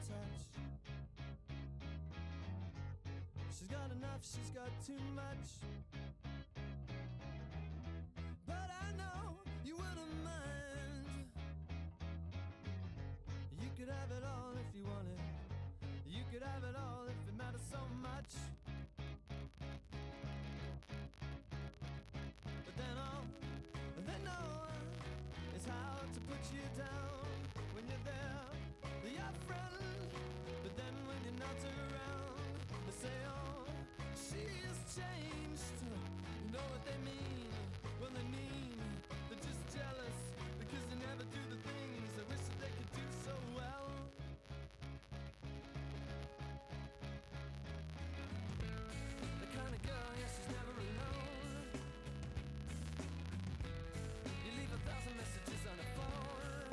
touch. She's got enough, she's got too much. But I know you wouldn't mind. You could have it all if you wanted. You could have it all if it matters so much. But then all they know is how to put you down when you're there, your friend. But then when you're not around, they say, oh, she has changed. You know what they mean? Well, they mean they're just jealous because they never do the things they wish that they could do so well. The kind of girl, yeah, she's never alone. You leave 1,000 messages on the phone,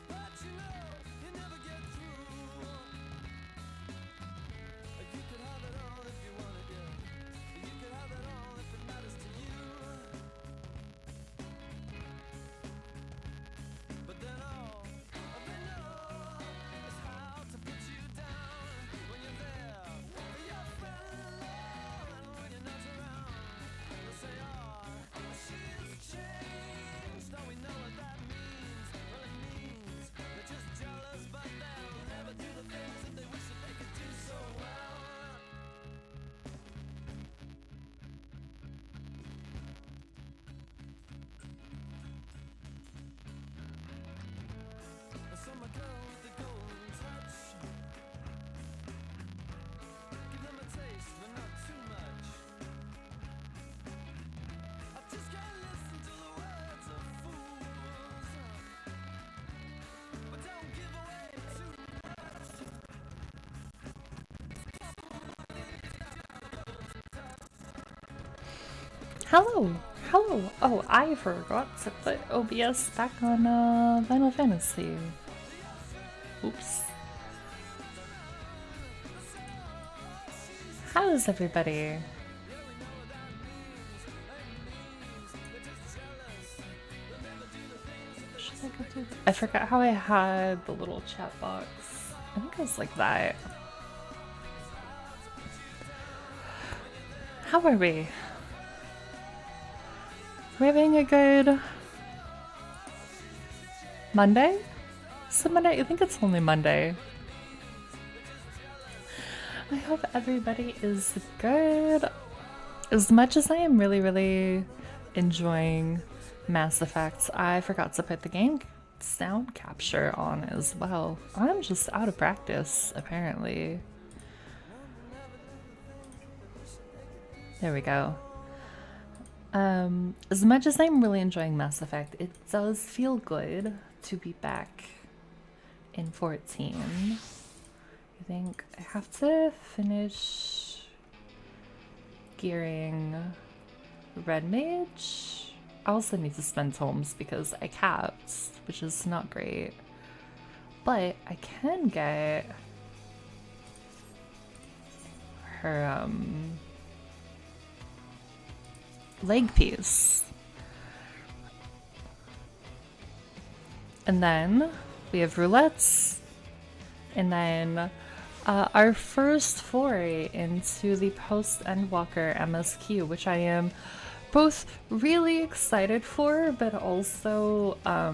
but you know you never get through. You could have it all if you wanted, yeah. You could have it all if it matters to you. But then all they know is how to put you down when you're there, your friend alone. And when you're not around, they'll say, oh, she has changed. Don't we know what that means? Well, it means they're just jealous, but they'll never do the things that they wish that they could do so well. So my girl with the golden touch, give them a taste, but not too much. I just can't listen to the words of fools, but don't give away too Hello, hello. Oh, I forgot to put OBS back on Final Fantasy. Oops. How is everybody? Should I go to? I forgot how I had the little chat box. I think it was like that. How are we? We're having a good Monday? Is it Monday? I think it's only Monday. I hope everybody is good. As much as I am really enjoying Mass Effect, I forgot to put the game sound capture on as well. I'm just out of practice, apparently. There we go. As much as I'm really enjoying Mass Effect, it does feel good to be back in 14. I think I have to finish gearing Red Mage. I also need to spend tomes because I capped, which is not great. But I can get her leg piece. And then we have roulettes. And then our first foray into the post-endwalker MSQ, which I am both really excited for, but also I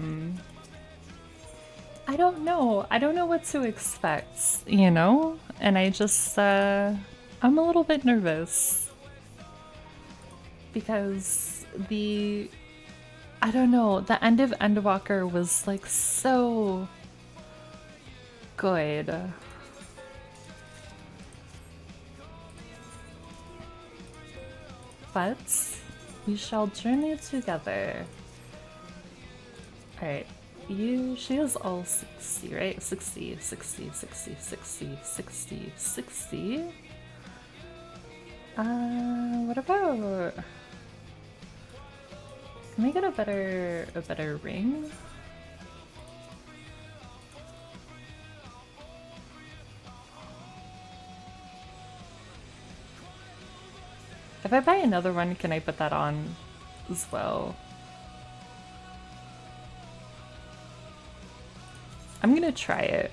don't know what to expect, you know? And I just I'm a little bit nervous because I don't know, the end of Endwalker was like so good. But we shall journey together. Alright, she is all 60, right? 60, 60, 60, 60, 60, 60. What about... Can I get a better ring? If I buy another one, can I put that on as well? I'm gonna try it.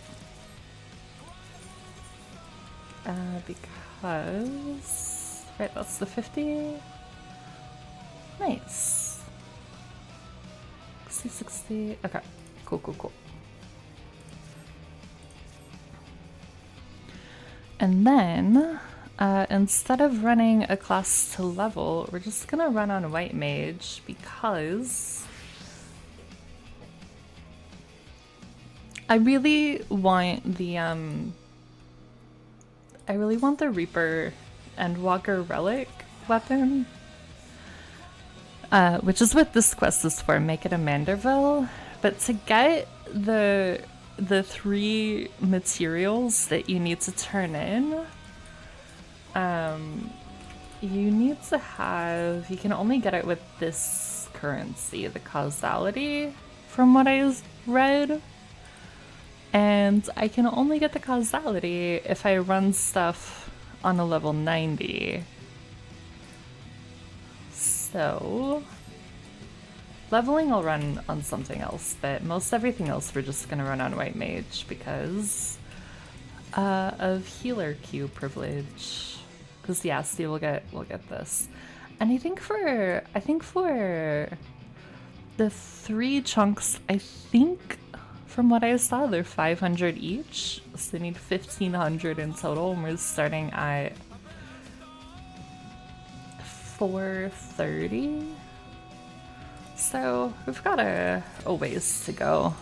Because... Right, that's the 50. Nice. 60. Okay, cool. And then, instead of running a class to level, we're just gonna run on White Mage because I really want the Reaper Endwalker relic weapon, which is what this quest is for. Make it a Manderville, but to get the 3 materials that you need to turn in, you need to have, you can only get it with this currency, the causality, from what I read. And I can only get the causality if I run stuff on a level 90. So leveling I'll run on something else, but most everything else we're just gonna run on White Mage because of healer queue privilege. Because yeah, see, we'll get this. And I think for the 3 chunks, I think from what I saw, they're 500 each. So they need 1,500 in total, and we're starting at 430. So we've got a ways to go.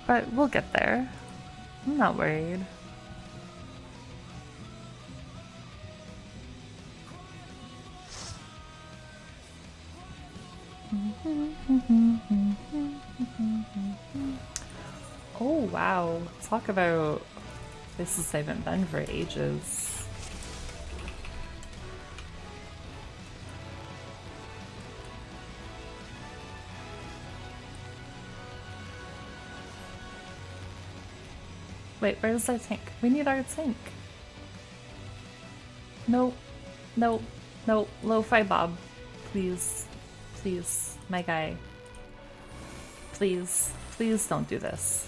But we'll get there. I'm not worried. Oh wow, talk about places I haven't been for ages. Wait, where's our tank? We need our tank. No, Lo-Fi Bob. Please, my guy. Please don't do this.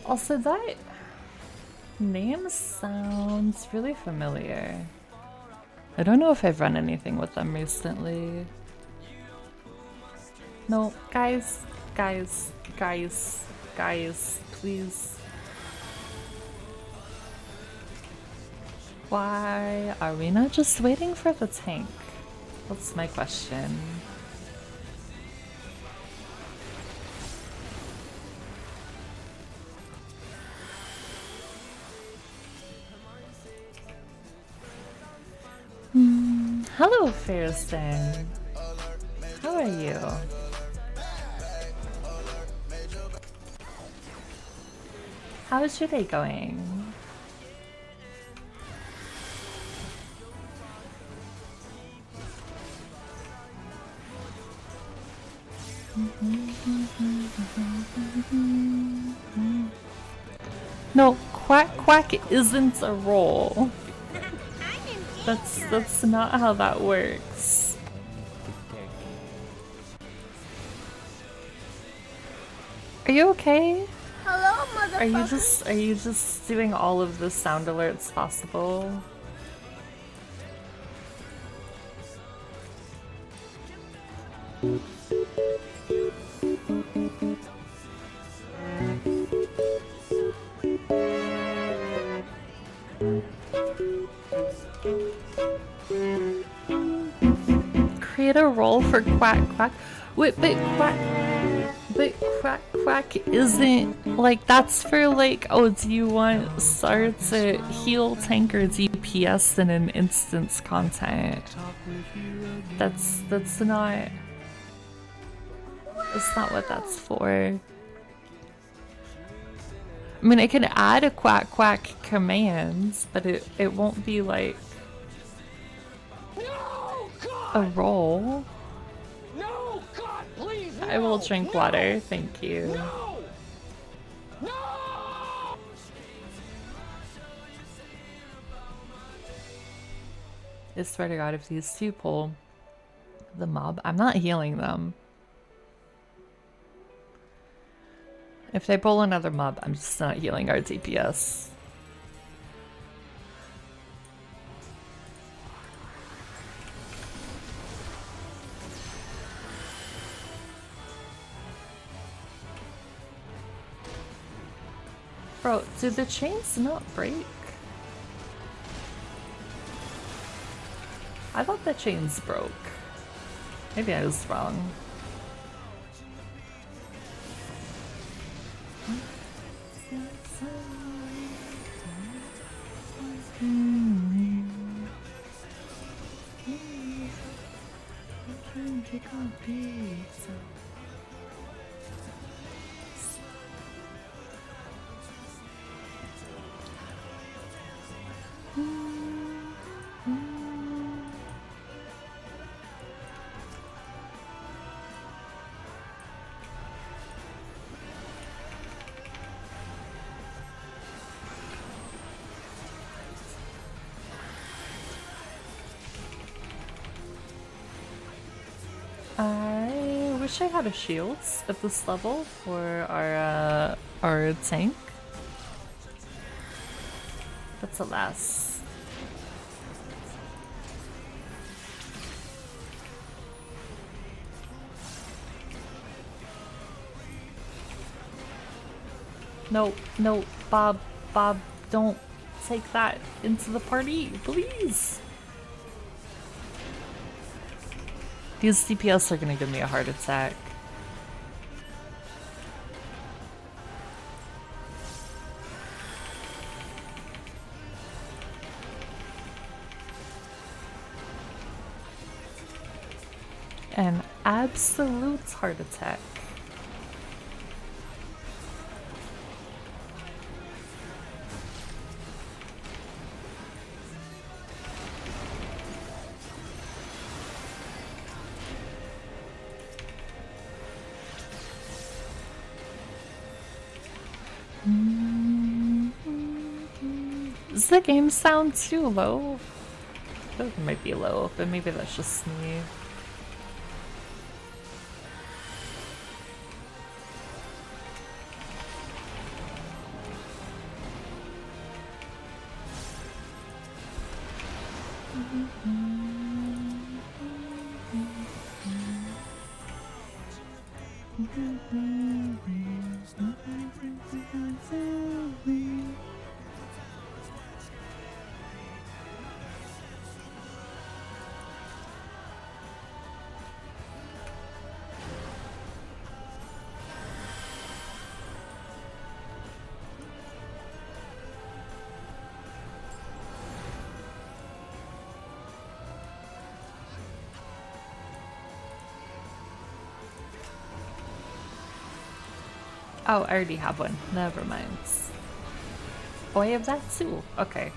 Also, that name sounds really familiar. I don't know if I've run anything with them recently. No, guys, please. Why are we not just waiting for the tank? That's my question. Hello, Fairston. How are you? How is your day going? No, quack isn't a roll. That's not how that works. Are you okay? Hello, motherfucker. Are you just doing all of the sound alerts possible? Create a role for quack. Wait, but quack isn't like, that's for like, oh, do you want Sar to heal tank or DPS in an instance content? That's not what that's for. I mean, it can add a quack quack commands, but it won't be like No, God! a roll. No, God, please, no! I will drink no, water, thank you. No! No! I swear to God, if these two pull the mob, I'm not healing them. If they pull another mob, I'm just not healing our DPS. Bro, did the chains not break? I thought the chains broke. Maybe I was wrong. I wish I had a shield at this level for our tank. But alas. No, no, Bob, don't take that into the party, please. These DPS are gonna give me a heart attack. An absolute heart attack. Does the game sound too low? I feel like it might be low, but maybe that's just me. Oh, I already have one. Never mind. Oh, I have that too. Okay.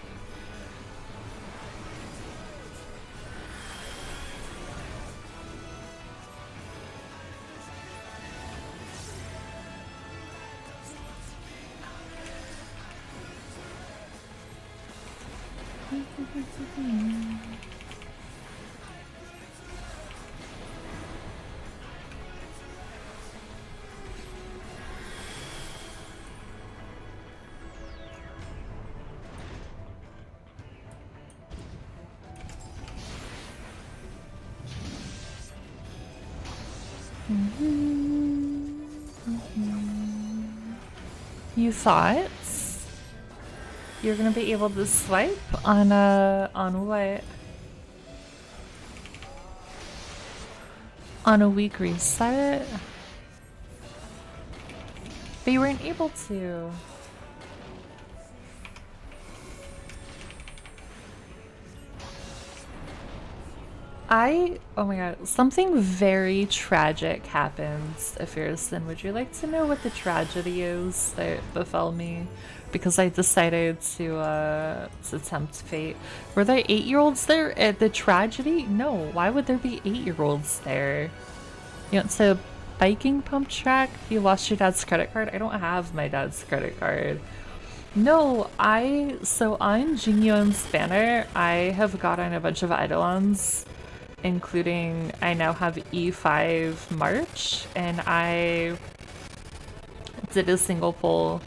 You thought you're gonna be able to swipe on what? On a week reset? But you weren't able to. Oh my god, something very tragic happened, Efirson. Would you like to know what the tragedy is that befell me? Because I decided to tempt fate. Were there 8-year-olds there at the tragedy? No, why would there be 8-year-olds there? You went to biking pump track? You lost your dad's credit card? I don't have my dad's credit card. No, so on Jingyuan's banner, I have gotten a bunch of eidolons, including I now have E5 March, and I did a single pull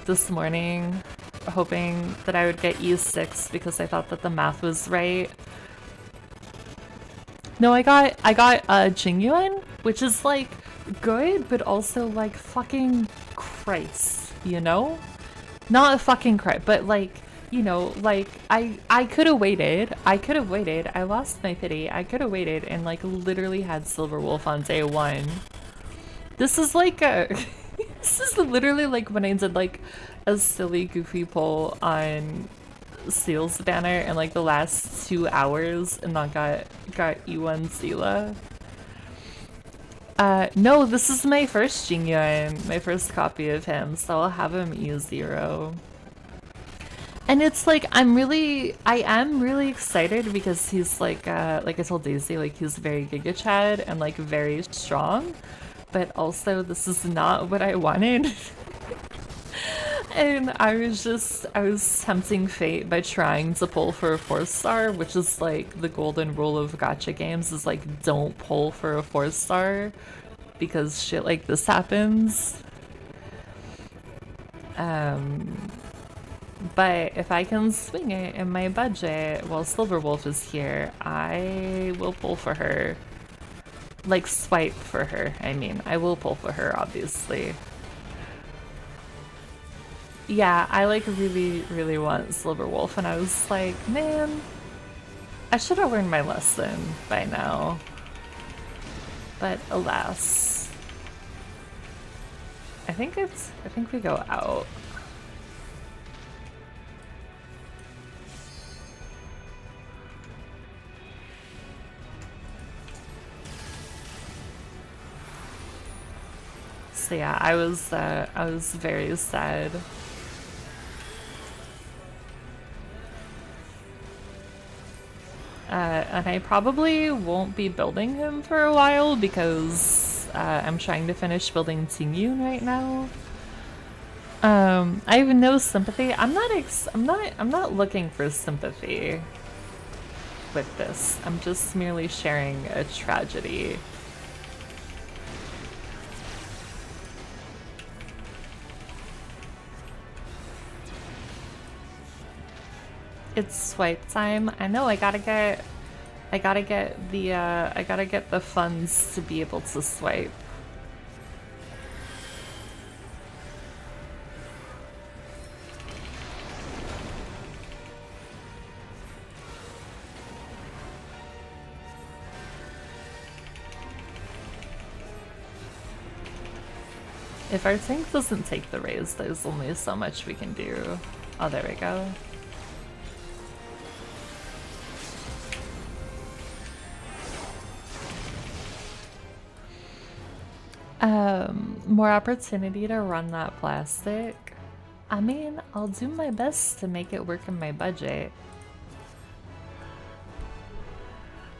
this morning, hoping that I would get E6 because I thought that the math was right. No, I got Jingyuan, which is like good, but also like fucking Christ, you know? Not a fucking Christ, but like, you know, like I could have waited. I lost my pity. I could have waited and like literally had Silver Wolf on day 1. This is like a this is literally like when I did like a silly goofy poll on Seal's banner in like the last 2 hours and not got E1 Zila. No, this is my first Jingyuan, my first copy of him, so I'll have him E0. And it's like, I am really excited because he's like I told Daisy, like he's very Giga Chad and like very strong, but also this is not what I wanted. And I was tempting fate by trying to pull for a 4-star, which is like the golden rule of gacha games is like don't pull for a 4-star because shit like this happens. But if I can swing it in my budget while Silver Wolf is here, I will pull for her. Like swipe for her, I mean. I will pull for her, obviously. Yeah, I like really want Silver Wolf, and I was like, man, I should have learned my lesson by now. But alas. I think we go out. So yeah, I was very sad. And I probably won't be building him for a while because I'm trying to finish building Tingyun right now. I have no sympathy. I'm not looking for sympathy with this. I'm just merely sharing a tragedy. It's swipe time. I know I gotta get the funds to be able to swipe. If our tank doesn't take the raise, there's only so much we can do. Oh, there we go. More opportunity to run that plastic. I mean, I'll do my best to make it work in my budget.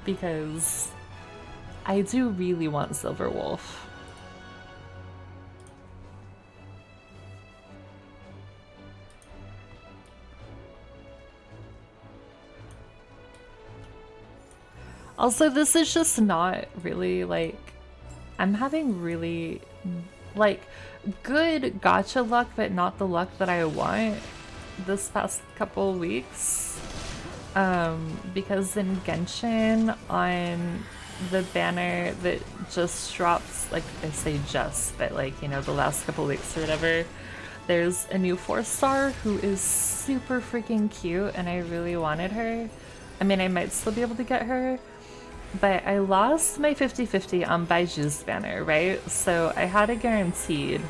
Because I do really want Silver Wolf. Also, this is just not really like, I'm having really like good gacha luck, but not the luck that I want this past couple weeks. Because in Genshin on the banner that just drops, like I say just, but like, you know, the last couple weeks or whatever, there's a new 4-star who is super freaking cute and I really wanted her. I mean, I might still be able to get her, but I lost my 50-50 on Baiju's banner, right? So I had it guaranteed.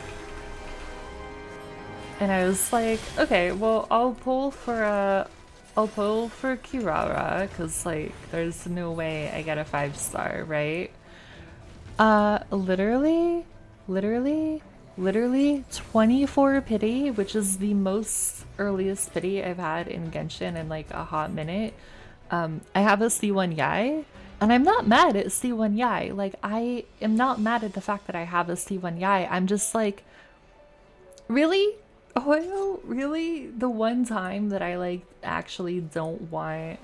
And I was like, okay, well, I'll pull for a I'll pull for Kirara, because, like, there's no way I get a 5-star, right? Literally, literally 24 pity, which is the most earliest pity I've had in Genshin in, like, a hot minute. I have a C1 Yai, and I'm not mad at C1 Yai. Like, I am not mad at the fact that I have a C1 Yai. I'm just like, really? Oil? Really? The one time that I, like, actually don't want...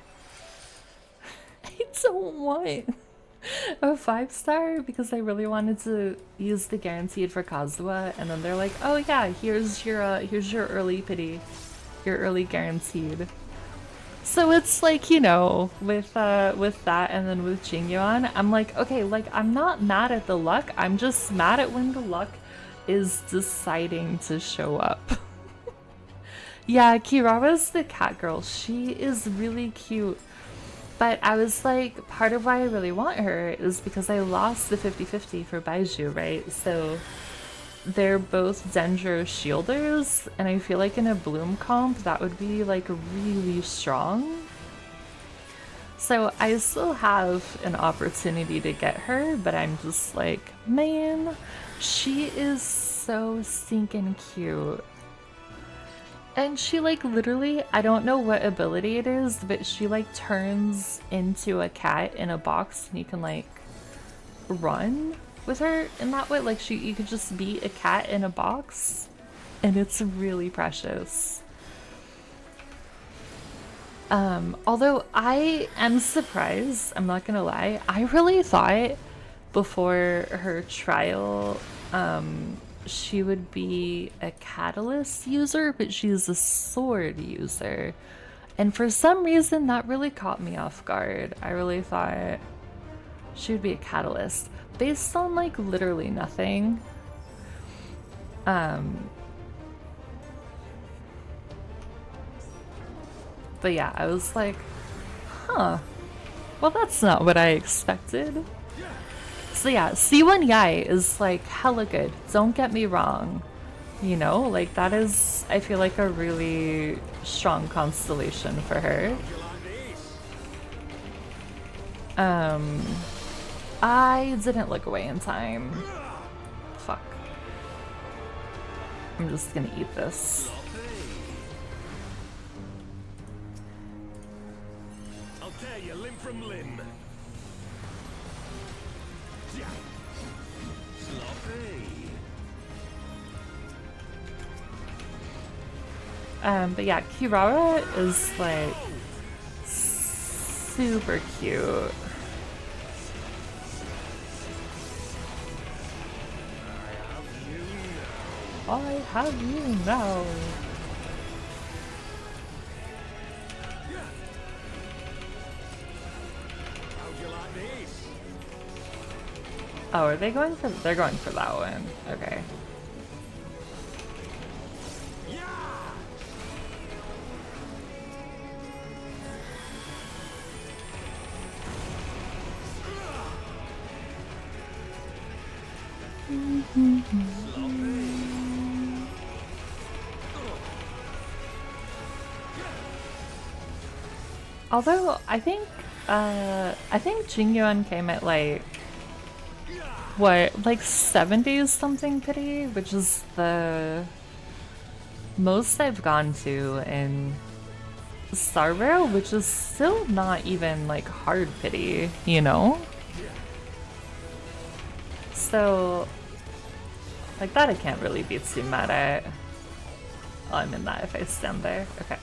I don't want a 5-star because I really wanted to use the guaranteed for Kazuha, and then they're like, oh yeah, here's your early pity. Your early guaranteed. So it's like, you know, with that and then with Jingyuan, I'm like, okay, like, I'm not mad at the luck, I'm just mad at when the luck is deciding to show up. Yeah, Kirara's the cat girl. She is really cute. But I was like, part of why I really want her is because I lost the 50-50 for Baiju, right? So they're both Dendro shielders, and I feel like in a Bloom comp that would be like really strong. So I still have an opportunity to get her, but I'm just like, man, she is so stinking cute. And she, like, literally, I don't know what ability it is, but she, like, turns into a cat in a box, and you can, like, run with her in that way. Like, you could just be a cat in a box, and it's really precious. Although I am surprised, I'm not gonna lie, I really thought before her trial, she would be a catalyst user, but she's a sword user. And for some reason, that really caught me off guard. I really thought she would be a catalyst, based on, like, literally nothing. But yeah, I was like, huh, well, that's not what I expected. So yeah, C1 Yai is, like, hella good. Don't get me wrong. You know, like, that is, I feel like, a really strong constellation for her. I didn't look away in time. Fuck. I'm just gonna eat this. I'll tear you limb from limb. But yeah, Kirara is, like, super cute. I have you now. Oh, are they going for? They're going for that one. Okay. Although I think Jingyuan came at, like, what, like 70s something pity, which is the most I've gone to in Star Rail, which is still not even, like, hard pity, you know? So, like, that I can't really be too mad at. Oh, I'm in that if I stand there. Okay.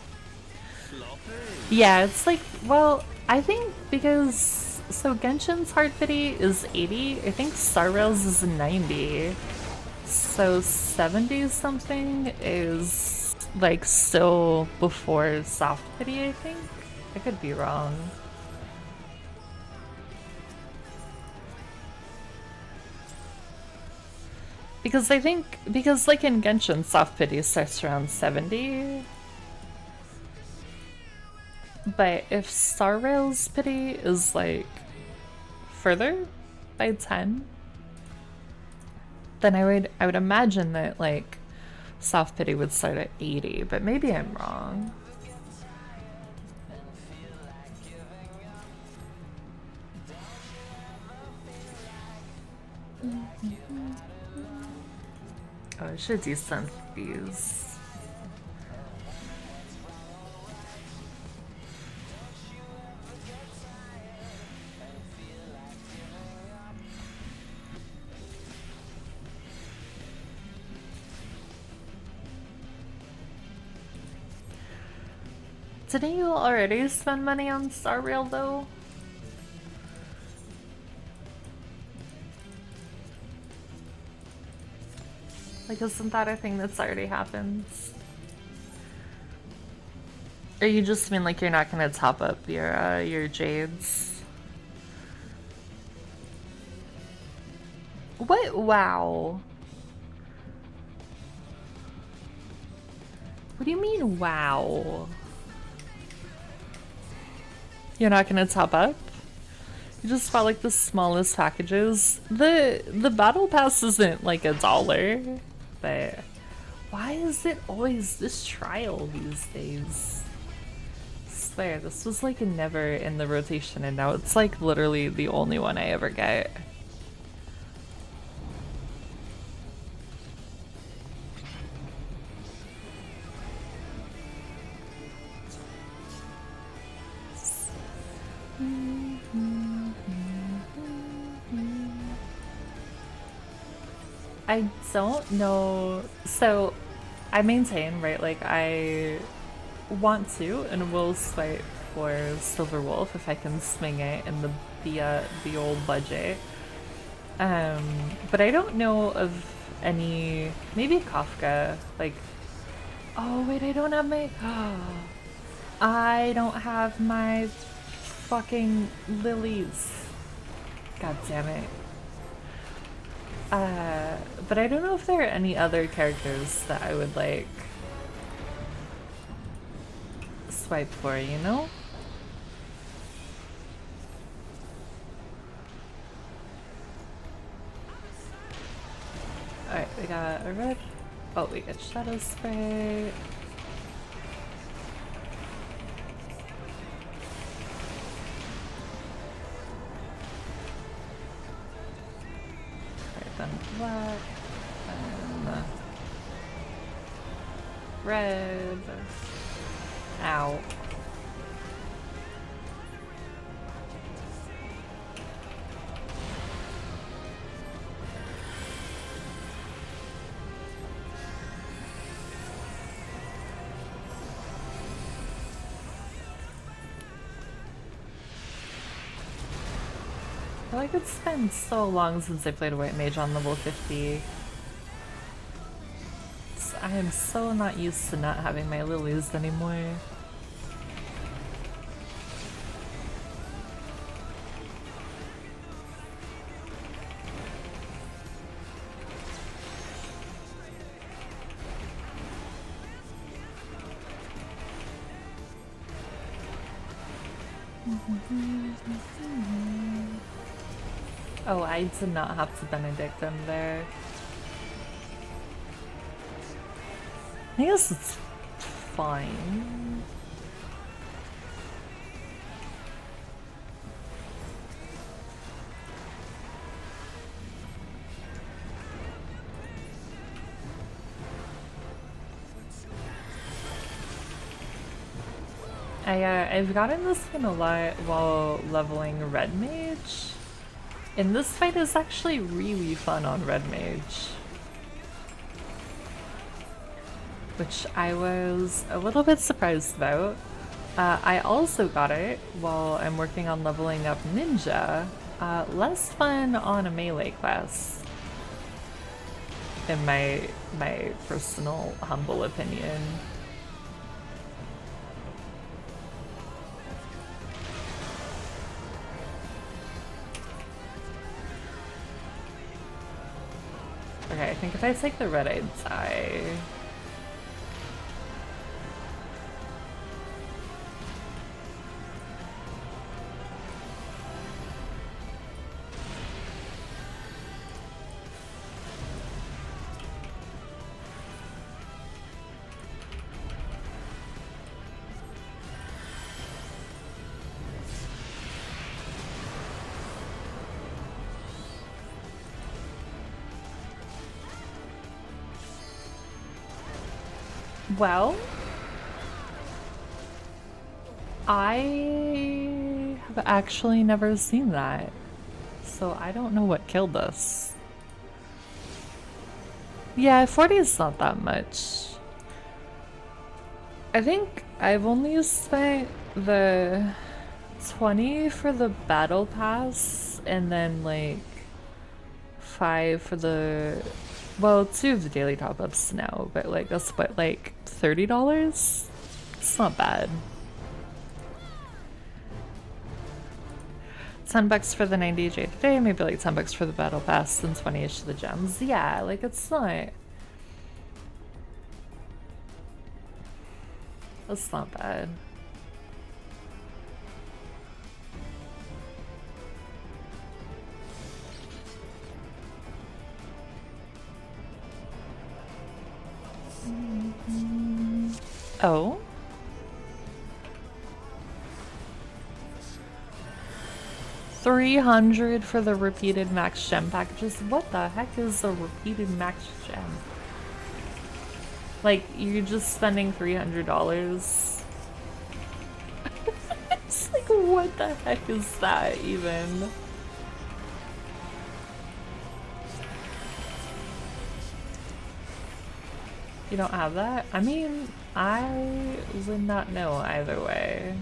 Yeah, it's like, well, I think because, so Genshin's hard pity is 80, I think Star Rail's is 90. So 70 something is, like, still before soft pity, I think? I could be wrong. Because I think, because, like, in Genshin, soft pity starts around 70. But if Star Rail's pity is, like, further by 10, then I would imagine that, like, soft pity would start at 80, but maybe I'm wrong. Oh, I should do some of these. Didn't you already spend money on Star Rail though? Like, isn't that a thing that's already happened? Or you just mean like you're not gonna top up your jades? What? Wow. What do you mean, wow? You're not gonna top up? You just bought like the smallest packages. The battle pass isn't like $1, but why is it always this trial these days? I swear, this was like never in the rotation and now it's like literally the only one I ever get. I don't know. So I maintain, right? Like I want to and will swipe for Silver Wolf if I can swing it in the old budget. But I don't know of any. Maybe Kafka. Like, oh wait, I don't have my. I don't have my fucking lilies. God damn it. But I don't know if there are any other characters that I would like swipe for, you know? Alright, we got a red. Oh, we got shadow spray. Then black, and red. Ow. I feel like it's been so long since I played a white mage on level 50. I am so not used to not having my lilies anymore. Oh, I did not have to Benedict them there. I guess it's fine. I've gotten this one a lot while leveling Red Mage. And this fight is actually really fun on Red Mage. Which I was a little bit surprised about. I also got it while I'm working on leveling up Ninja. Less fun on a melee class. In my personal humble opinion. Okay, I think if I take the red, I'd die. Well, I have actually never seen that, so I don't know what killed us. Yeah, 40 is not that much. I think I've only spent the 20 for the battle pass and then like 5 for the, well, 2 of the daily top-ups now, but like that's what, like $30? It's not bad. $10 for the 90 AJ today, maybe like $10 for the battle pass and 20-ish to the gems. Yeah, like it's not that's not bad. Oh? $300 for the repeated max gem packages. What the heck is a repeated max gem? Like, you're just spending $300? It's like, what the heck is that even? You don't have that? I mean, I would not know either way.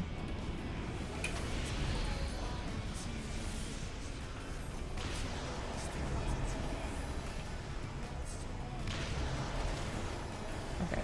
Okay.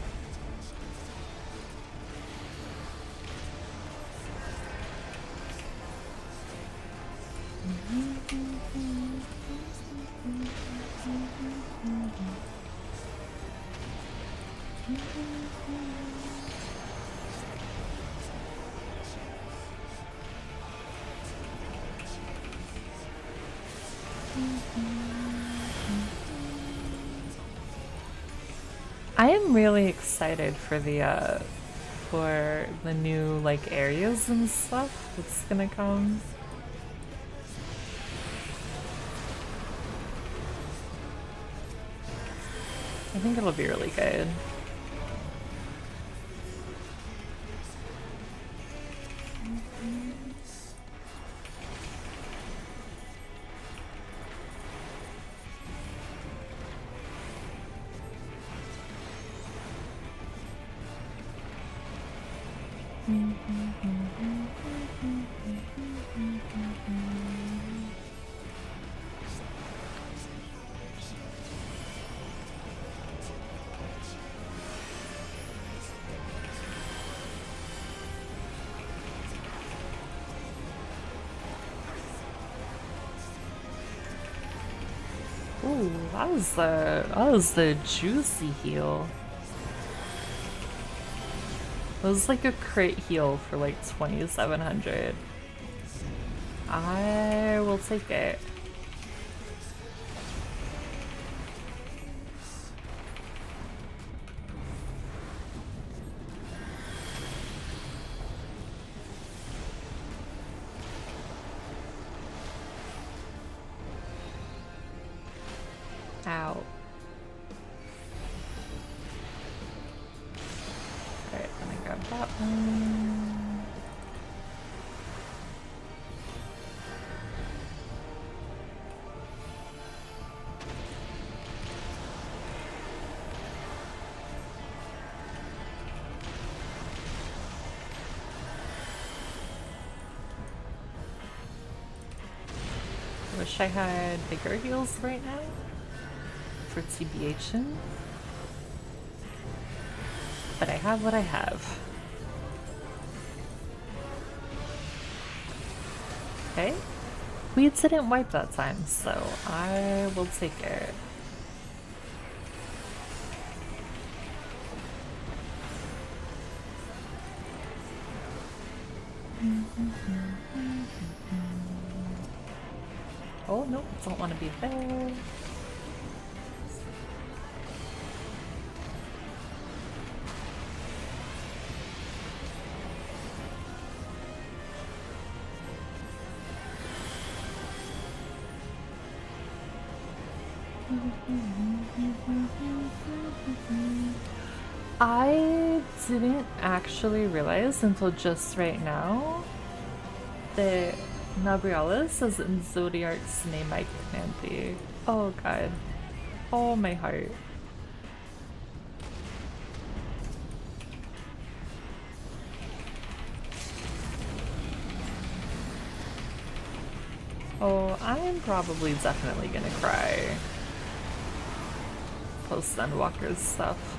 I am really excited for the new like areas and stuff that's gonna come. I think it'll be really good. Ooh, that was the juicy heal. It was like a crit heal for like 2,700. I will take it. Ow. Alright, let me grab that one. Wish I had bigger heals right now for TBHing, but I have what I have. Okay, we didn't wipe that time, so I will take it. Oh no, don't want to be there. I didn't actually realize until just right now that Nabrialis is in Zodiarc's name I command thee. Oh god. Oh my heart. Oh, I am probably definitely gonna cry. Post-endwalker stuff.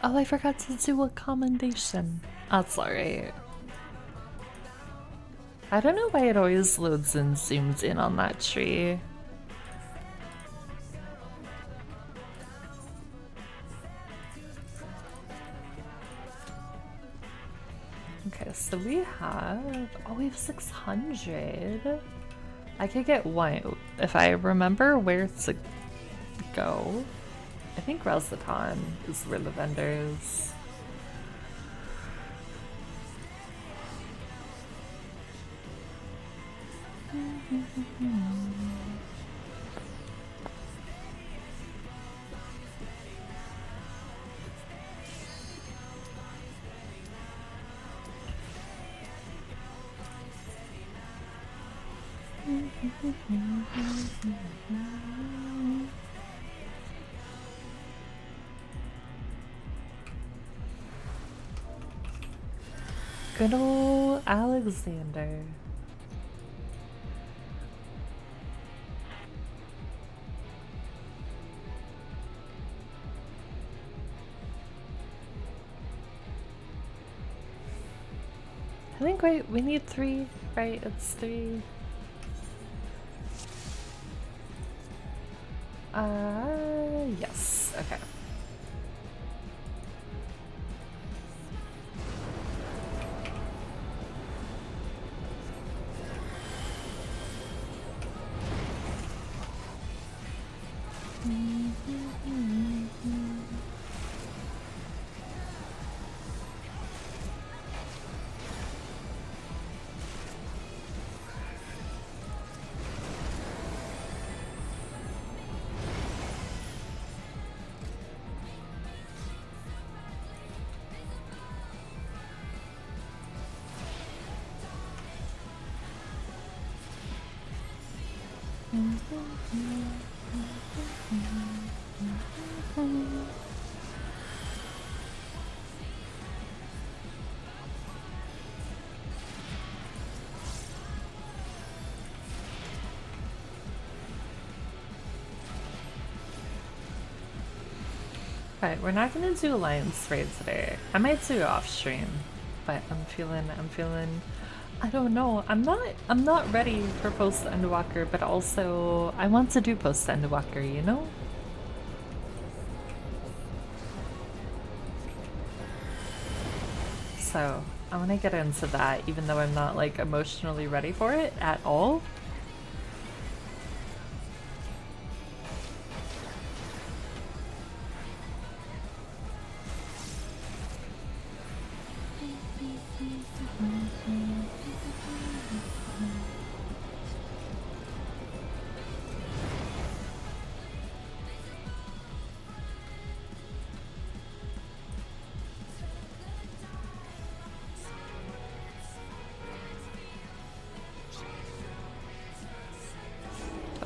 Oh, I forgot to do a commendation. That's alright. I don't know why it always loads and zooms in on that tree. Okay, so we have... Oh, we have 600. I could get one if I remember where to go. I think Razatan is where the vendor is. Good old Alexander. I think, wait, we need 3, right? It's 3. Yes, okay. Alright, we're not gonna do Alliance Raid today. I might do off stream, but I'm feeling I don't know. I'm not ready for post-endwalker, but also I want to do post-endwalker, you know? So I want to get into that, even though I'm not like emotionally ready for it at all.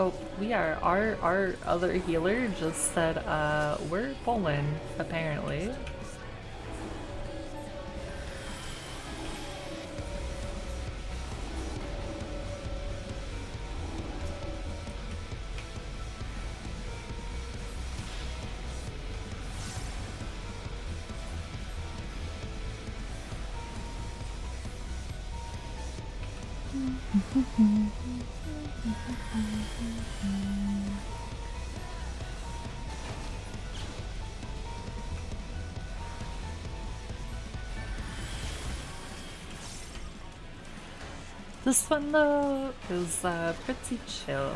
Oh, we are. Our other healer just said, we're pulling, apparently. This one though is pretty chill.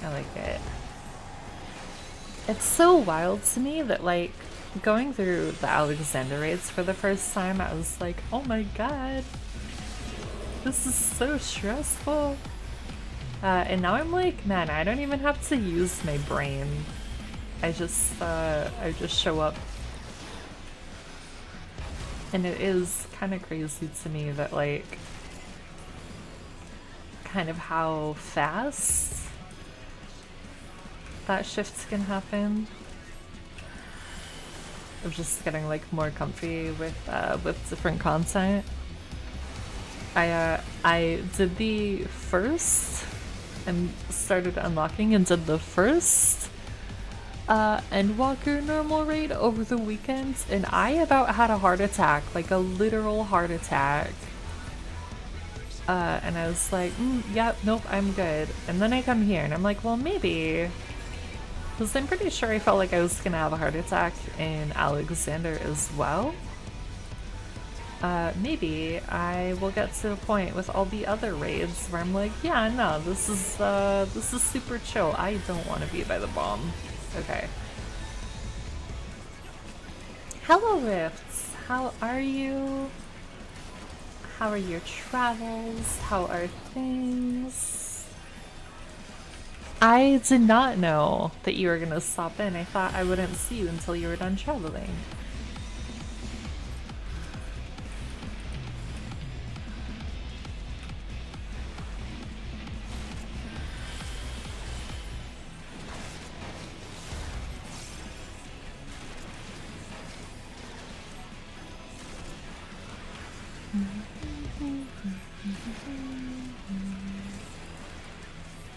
I like it. It's so wild to me that like going through the Alexander raids for the first time, I was like, oh my god, this is so stressful. And now I'm like, man, I don't even have to use my brain. I just show up. And it is kind of crazy to me that like kind of how fast that shift can happen. Of just getting like more comfy with different content. I did the first and started unlocking and did the first Endwalker normal raid over the weekend, and I about had a heart attack, like a literal heart attack. And I was like, yep, nope, I'm good. And then I come here and I'm like, well, maybe. Because I'm pretty sure I felt like I was gonna have a heart attack in Alexander as well. Maybe I will get to a point with all the other raids where I'm like, yeah, no, this is super chill. I don't want to be by the bomb. Okay. Hello, Rifts. How are you? How are your travels? How are things? I did not know that you were gonna stop in. I thought I wouldn't see you until you were done traveling.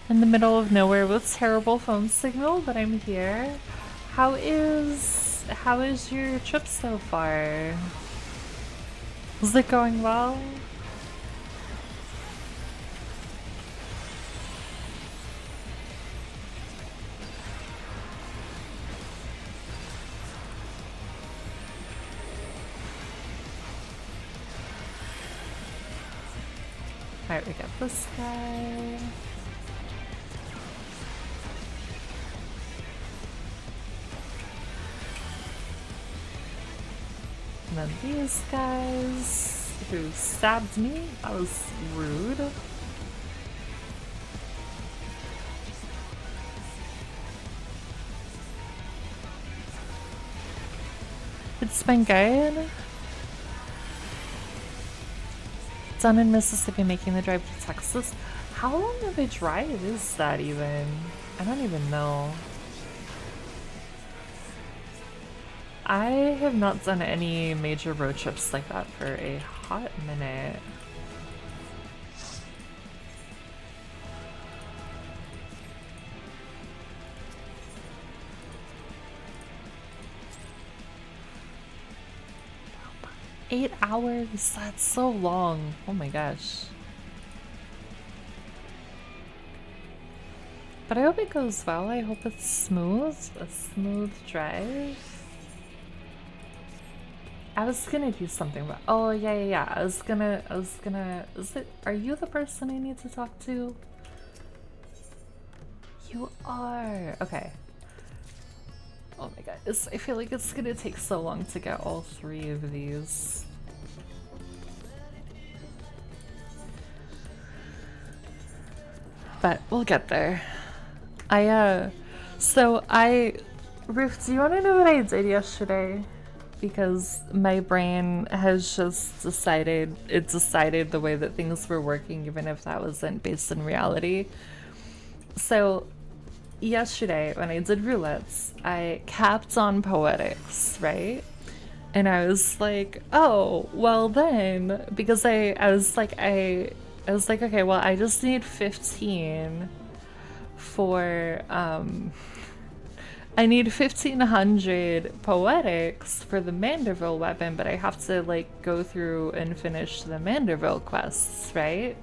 In the middle of nowhere with terrible phone signal, but I'm here. How is your trip so far? Is it going well? Alright, we got this guy. And then these guys who stabbed me. That was rude. It's been good. Done in Mississippi, making the drive to Texas. How long of a drive is that even? I don't even know. I have not done any major road trips like that for a hot minute. Eight hours? That's so long. Oh my gosh. But I hope it goes well. I hope it's smooth. A smooth drive. I was gonna do something, but oh yeah. I was gonna. Are you the person I need to talk to? You are. Okay. Oh my god, I feel like it's gonna take so long to get all three of these. But we'll get there. Ruth, do you wanna know what I did yesterday? Because my brain has just decided the way that things were working, even if that wasn't based in reality. So yesterday when I did roulettes, I capped on poetics, right? And I was like, oh, well then, because I was like, okay, well, I just need 15 for, I need 1500 poetics for the Manderville weapon, but I have to like go through and finish the Manderville quests, right?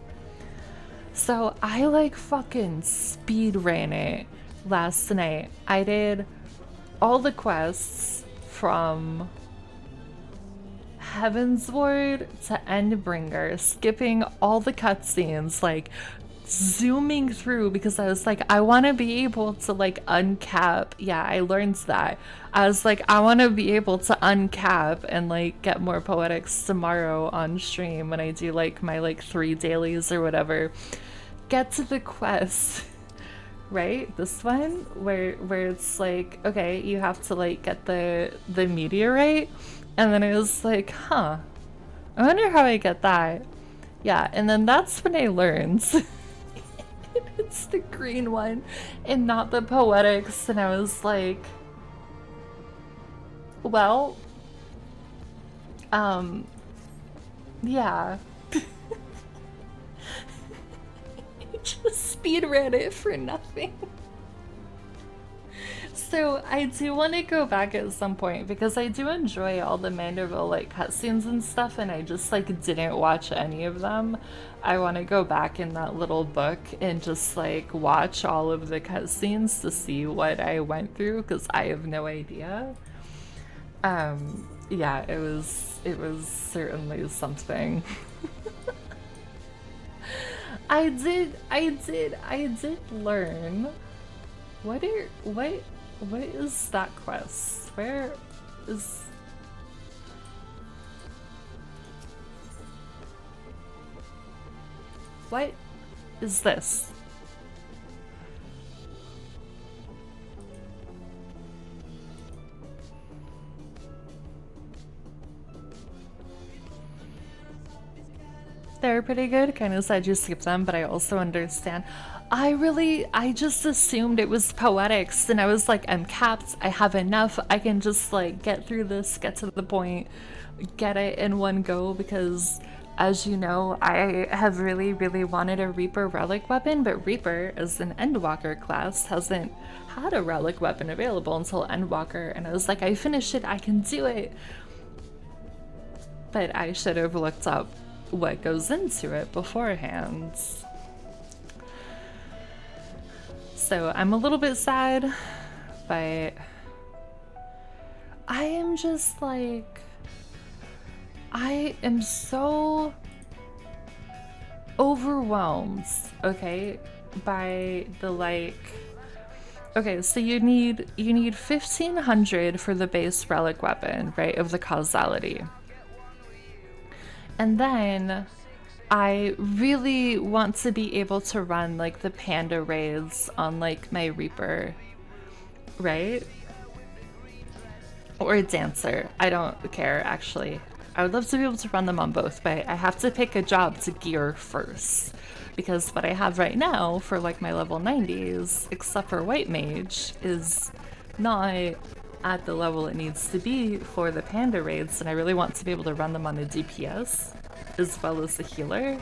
So I like fucking speed ran it last night. I did all the quests from Heavensward to Endbringer, skipping all the cutscenes, like zooming through because I was like, I want to be able to like uncap. Yeah, I learned that. I was like, I want to be able to uncap and like get more poetics tomorrow on stream when I do like my like 3 dailies or whatever. Get to the quest. Right, this one where it's like, okay, you have to like get the meteorite, and then it was like, huh, I wonder how I get that. Yeah, and then that's when I learned it's the green one and not the poetics, and I was like, well, yeah. Just speed ran it for nothing. So I do want to go back at some point because I do enjoy all the Manderville like cutscenes and stuff, and I just like didn't watch any of them. I want to go back in that little book and just like watch all of the cutscenes to see what I went through because I have no idea. Yeah, it was certainly something. I did learn. What is that quest? Where is... What is this? They're pretty good. Kind of sad you skip them, but I also understand. I just assumed it was poetics, and I was like, I'm capped, I have enough, I can just like get through this, get to the point, get it in one go, because as you know, I have really, really wanted a Reaper relic weapon, but Reaper as an Endwalker class hasn't had a relic weapon available until Endwalker, and I was like, I finished it, I can do it. But I should have looked up what goes into it beforehand. So I'm a little bit sad, but I am just like, I am so overwhelmed, okay, by the like, okay, so you need 1500 for the base relic weapon, right, of the causality. And then I really want to be able to run like the panda raids on like my Reaper, right? Or a dancer. I don't care actually. I would love to be able to run them on both, but I have to pick a job to gear first. Because what I have right now for like my level 90s, except for White Mage, is not at the level it needs to be for the panda raids, and I really want to be able to run them on a DPS as well as the healer.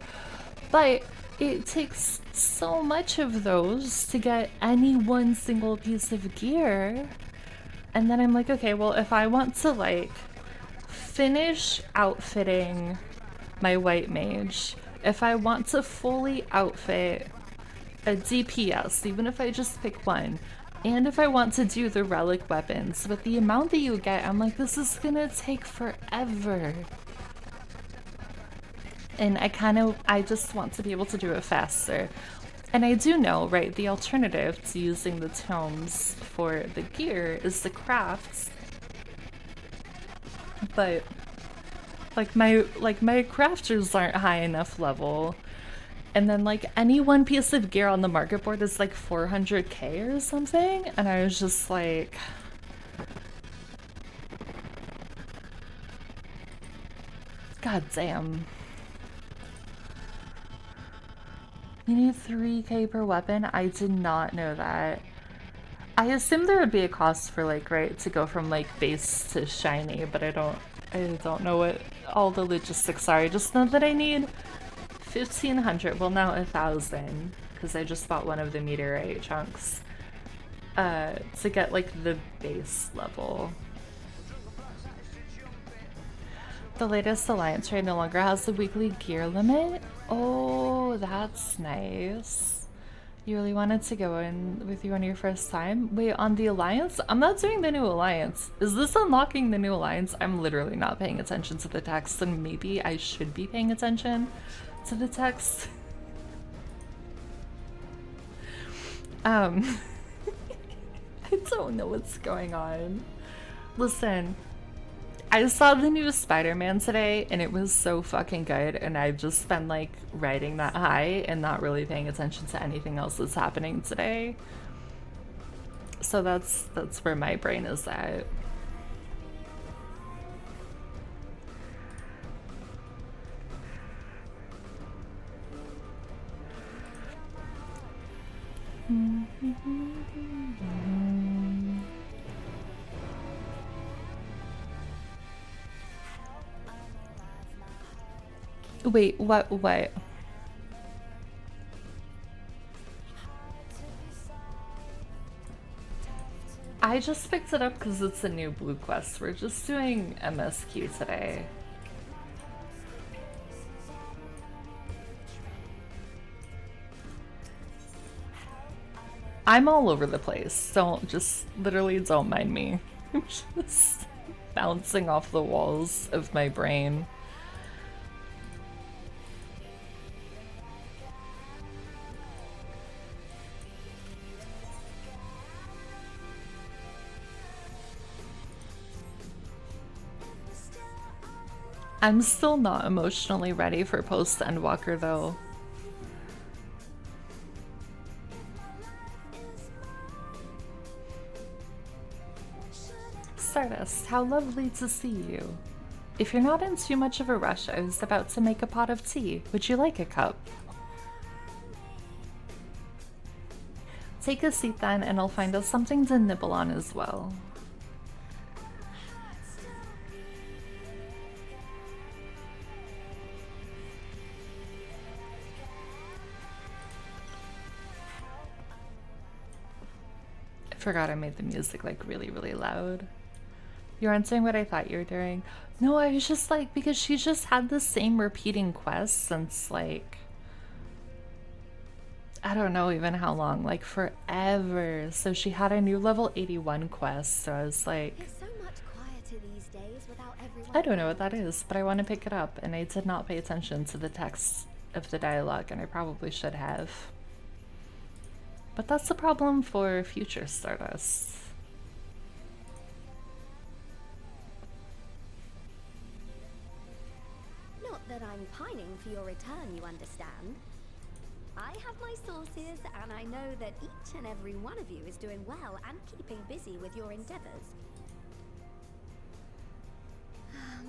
But it takes so much of those to get any one single piece of gear. And then I'm like, okay, well, if I want to like finish outfitting my White Mage, if I want to fully outfit a DPS, even if I just pick one, and if I want to do the relic weapons, with the amount that you get, I'm like, this is gonna take forever. And I just want to be able to do it faster. And I do know, right, the alternative to using the tomes for the gear is the crafts. But like my crafters aren't high enough level. And then like any one piece of gear on the market board is like 400k or something, and I was just like, god damn. You need 3k per weapon? I did not know that. I assumed there would be a cost for like, right, to go from like base to shiny, but I don't know what all the logistics are. I just know that I need 1500, well now 1000, because I just bought one of the meteorite chunks, to get like the base level. The latest alliance raid no longer has the weekly gear limit. Oh, that's nice. You really wanted to go in with you on your first time? Wait, on the alliance? I'm not doing the new alliance. Is this unlocking the new alliance? I'm literally not paying attention to the text, and maybe I should be paying attention to the text. I don't know what's going on. Listen, I saw the new Spider-Man today and it was so fucking good, and I've just been like riding that high and not really paying attention to anything else that's happening today. So that's where my brain is at. Wait, what? I just picked it up because it's a new blue quest. We're just doing MSQ today. I'm all over the place. Literally don't mind me. I'm just bouncing off the walls of my brain. I'm still not emotionally ready for post-endwalker though. Stardust, how lovely to see you. If you're not in too much of a rush, I was about to make a pot of tea. Would you like a cup? Take a seat then, and I'll find us something to nibble on as well. I forgot I made the music like really, really loud. You're answering what I thought you were doing. No, I was just like, because she just had the same repeating quest since like, I don't know even how long, like forever. So she had a new level 81 quest, so I was like, It's so much quieter these days without everyone. I don't know what that is, but I want to pick it up, and I did not pay attention to the text of the dialogue, and I probably should have. But that's the problem for future Stardust. Not that I'm pining for your return, you understand. I have my sources, and I know that each and every one of you is doing well and keeping busy with your endeavors.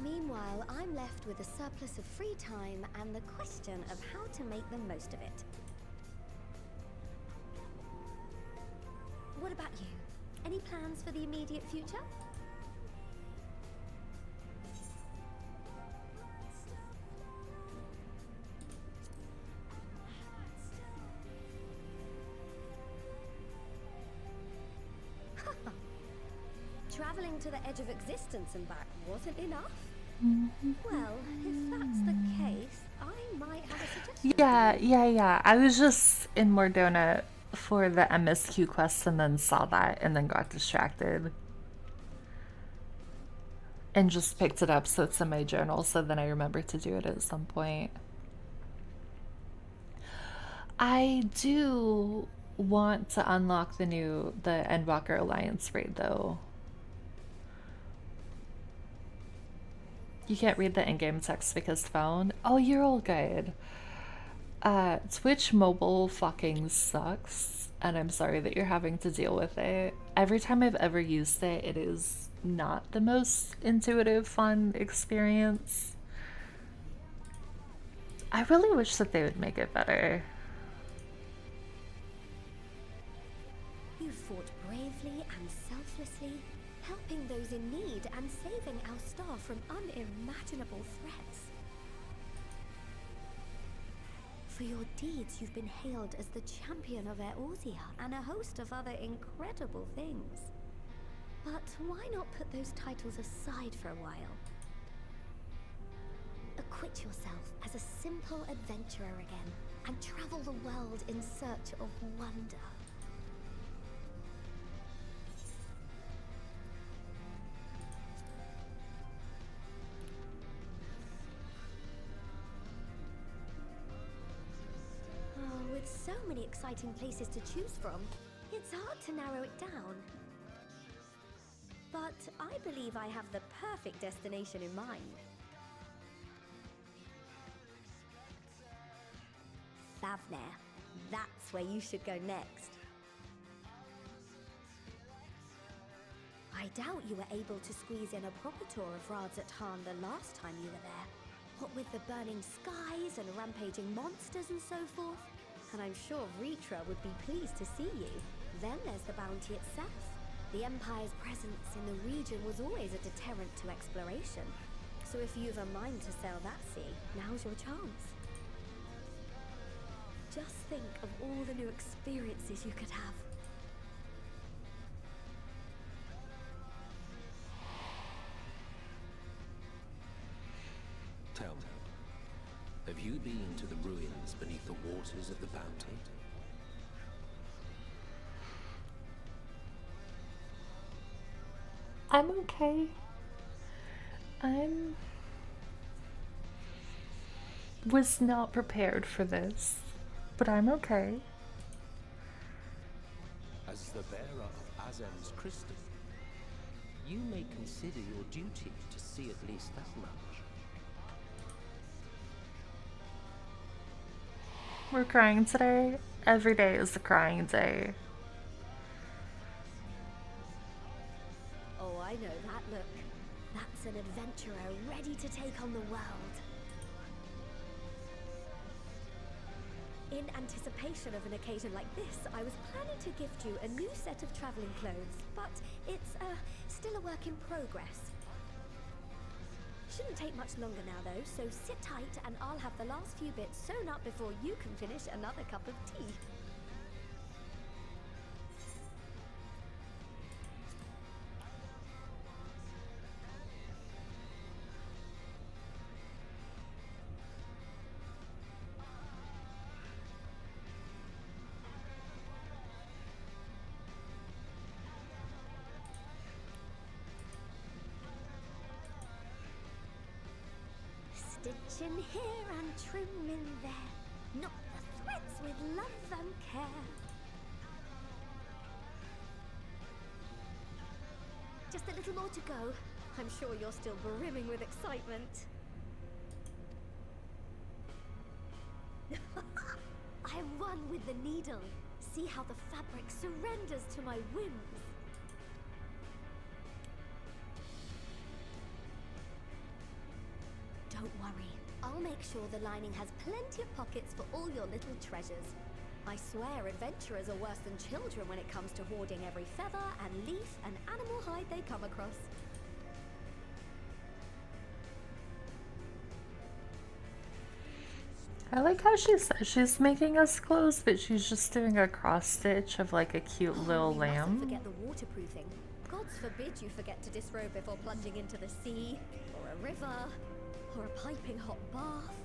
Meanwhile, I'm left with a surplus of free time and the question of how to make the most of it. What about you? Any plans for the immediate future? Traveling to the edge of existence and back wasn't enough? Well, if that's the case, I might have a suggestion. Yeah. I was just in Mordona for the MSQ quest and then saw that and then got distracted. And just picked it up, so it's in my journal, so then I remember to do it at some point. I do want to unlock the Endwalker Alliance raid though. You can't read the in-game text because phone? Oh, you're all good. Twitch mobile fucking sucks, and I'm sorry that you're having to deal with it. Every time I've ever used it, it is not the most intuitive, fun experience. I really wish that they would make it better. You fought bravely and selflessly, helping those in need and saving our star from unimaginable threats. For your deeds, you've been hailed as the champion of Eorzea and a host of other incredible things. But why not put those titles aside for a while? write yourself as a simple adventurer again and travel the world in search of wonder. Oh, with so many exciting places to choose from, it's hard to narrow it down. But I believe I have the perfect destination in mind. Thavnair. That's where you should go next. I doubt you were able to squeeze in a proper tour of Rads at Han the last time you were there. What with the burning skies and rampaging monsters and so forth. And I'm sure Vritra would be pleased to see you. Then there's the bounty itself. The Empire's presence in the region was always a deterrent to exploration. So if you've a mind to sail that sea, now's your chance. Just think of all the new experiences you could have. Tell me, have you been to the ruins beneath the waters of the bounty? I'm okay. Was not prepared for this, but I'm okay. As the bearer of Azem's crystal, you may consider your duty to see at least that much. We're crying today. Every day is a crying day. Oh, I know that look. That's an adventurer ready to take on the world. In anticipation of an occasion like this, I was planning to gift you a new set of traveling clothes, but it's still a work in progress. Shouldn't take much longer now though, so sit tight and I'll have the last few bits sewn up before you can finish another cup of tea. Stitch in here and trim in there. Knot the threads with love and care. Just a little more to go. I'm sure you're still brimming with excitement. I'm one with the needle. See how the fabric surrenders to my whims. Don't worry, I'll make sure the lining has plenty of pockets for all your little treasures. I swear adventurers are worse than children when it comes to hoarding every feather and leaf and animal hide they come across. I like how she says she's making us clothes, but she's just doing a cross stitch of like a cute little You lamb. mustn't forget the waterproofing. Gods forbid you forget to disrobe before plunging into the sea, or a river, or a piping hot bath.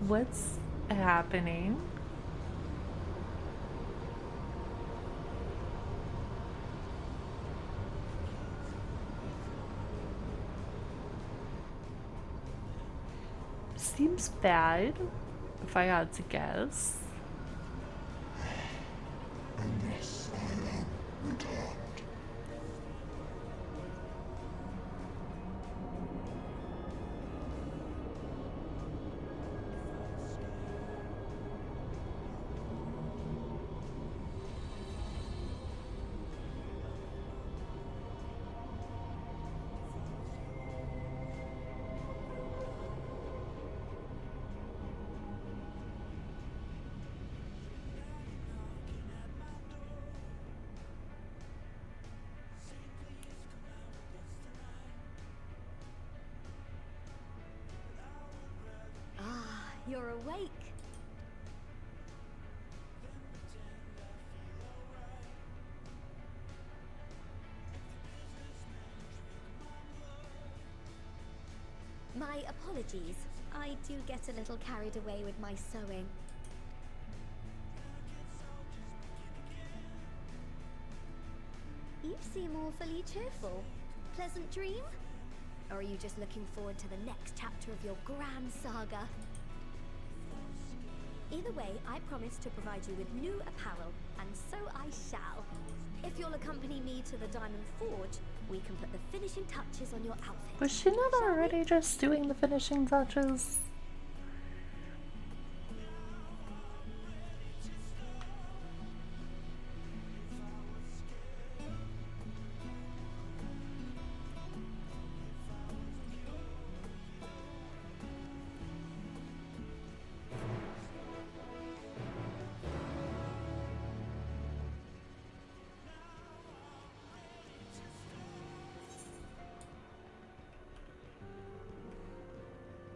What's happening? Seems bad, if I had to guess. Unless I am returned. you're awake. My apologies. I do get a little carried away with my sewing. You seem awfully cheerful. Pleasant dream? Or are you just looking forward to the next chapter of your grand saga? Either way, I promise to provide you with new apparel, and so I shall. If you'll accompany me to the Diamond Forge, we can put the finishing touches on your outfit. Was she not Shall we? already just doing the finishing touches?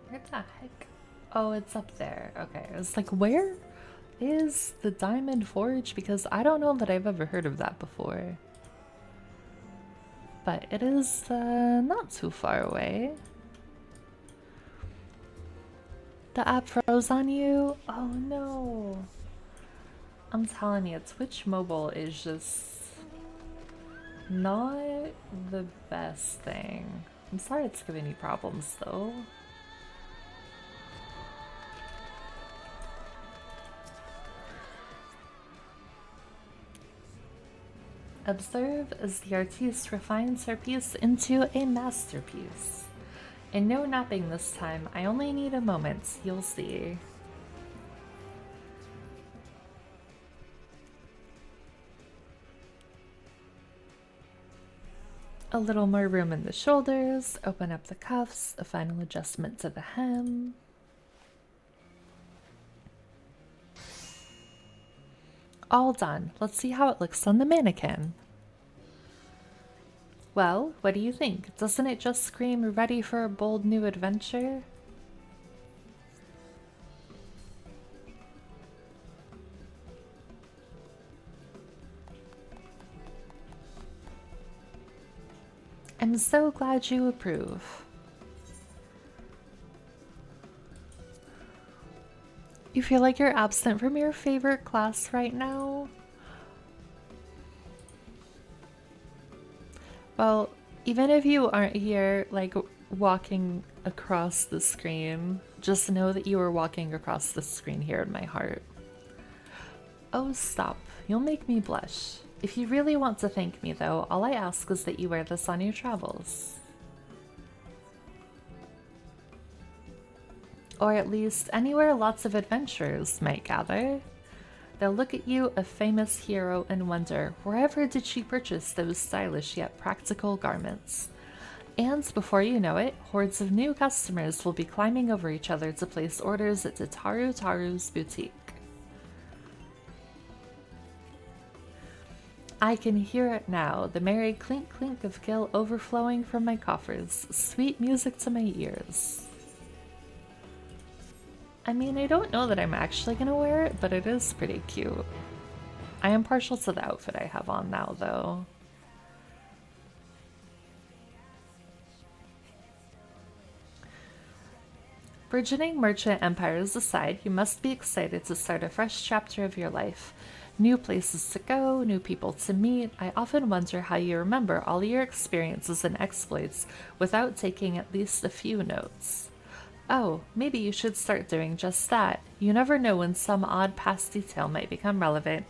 Where the heck? Oh, it's up there. Okay, I was like, where is the Diamond Forge? Because I don't know that I've ever heard of that before. But it is not too far away. The app froze on you? Oh no. I'm telling you, Twitch Mobile is just not the best thing. I'm sorry it's giving you problems though. Observe as the artiste refines her piece into a masterpiece. And no napping this time, I only need a moment, you'll see. A little more room in the shoulders, open up the cuffs, a final adjustment to the hem. All done. Let's see how it looks on the mannequin. Well, what do you think? Doesn't it just scream ready for a bold new adventure? I'm so glad you approve. You feel like you're absent from your favorite class right now? Well, even if you aren't here, like, walking across the screen, just know that you are walking across the screen here in my heart. Oh, stop. You'll make me blush. If you really want to thank me, though, all I ask is that you wear this on your travels. Or at least anywhere lots of adventurers might gather. They'll look at you, a famous hero, and wonder, wherever did she purchase those stylish yet practical garments? And before you know it, hordes of new customers will be climbing over each other to place orders at Taru Taru's boutique. I can hear it now, the merry clink clink of gil overflowing from my coffers, sweet music to my ears. I mean, I don't know that I'm actually gonna wear it, but it is pretty cute. I am partial to the outfit I have on now, though. Burgeoning merchant empires aside, you must be excited to start a fresh chapter of your life. New places to go, new people to meet. I often wonder how you remember all your experiences and exploits without taking at least a few notes. Oh, maybe you should start doing just that. You never know when some odd past detail might become relevant,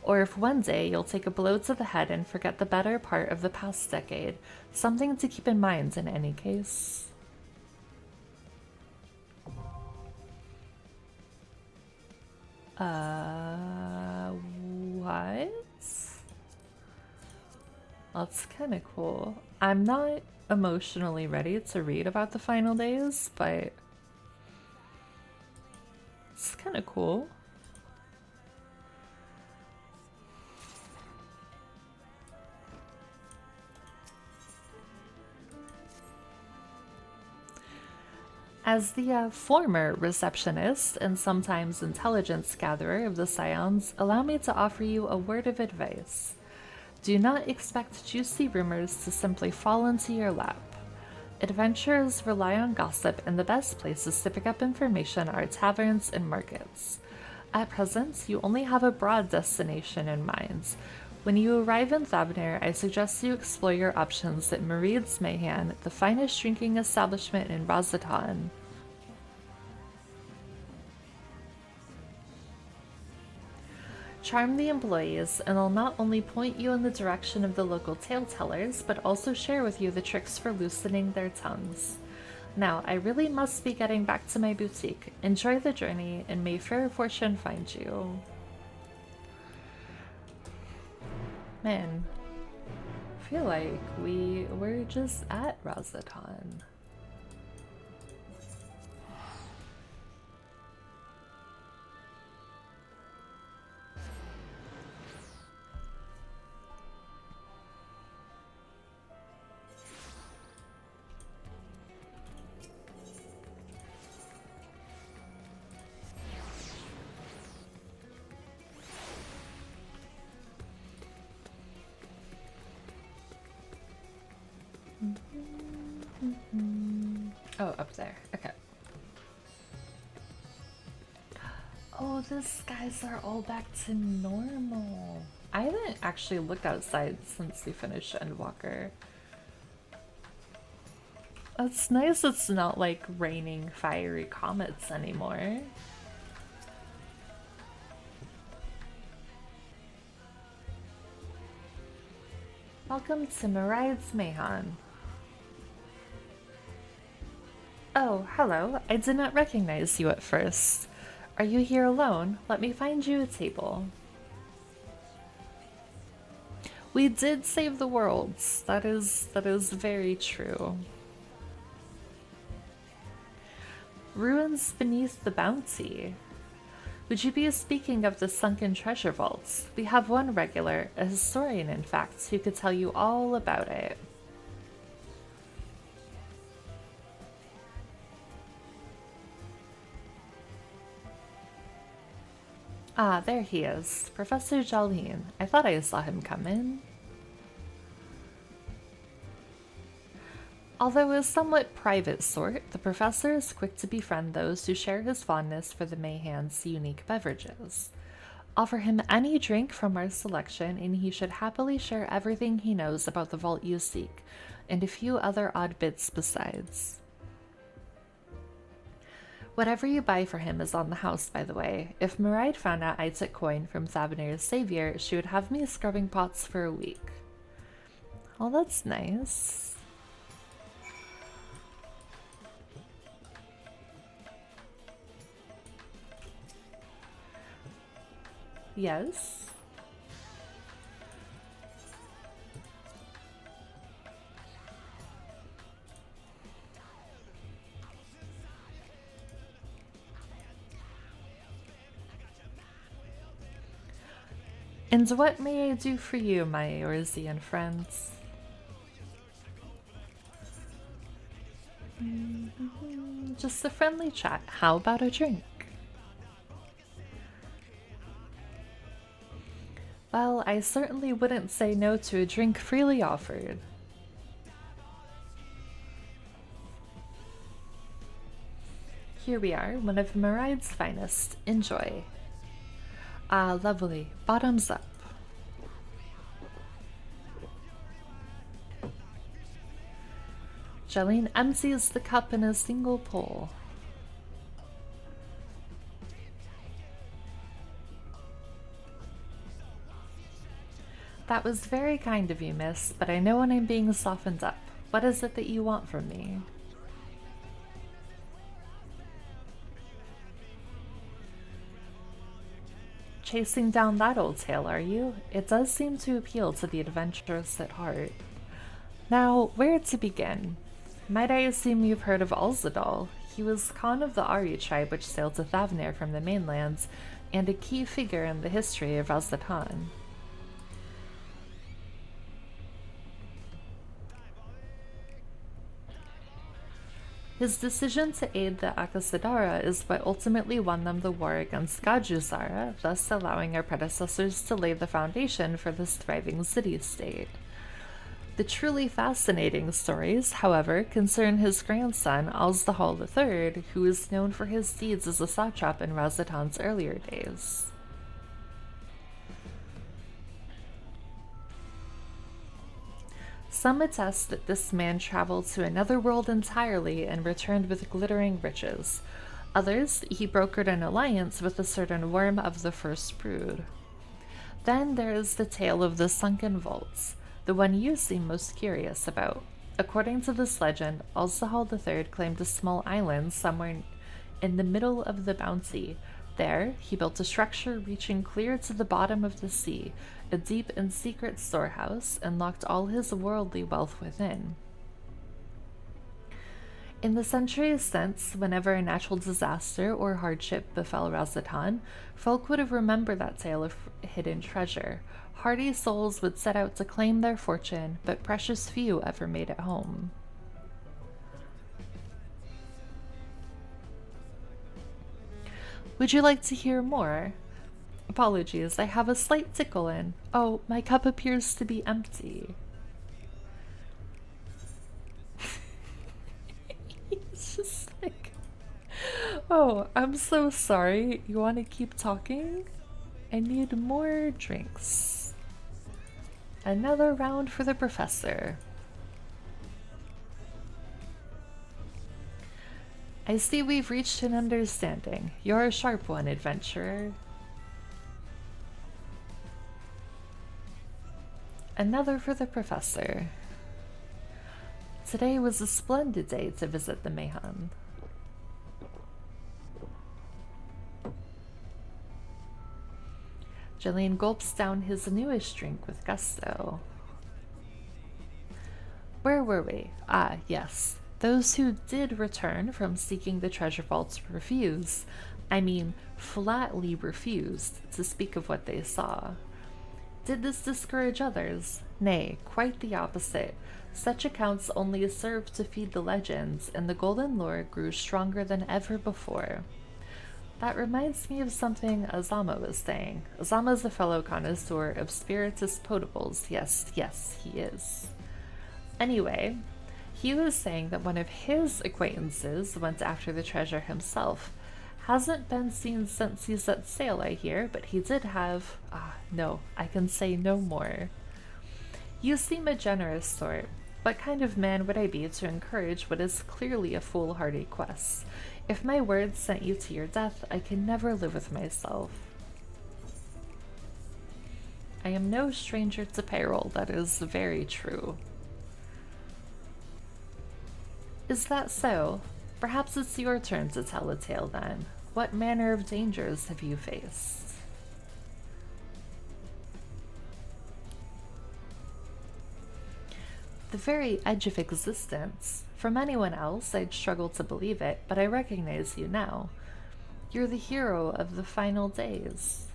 or if one day you'll take a blow to the head and forget the better part of the past decade. Something to keep in mind in any case. What? That's kind of cool. I'm not emotionally ready to read about the final days, but it's kind of cool. As the former receptionist and sometimes intelligence gatherer of the Scions, allow me to offer you a word of advice. Do not expect juicy rumors to simply fall into your lap. Adventurers rely on gossip, and the best places to pick up information are taverns and markets. At present, you only have a broad destination in mind. When you arrive in Thavnir, I suggest you explore your options at Marid's Mayhan, the finest drinking establishment in Razatan. Charm the employees, and they'll not only point you in the direction of the local tale tellers, but also share with you the tricks for loosening their tongues. Now, I really must be getting back to my boutique. Enjoy the journey, and may fair fortune find you. Man, I feel like we were just at Razatan. Oh, up there. Okay. Oh, the skies are all back to normal. I haven't actually looked outside since we finished Endwalker. It's nice it's not like raining fiery comets anymore. Welcome to Marid's Mayhan. Oh, hello. I did not recognize you at first. Are you here alone? Let me find you a table. We did save the worlds. That is very true. Ruins beneath the bounty. Would you be speaking of the sunken treasure vaults? We have one regular, a historian in fact, who could tell you all about it. Ah, there he is. Professor Jolene. I thought I saw him come in. Although a somewhat private sort, the professor is quick to befriend those who share his fondness for the Mayhan's unique beverages. Offer him any drink from our selection, and he should happily share everything he knows about the vault you seek, and a few other odd bits besides. Whatever you buy for him is on the house, by the way. If Maride found out I took coin from Thavnir's savior, she would have me scrubbing pots for a week. Oh, that's nice. Yes? And what may I do for you, my Eorzean friends? Just a friendly chat. How about a drink? Well, I certainly wouldn't say no to a drink freely offered. Here we are, one of Maride's finest. Enjoy. Ah, lovely. Bottoms up. Jolene empties the cup in a single pull. That was very kind of you, miss, but I know when I'm being softened up. What is it that you want from me? Chasing down that old tale, are you? It does seem to appeal to the adventurous at heart. Now, where to begin? Might I assume you've heard of Alzadal? He was Khan of the Ari tribe which sailed to Thavnir from the mainlands, and a key figure in the history of Razatan. His decision to aid the Akasadara is what ultimately won them the war against Gajusara, thus allowing our predecessors to lay the foundation for this thriving city-state. The truly fascinating stories, however, concern his grandson, Alzdahal III, who is known for his deeds as a satrap in Razatan's earlier days. Some attest that this man traveled to another world entirely and returned with glittering riches. Others, he brokered an alliance with a certain worm of the first brood. Then there is the tale of the sunken vaults, the one you seem most curious about. According to this legend, Alzahal III claimed a small island somewhere in the middle of the bounty. There, he built a structure reaching clear to the bottom of the sea, a deep and secret storehouse, and locked all his worldly wealth within. In the centuries since, whenever a natural disaster or hardship befell Razatan, folk would have remembered that tale of hidden treasure. Hardy souls would set out to claim their fortune, but precious few ever made it home. Would you like to hear more? Apologies, I have a slight tickle in. Oh, my cup appears to be empty. It's just like, oh, I'm so sorry. You want to keep talking? I need more drinks. Another round for the professor. I see we've reached an understanding. You're a sharp one, adventurer. Another for the professor. Today was a splendid day to visit the Mayhan. Jolene gulps down his newest drink with gusto. Where were we? Ah, yes. Those who did return from seeking the treasure vaults flatly refused to speak of what they saw. Did this discourage others? Nay, quite the opposite. Such accounts only served to feed the legends, and the golden lore grew stronger than ever before. That reminds me of something Azama was saying. Azama's a fellow connoisseur of spiritus potables. Yes, he is. Anyway, he was saying that one of his acquaintances went after the treasure himself. Hasn't been seen since he set sail, I hear, but he did have... no, I can say no more. You seem a generous sort. What kind of man would I be to encourage what is clearly a foolhardy quest? If my words sent you to your death, I can never live with myself. I am no stranger to peril, that is very true. Is that so? Perhaps it's your turn to tell a tale then. What manner of dangers have you faced? The very edge of existence. From anyone else, I'd struggle to believe it, but I recognize you now. You're the hero of the final days.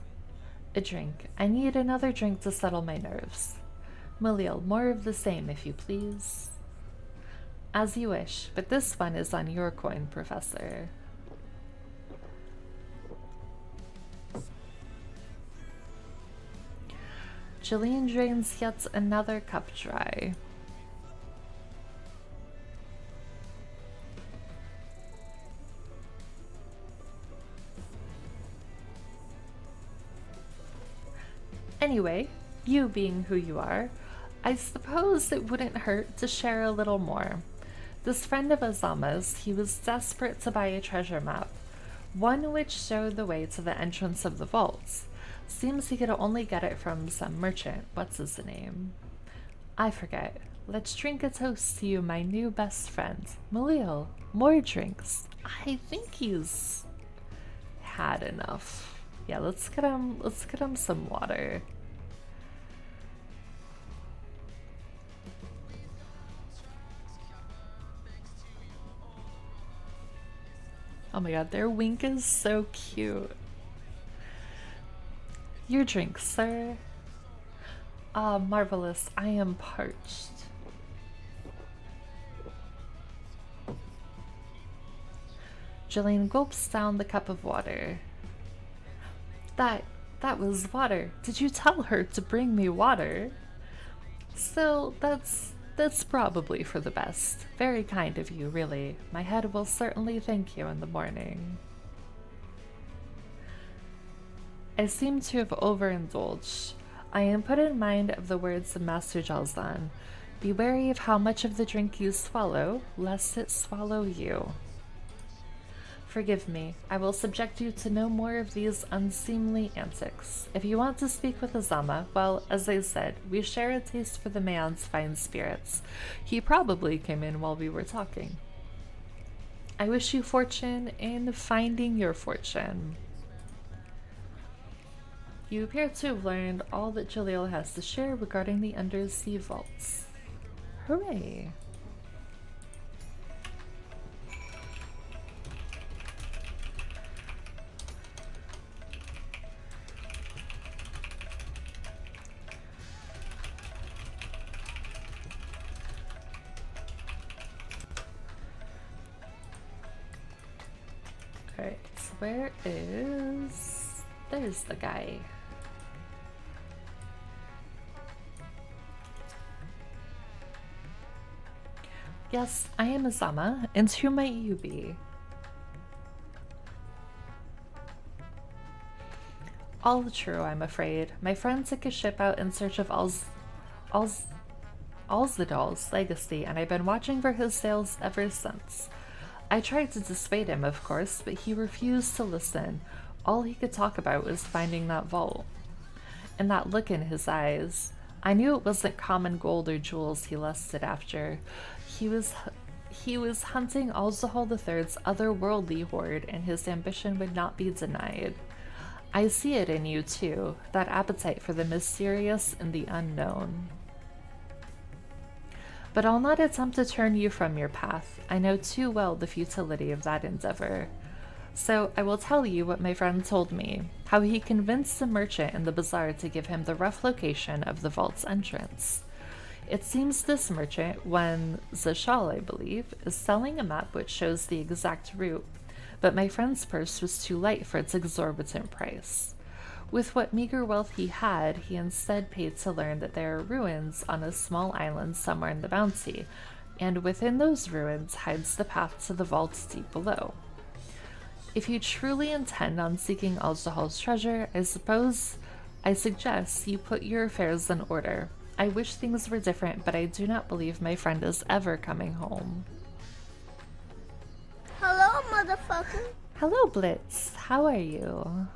A drink. I need another drink to settle my nerves. Malil, more of the same, if you please. As you wish, but this one is on your coin, Professor. Jolene drains yet another cup dry. Anyway, you being who you are, I suppose it wouldn't hurt to share a little more. This friend of Azama's, he was desperate to buy a treasure map, one which showed the way to the entrance of the vaults. Seems he could only get it from some merchant. What's his name? I forget. Let's drink a toast to you, my new best friend. Malil, more drinks. I think he's had enough. Yeah, let's get him some water. Oh my god, their wink is so cute. Your drink, sir. Ah, marvelous. I am parched. Jillian gulps down the cup of water. That was water. Did you tell her to bring me water? Still, that's probably for the best. Very kind of you, really. My head will certainly thank you in the morning. I seem to have overindulged. I am put in mind of the words of Master Jalzan. Be wary of how much of the drink you swallow, lest it swallow you. Forgive me, I will subject you to no more of these unseemly antics. If you want to speak with Azama, well, as I said, we share a taste for the man's fine spirits. He probably came in while we were talking. I wish you fortune in finding your fortune. You appear to have learned all that Jalil has to share regarding the undersea vaults. Hooray! Alright, so where is... There's the guy. Yes, I am Azama, and who might you be? All true, I'm afraid. My friend took a ship out in search of Alzadal's legacy, and I've been watching for his sails ever since. I tried to dissuade him, of course, but he refused to listen. All he could talk about was finding that vault. And that look in his eyes. I knew it wasn't common gold or jewels he lusted after. He was hunting Alzahal III's otherworldly hoard, and his ambition would not be denied. I see it in you, too, that appetite for the mysterious and the unknown. But I'll not attempt to turn you from your path. I know too well the futility of that endeavor. So I will tell you what my friend told me, how he convinced the merchant in the bazaar to give him the rough location of the vault's entrance. It seems this merchant, one Zashal I believe, is selling a map which shows the exact route, but my friend's purse was too light for its exorbitant price. With what meager wealth he had, he instead paid to learn that there are ruins on a small island somewhere in the bounty, and within those ruins hides the path to the vault deep below. If you truly intend on seeking Alzahal's treasure, I suggest you put your affairs in order. I wish things were different, but I do not believe my friend is ever coming home. Hello, motherfucker. Hello, Blitz. How are you?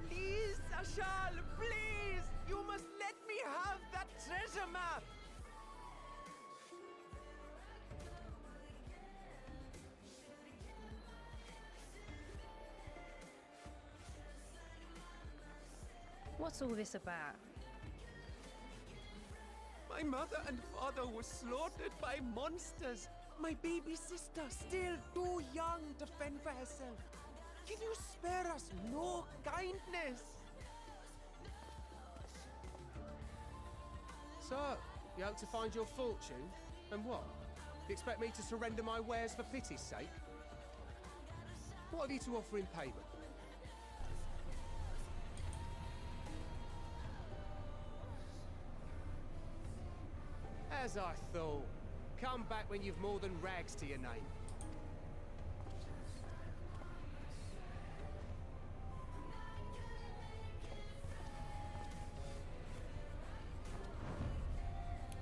Please, Ashal, please! You must let me have that treasure map! What's all this about? My mother and father were slaughtered by monsters. My baby sister, still too young to fend for herself. Can you spare us no kindness? So, you hope to find your fortune? And what? You expect me to surrender my wares for pity's sake? What have you to offer in payment? As I thought. Come back when you've more than rags to your name.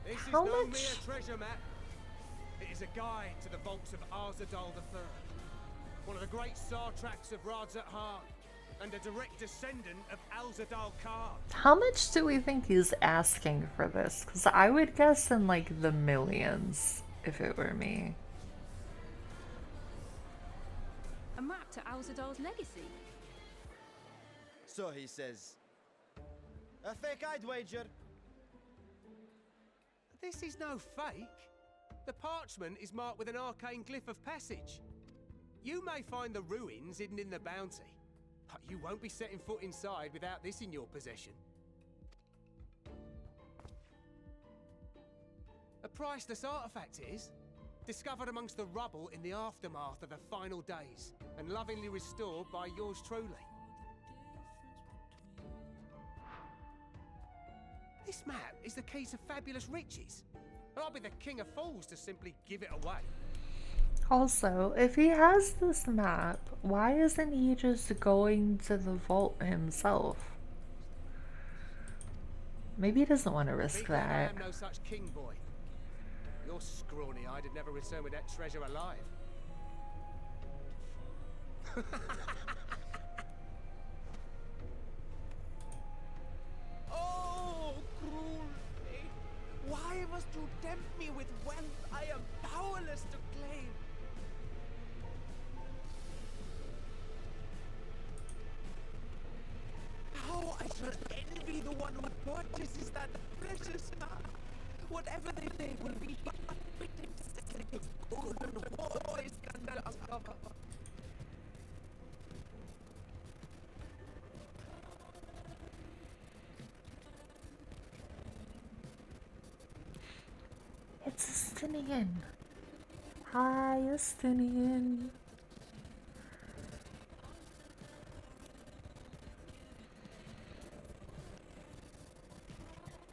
This is How no much? mere treasure map. It is a guide to the vaults of Arzadal III, one of the great Sartraks of Radzat Han, and a direct descendant of Alzadal Khan. How much do we think he's asking for this? Because I would guess in like the millions if it were me. A map to Alzadal's legacy? So he says. A fake, I'd wager. This is no fake. The parchment is marked with an arcane glyph of passage. You may find the ruins hidden in the bounty, But you won't be setting foot inside without this in your possession. A priceless artifact it is, discovered amongst the rubble in the aftermath of the final days, and lovingly restored by yours truly. This map is the key to fabulous riches. And I'll be the king of fools to simply give it away. Also, if he has this map, why isn't he just going to the vault himself? Maybe he doesn't want to risk Think that I that. am no such king, boy. Your scrawny-eyed would never return with that treasure alive. Oh, cruel fate! Why must you tempt me with wealth I am powerless to claim? How I shall envy the one who purchases that precious map! Whatever they say will be but a fitting second golden voice can discover. It's Estinian. Hi, Estinian.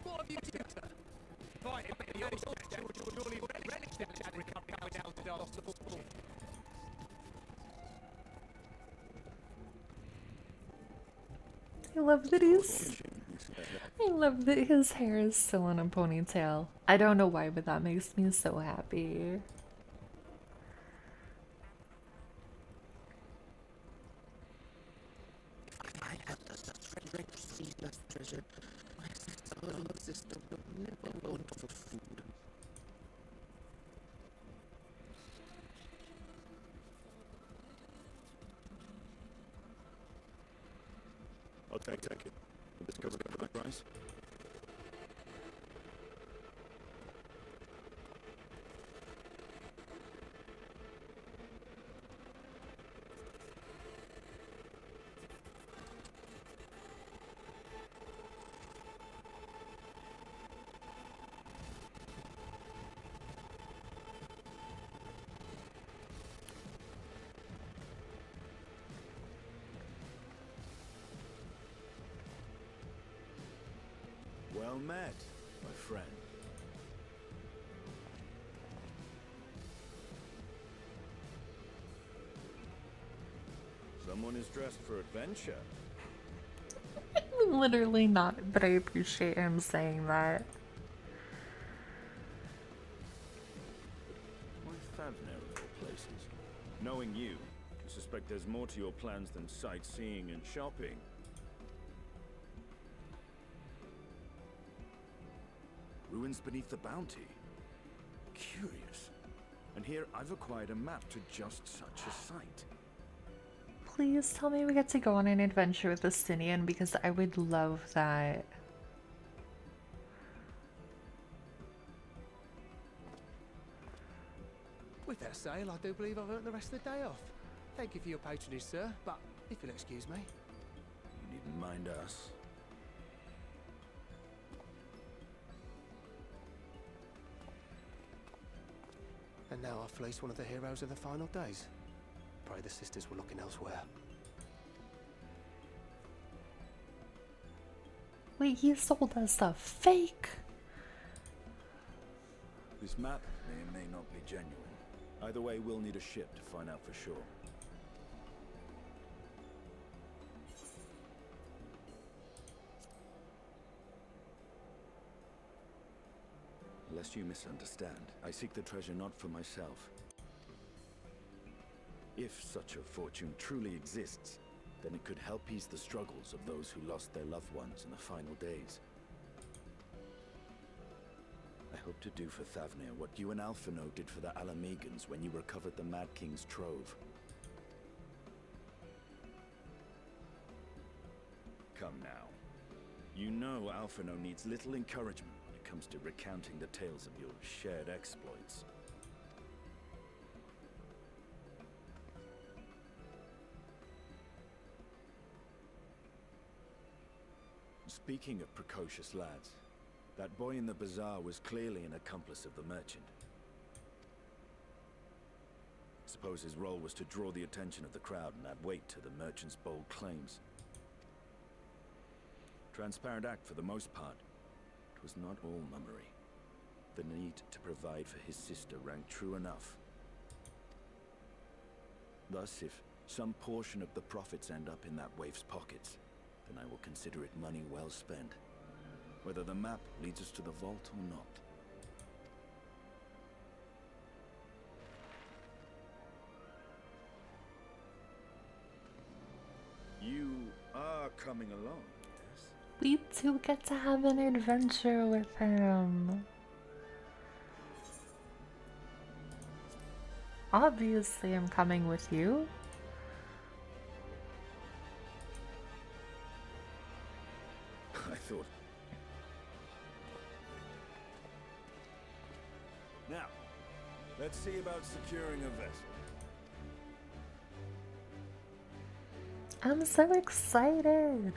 What have you done, sir? Fight him in the old structure, which will surely relish the recovery out of the lost football. I love that he's. I love that his hair is still in a ponytail. I don't know why, but that makes me so happy. If I had the Frederick seized treasure, my sister would never want for food. I'll take it. Will this cover the price? Well met, my friend. Someone is dressed for adventure. Literally not, but I appreciate him saying that. Why Favner of all places? Knowing you, I suspect there's more to your plans than sightseeing and shopping. Ruins beneath the Bounty. Curious. And here I've acquired a map to just such a site. Please tell me we get to go on an adventure with Estinian because I would love that. With that sale, I do believe I've earned the rest of the day off. Thank you for your patronage, sir, but if you'll excuse me. You needn't mind us. And now I've fleeced one of the heroes of the final days. Pray the sisters were looking elsewhere. Wait, he sold us a fake. This map may or may not be genuine. Either way, we'll need a ship to find out for sure. Lest you misunderstand, I seek the treasure not for myself. If such a fortune truly exists, then it could help ease the struggles of those who lost their loved ones in the final days. I hope to do for Thavnir what you and Alphino did for the Alamegans when you recovered the Mad King's trove. Come now. You know Alphino needs little encouragement when it comes to recounting the tales of your shared exploits. Speaking of precocious lads, that boy in the bazaar was clearly an accomplice of the merchant. Suppose his role was to draw the attention of the crowd and add weight to the merchant's bold claims. Transparent act for the most part. It was not all mummery. The need to provide for his sister rang true enough. Thus, if some portion of the profits end up in that waif's pockets, then I will consider it money well spent, whether the map leads us to the vault or not. You are coming along, yes? We do get to have an adventure with him. Obviously, I'm coming with you. I thought... Now, let's see about securing a vessel. I'm so excited.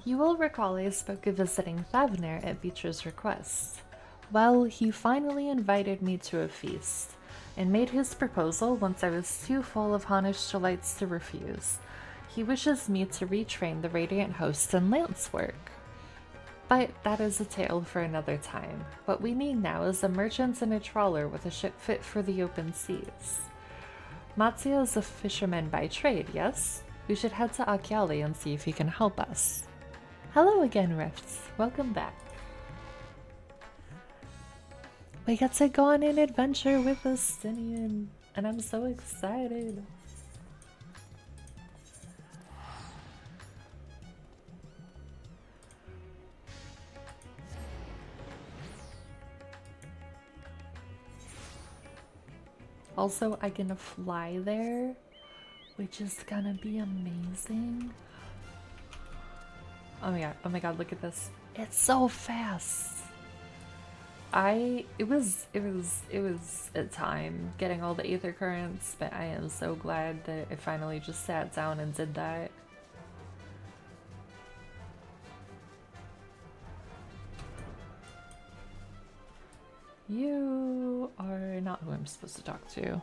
You will recall I spoke of visiting Thavner at Vitra's request. Well, he finally invited me to a feast, and made his proposal once I was too full of Hanish delights to refuse. He wishes me to retrain the Radiant Host in lance work. But that is a tale for another time. What we need now is a merchant and a trawler with a ship fit for the open seas. Matsuya is a fisherman by trade, yes? We should head to Akyali and see if he can help us. Hello again, Rifts. Welcome back. We get to go on an adventure with Justinian, and I'm so excited. Also, I can fly there, which is gonna be amazing. Oh my god, look at this. It's so fast. It was a time getting all the aether currents, but I am so glad that I finally just sat down and did that. You are not who I'm supposed to talk to.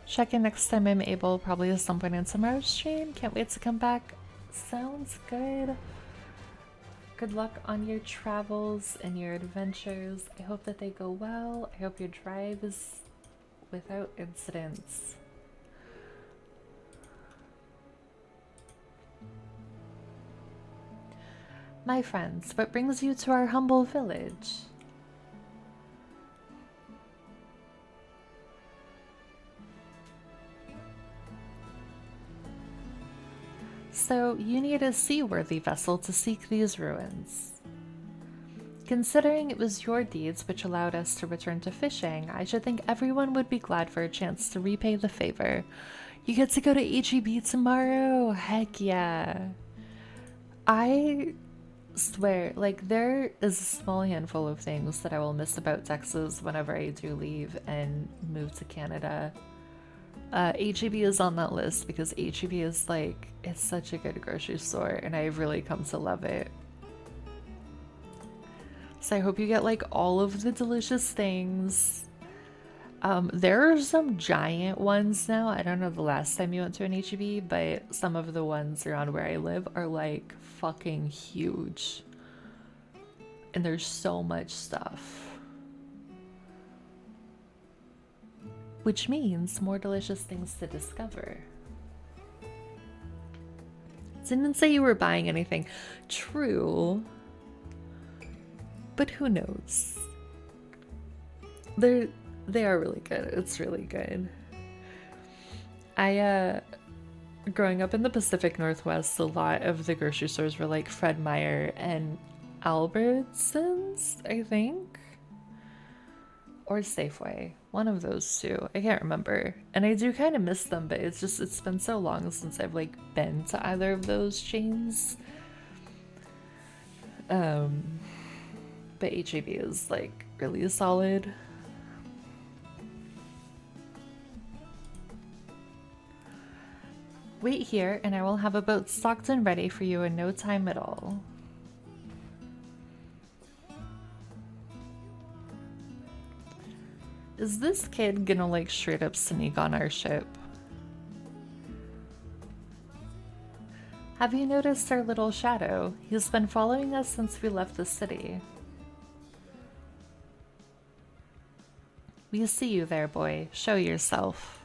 Check in next time I'm able, probably at some point in tomorrow's stream. Can't wait to come back. Sounds good. Good luck on your travels and your adventures. I hope that they go well. I hope your drive is without incidents. My friends, what brings you to our humble village? So, you need a seaworthy vessel to seek these ruins. Considering it was your deeds which allowed us to return to fishing, I should think everyone would be glad for a chance to repay the favor. You get to go to HEB tomorrow! Heck yeah! I swear, like, there is a small handful of things that I will miss about Texas whenever I do leave and move to Canada. HEB is on that list because HEB is like, it's such a good grocery store and I've really come to love it. So I hope you get like all of the delicious things. There are some giant ones now. I don't know the last time you went to an HEB, but some of the ones around where I live are like fucking huge. And there's so much stuff. Which means more delicious things to discover. Didn't say you were buying anything. True. But who knows? They are really good. It's really good. I growing up in the Pacific Northwest, a lot of the grocery stores were like Fred Meyer and Albertsons, I think. Or Safeway. One of those two. I can't remember. And I do kind of miss them, but it's been so long since I've like been to either of those chains. But HEB is like really solid. Wait here and I will have a boat stocked and ready for you in no time at all. Is this kid gonna like straight up sneak on our ship? Have you noticed our little shadow? He's been following us since we left the city. We see you there, boy. Show yourself.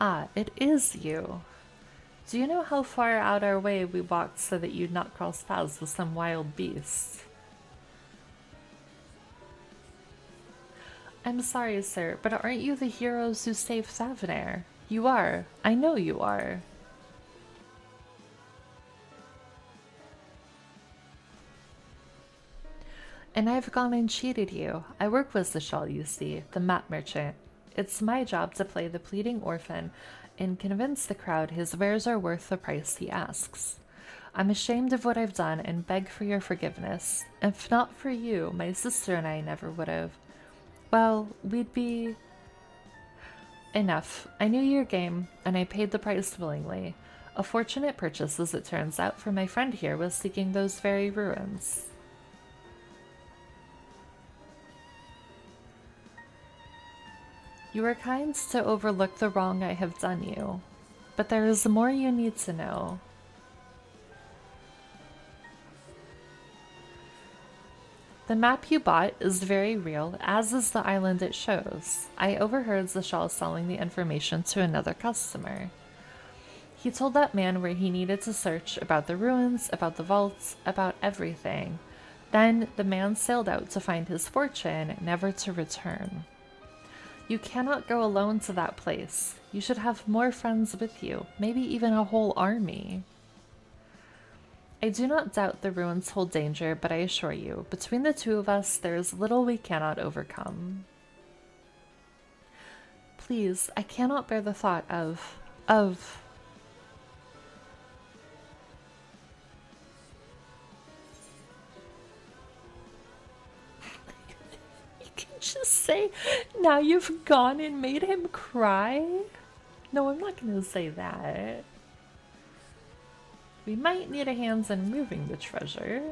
Ah, it is you. Do you know how far out our way we walked so that you'd not cross paths with some wild beast? I'm sorry, sir, but aren't you the heroes who saved Savanair? You are. I know you are. And I've gone and cheated you. I work with Zishal, you see, the map merchant. It's my job to play the pleading orphan and convince the crowd his wares are worth the price he asks. I'm ashamed of what I've done and beg for your forgiveness. If not for you, my sister and I never would have. Well, we'd be... Enough. I knew your game, and I paid the price willingly. A fortunate purchase, as it turns out, for my friend here was seeking those very ruins. You are kind to overlook the wrong I have done you, but there is more you need to know. The map you bought is very real, as is the island it shows. I overheard Zishal selling the information to another customer. He told that man where he needed to search, about the ruins, about the vaults, about everything. Then the man sailed out to find his fortune, never to return. You cannot go alone to that place. You should have more friends with you, maybe even a whole army. I do not doubt the ruins hold danger, but I assure you, between the two of us, there is little we cannot overcome. Please, I cannot bear the thought of... You can just say, now you've gone and made him cry? No, I'm not going to say that. We might need a hand in moving the treasure.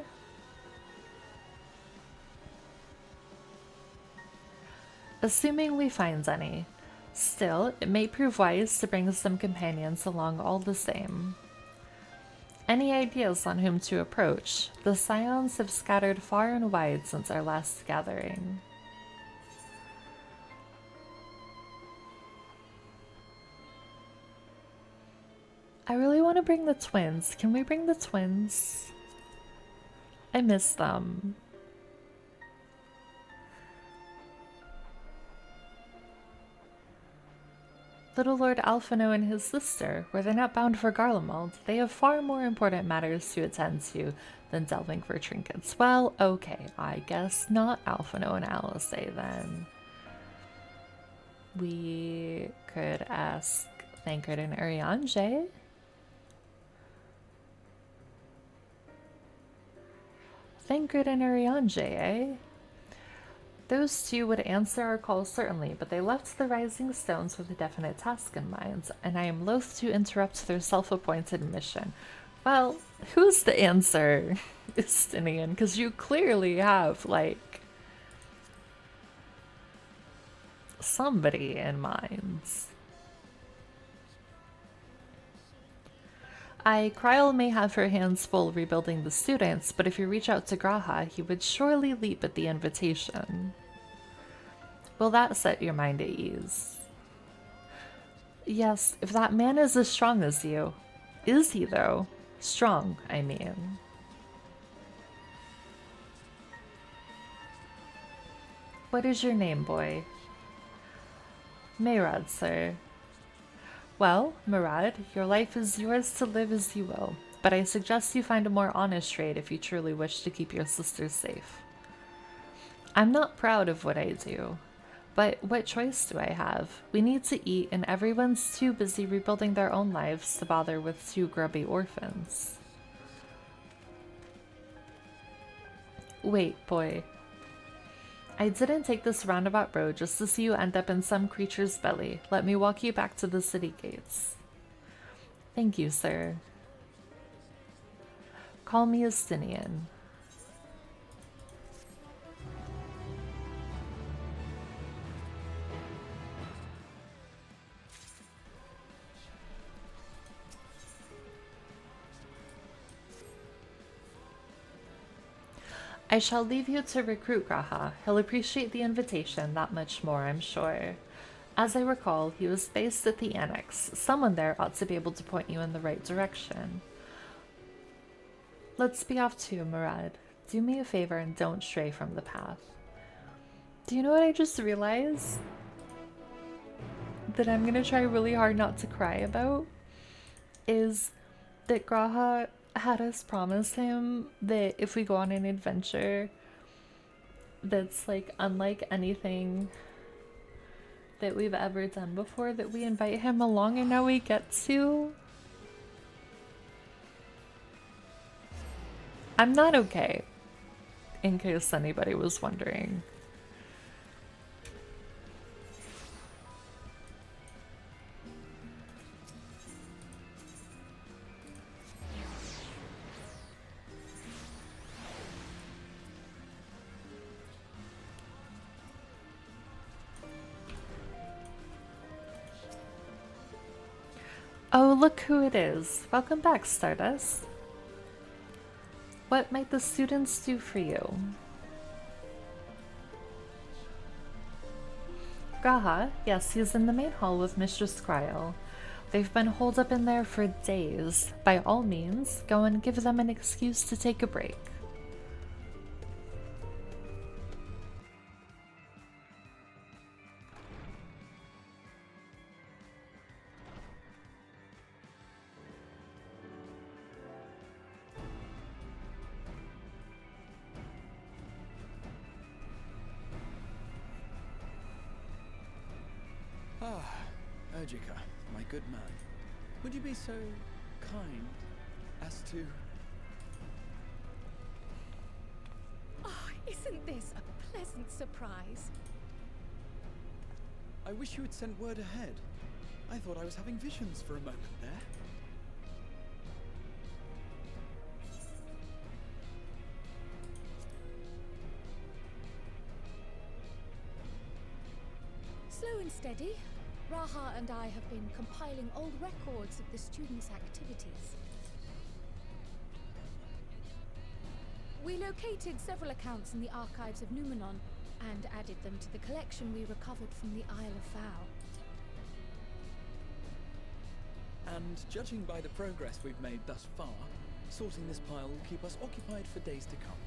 Assuming we find any. Still, it may prove wise to bring some companions along all the same. Any ideas on whom to approach? The scions have scattered far and wide since our last gathering. I really want to bring the twins. Can we bring the twins? I miss them. Little Lord Alphino and his sister, were they not bound for Garlemald? They have far more important matters to attend to than delving for trinkets. Well, okay, I guess not Alphino and Alice then. We could ask Thancred and Urianger. Thancred and Urianger, eh? Those two would answer our call certainly, but they left the Rising Stones with a definite task in mind, and I am loath to interrupt their self-appointed mission. Well, who's the answer, Istinian? Because you clearly have, like, somebody in mind. Kryl may have her hands full rebuilding the students, but if you reach out to Graha, he would surely leap at the invitation. Will that set your mind at ease? Yes, if that man is as strong as you. Is he, though? Strong, I mean. What is your name, boy? Mayrad, sir. Well, Murad, your life is yours to live as you will, but I suggest you find a more honest trade if you truly wish to keep your sisters safe. I'm not proud of what I do, but what choice do I have? We need to eat, and everyone's too busy rebuilding their own lives to bother with two grubby orphans. Wait, boy. I didn't take this roundabout road just to see you end up in some creature's belly. Let me walk you back to the city gates. Thank you, sir. Call me Estinian. I shall leave you to recruit Graha. He'll appreciate the invitation that much more, I'm sure. As I recall, he was based at the Annex. Someone there ought to be able to point you in the right direction. Let's be off too, Murad. Do me a favor and don't stray from the path. Do you know what I just realized? That I'm gonna try really hard not to cry about? Is that Graha had us promise him that if we go on an adventure that's like unlike anything that we've ever done before, that we invite him along, and now we get to. I'm not okay, in case anybody was wondering. Oh, look who it is. Welcome back, Stardust. What might the students do for you? Graha, yes, he's in the main hall with Mistress Cryle. They've been holed up in there for days. By all means, go and give them an excuse to take a break. Ah, Urgika, my good man. Would you be so kind as to... Oh, isn't this a pleasant surprise? I wish you had sent word ahead. I thought I was having visions for a moment there. Slow and steady. Raha and I have been compiling old records of the students' activities. We located several accounts in the archives of Numenon and added them to the collection we recovered from the Isle of Vow. And judging by the progress we've made thus far, sorting this pile will keep us occupied for days to come.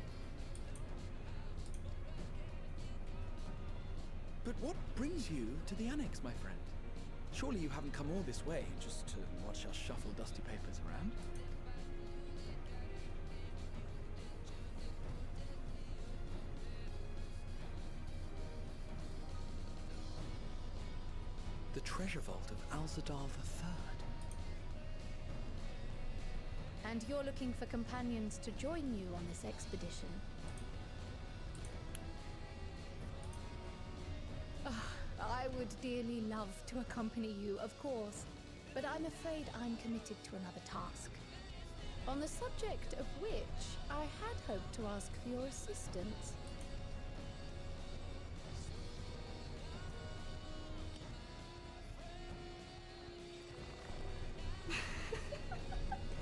But what brings you to the Annex, my friend? Surely you haven't come all this way just to watch us shuffle dusty papers around? The treasure vault of Alzadal III. And you're looking for companions to join you on this expedition. I would dearly love to accompany you, of course, but I'm afraid I'm committed to another task. On the subject of which I had hoped to ask for your assistance.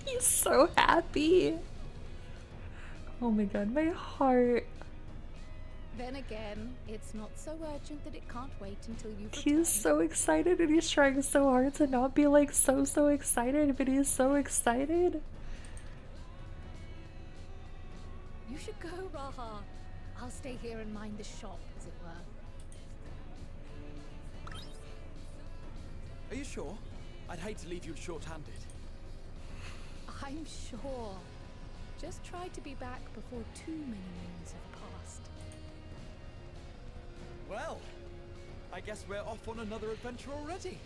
He's so happy. Oh my god, my heart. Then again, it's not so urgent that it can't wait until you've returned. He's so excited, and he's trying so hard to not be like so excited, but he's so excited. You should go, Raha. I'll stay here and mind the shop, as it were. Are you sure? I'd hate to leave you short-handed. I'm sure. Just try to be back before too many moons have passed. Well, I guess we're off on another adventure already.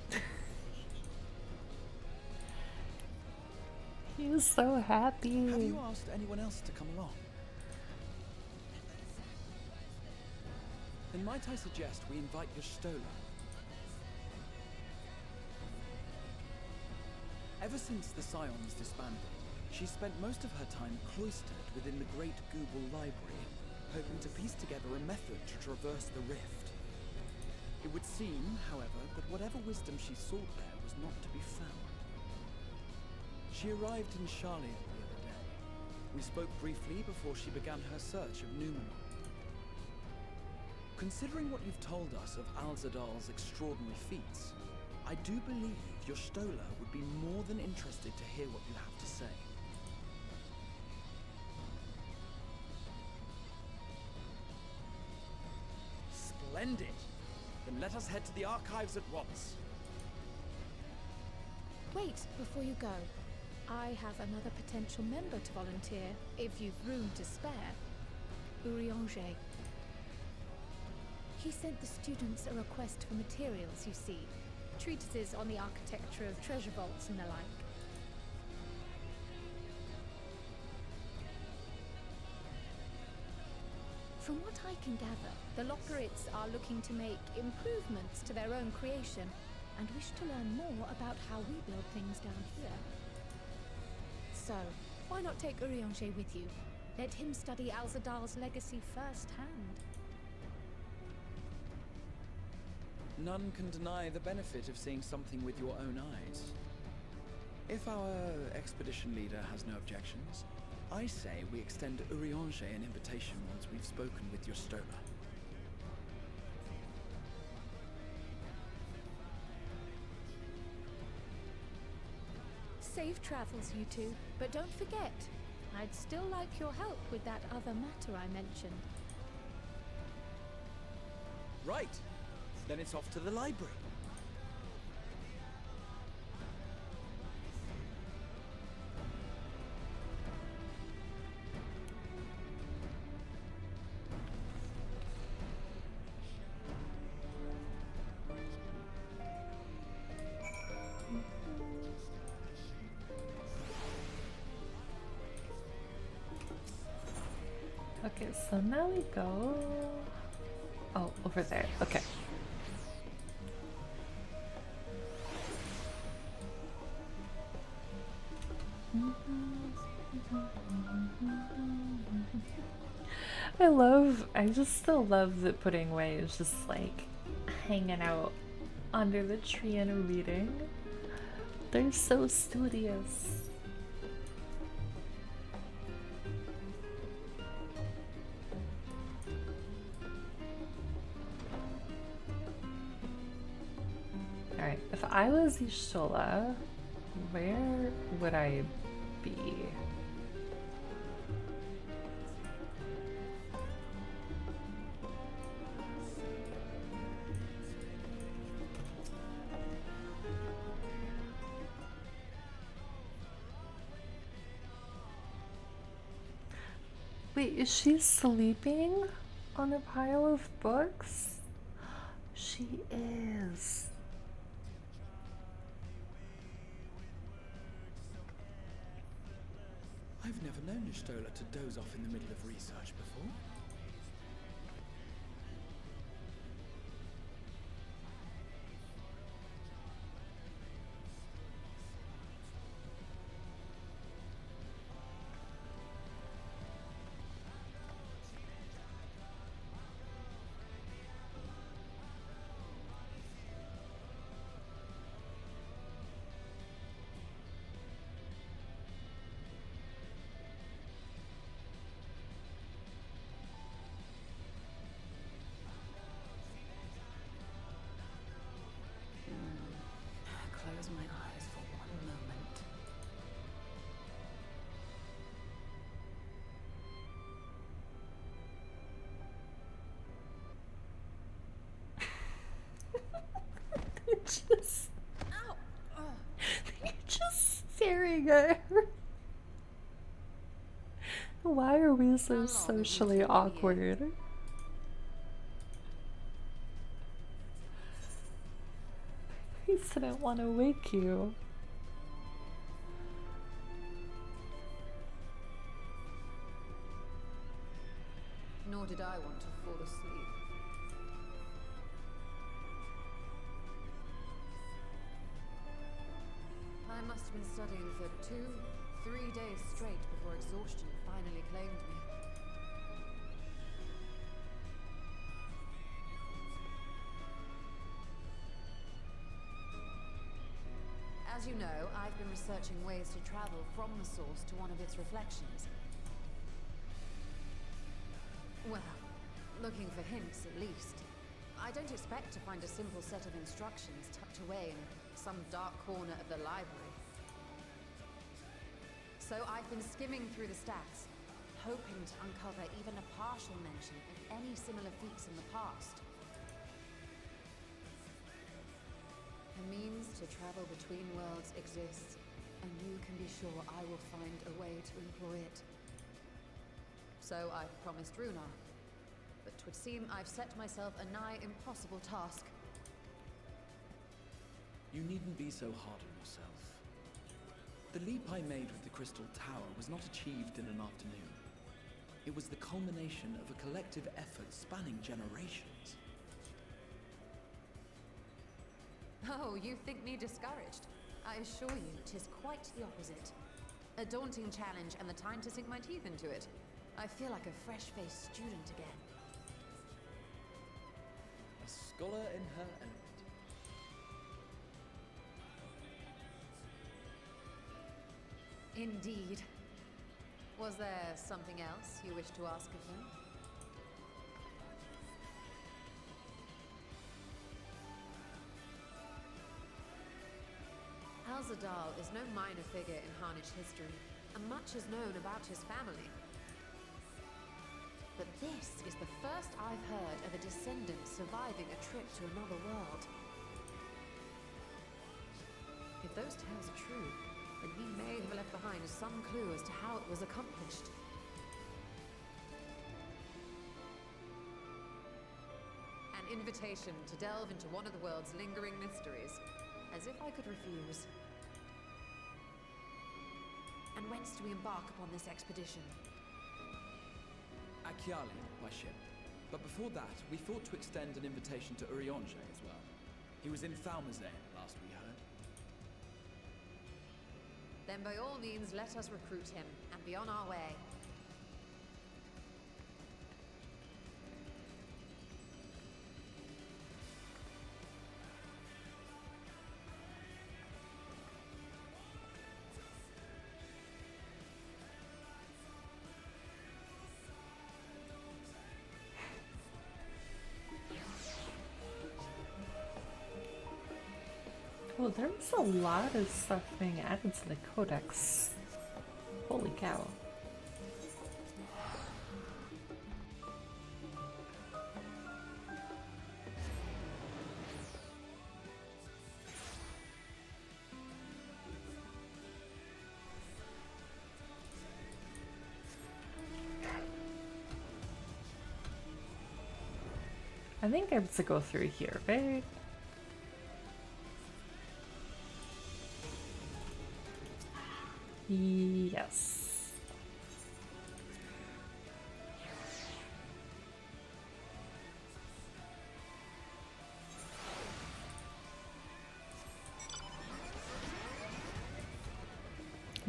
He's so happy. Have you asked anyone else to come along? Then might I suggest we invite your Stola? Ever since the Scions disbanded, she spent most of her time cloistered within the Great Google Library, hoping to piece together a method to traverse the rift. It would seem, however, that whatever wisdom she sought there was not to be found. She arrived in Charlotte the other day. We spoke briefly before she began her search of Numenor. Considering what you've told us of Alzadal's extraordinary feats, I do believe your Stola would be more than interested to hear what you have to say. Splendid! Then let us head to the archives at once. Wait, before you go. I have another potential member to volunteer, if you've room to spare. Urianger. He sent the students a request for materials, you see. Treatises on the architecture of treasure vaults and the like. From what I can gather, the Lockerites are looking to make improvements to their own creation and wish to learn more about how we build things down here. So, why not take Urianger with you? Let him study Alzadal's legacy firsthand. None can deny the benefit of seeing something with your own eyes. If our expedition leader has no objections, I say we extend Urianger an invitation once we've spoken with your Stola. Safe travels, you two. But don't forget, I'd still like your help with that other matter I mentioned. Right! Then it's off to the library. Okay, so now we go. Oh, over there. Okay. I just still love that Pudding Way is just like hanging out under the tree and reading. They're so studious. Alright, if I was Y'shtola, where would I be? Wait, is she sleeping on a pile of books? She is. I've never known Y'shtola to doze off in the middle of research before. carrying her. Why are we so socially awkward? He didn't want to wake you. Nor did I want to fall asleep. I must have been studying for 2-3 days straight before exhaustion finally claimed me. As you know, I've been researching ways to travel from the source to one of its reflections. Well, looking for hints at least. I don't expect to find a simple set of instructions tucked away in some dark corner of the library. So I've been skimming through the stacks, hoping to uncover even a partial mention of any similar feats in the past. A means to travel between worlds exists, and you can be sure I will find a way to employ it. So I've promised Runar, but 'twould seem I've set myself a nigh impossible task. You needn't be so hard on yourself. The leap I made with the Crystal Tower was not achieved in an afternoon. It was the culmination of a collective effort spanning generations. Oh, you think me discouraged? I assure you, 'tis quite the opposite. A daunting challenge and the time to sink my teeth into it. I feel like a fresh-faced student again. A scholar in her element. Indeed. Was there something else you wish to ask of him? Alzadal is no minor figure in Harnish history, and much is known about his family. But this is the first I've heard of a descendant surviving a trip to another world. If those tales are true, then he may have left behind some clue as to how it was accomplished. An invitation to delve into one of the world's lingering mysteries, as if I could refuse. And whence do we embark upon this expedition? Achiali, by ship. But before that, we thought to extend an invitation to Urianger as well. He was in Falmazane last we heard. Then by all means, let us recruit him, and be on our way. Oh, there's a lot of stuff being added to the codex. Holy cow. I think I have to go through here, right? Yes.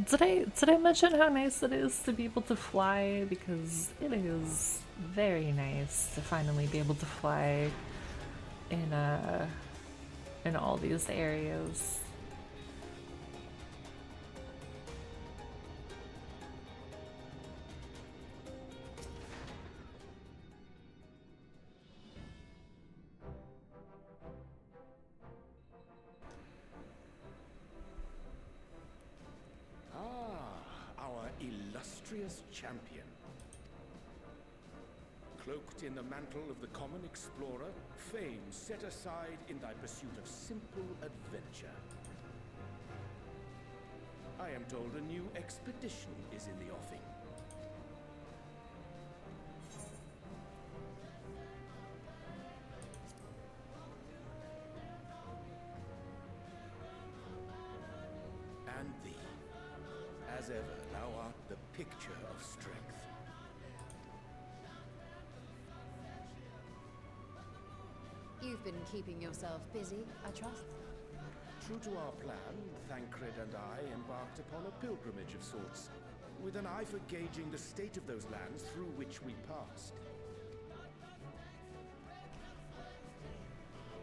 Did I mention how nice it is to be able to fly? Because it is very nice to finally be able to fly in all these areas. Champion. Cloaked in the mantle of the common explorer, fame set aside in thy pursuit of simple adventure. I am told a new expedition is in the offing. And thee. As ever, thou art the picture of strength. You've been keeping yourself busy, I trust? True to our plan, Thancred and I embarked upon a pilgrimage of sorts, with an eye for gauging the state of those lands through which we passed.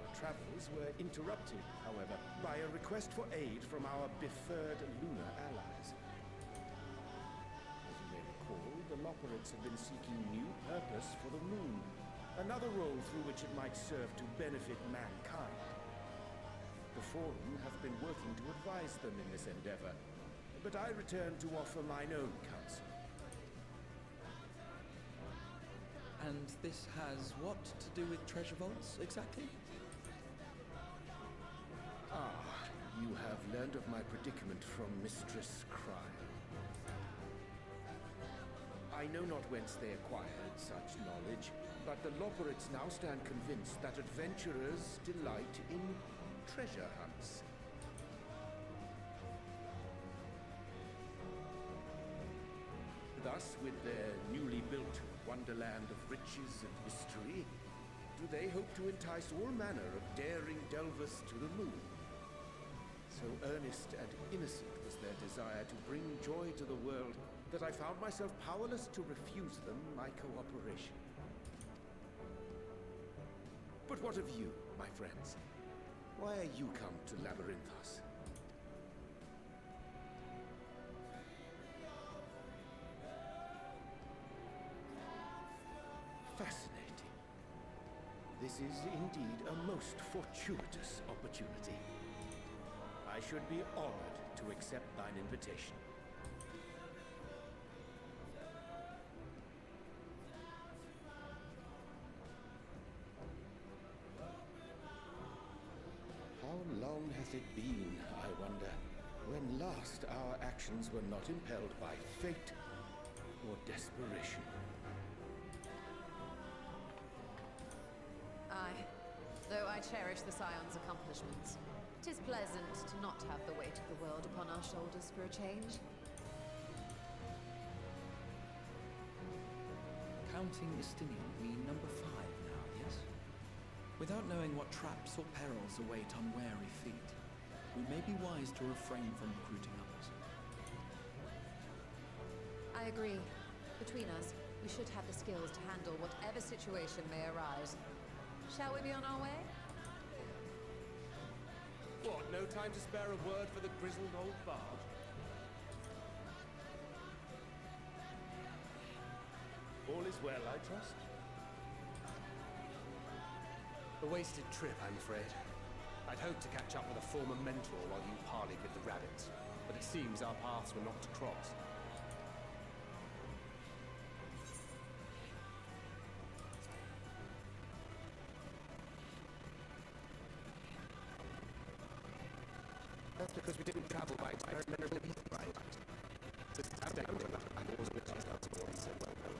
Our travels were interrupted, however, by a request for aid from our befurred lunar allies. As you may recall, the Loperids have been seeking new purpose for the moon, another role through which it might serve to benefit mankind. The Forum have been working to advise them in this endeavor, but I return to offer mine own counsel. And this has what to do with treasure vaults, exactly? Ah, you have learned of my predicament from Mistress Cryle. I know not whence they acquired such knowledge, but the Loperids now stand convinced that adventurers delight in treasure hunts. Thus, with their newly built wonderland of riches and mystery, do they hope to entice all manner of daring delvers to the moon. So earnest and innocent was their desire to bring joy to the world that I found myself powerless to refuse them my cooperation. But what of you, my friends? Why are you come to Labyrinthos? Fascinating. This is indeed a most fortuitous opportunity. I should be honored to accept thine invitation. How long hath it been, I wonder, when last our actions were not impelled by fate or desperation? Aye. Though I cherish the Scion's accomplishments, 'tis pleasant to not have the weight of the world upon our shoulders for a change. Counting Istinian, we number 5 now, yes? Without knowing what traps or perils await unwary feet, we may be wise to refrain from recruiting others. I agree. Between us, we should have the skills to handle whatever situation may arise. Shall we be on our way? What, no time to spare a word for the grizzled old bard? All is well, I trust? A wasted trip, I'm afraid. I'd hoped to catch up with a former mentor while you parleyed with the rabbits, but it seems our paths were not to cross. That's because we didn't travel by experimental means, right? It's astounding that I've always been so welcome.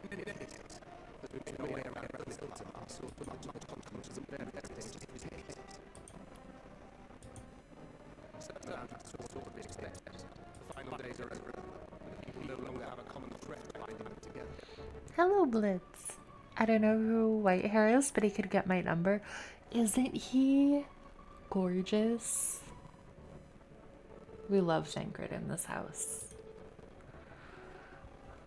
Many decades, there's been no way around those hills of us or much like continents and their stages of disease. So now that's sort of expected. The final days are over, and the people no longer have a common threat binding them together. Hello, Blitz. I don't know who Whitehair is, but he could get my number. Isn't he gorgeous? We love Thancred in this house.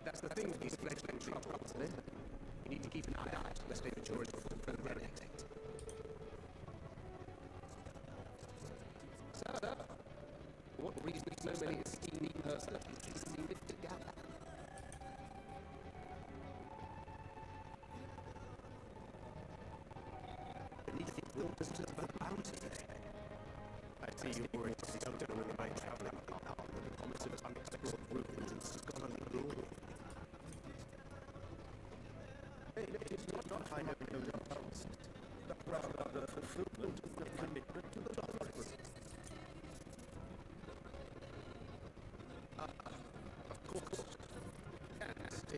That's the thing with these fledgling troubles, isn't it? You need to keep an eye out lest they mature into full-grown relics. So, for what reason so many esteemed personages easily live together? Beneath the wilderness of a mountain. I see you already stoked on my travelling partner with the promise of unexplored ruins and scholarly glory. Hey, it's not I know no results. The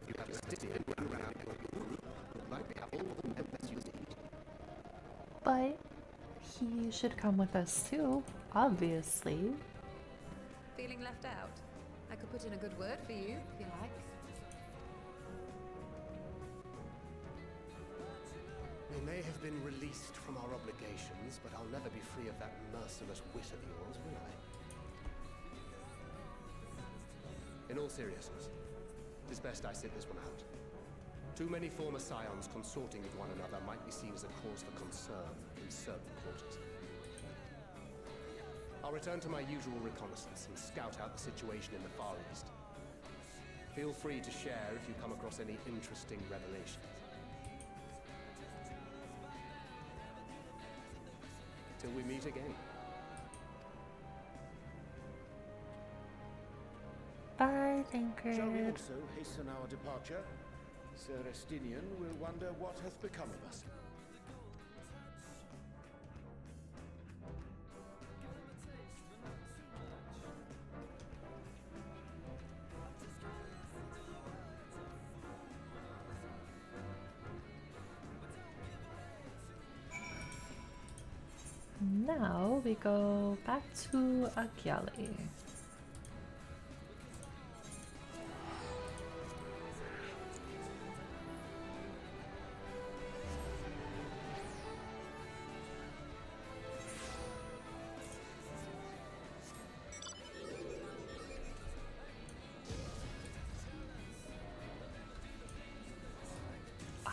You have a city and run around your guru who might have all the members you need. But he should come with us too, obviously. Feeling left out? I could put in a good word for you, if you like. We may have been released from our obligations, but I'll never be free of that merciless wit of yours, will I? In all seriousness, it is best I sit this one out. Too many former scions consorting with one another might be seen as a cause for concern in certain quarters. I'll return to my usual reconnaissance and scout out the situation in the Far East. Feel free to share if you come across any interesting revelations. Till we meet again. Bye, Tancred. Shall we also hasten our departure? Sir Estinian will wonder what hath become of us. Now we go back to Akyali.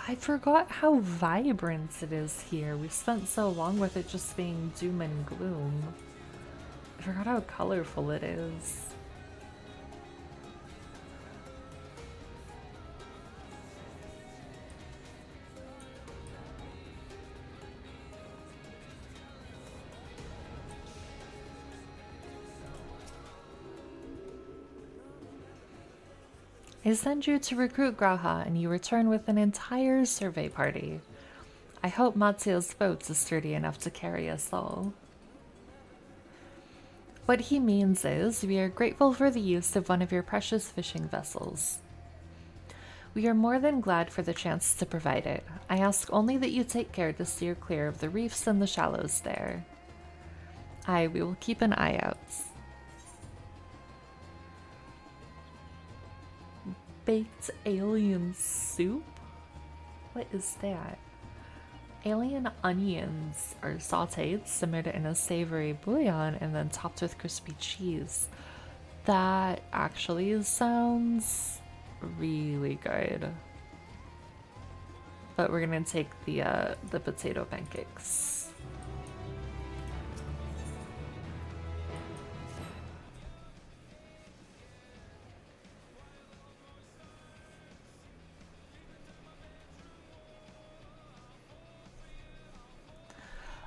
I forgot how vibrant it is here. We spent so long with it just being doom and gloom. I forgot how colorful it is. I send you to recruit Graha, and you return with an entire survey party. I hope Matsuo's boat is sturdy enough to carry us all. What he means is, we are grateful for the use of one of your precious fishing vessels. We are more than glad for the chance to provide it. I ask only that you take care to steer clear of the reefs and the shallows there. Aye, we will keep an eye out. Baked alien soup? What is that? Alien onions are sauteed, simmered in a savory bouillon, and then topped with crispy cheese. That actually sounds really good. But we're gonna take the potato pancakes.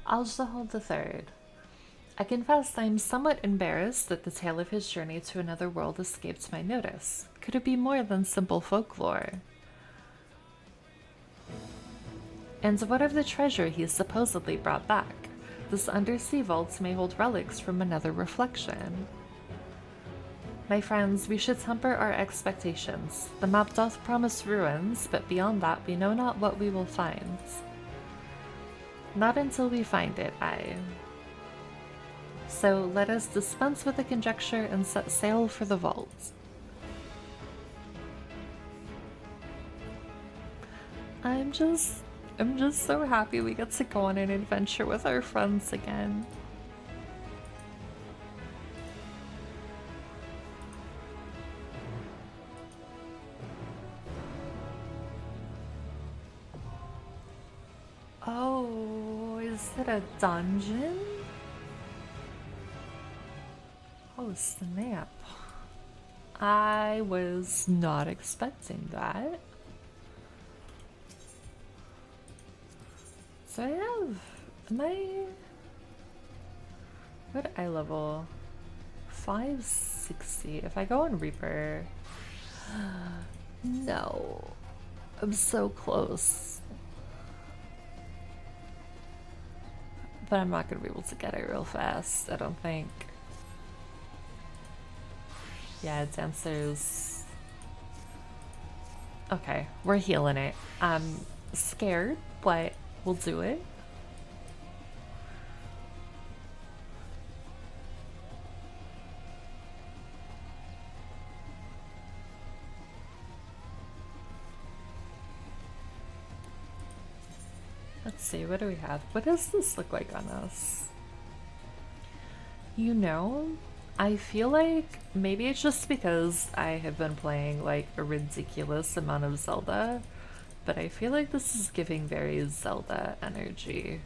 Alzahal III. I confess I'm somewhat embarrassed that the tale of his journey to another world escaped my notice. Could it be more than simple folklore? And what of the treasure he supposedly brought back? This undersea vault may hold relics from another reflection. My friends, we should temper our expectations. The map doth promise ruins, but beyond that we know not what we will find. Not until we find it, aye. So let us dispense with the conjecture and set sail for the vault. I'm just so happy we get to go on an adventure with our friends again. Oh, is it a dungeon? Oh, snap. I was not expecting that. So I have, what eye level? 560. If I go on Reaper, no, I'm so close. But I'm not going to be able to get it real fast, I don't think. Yeah, Dancer's Okay, we're healing it. I'm scared, but we'll do it. Let's see, what do we have? What does this look like on us? You know, I feel like maybe it's just because I have been playing like a ridiculous amount of Zelda, but I feel like this is giving very Zelda energy.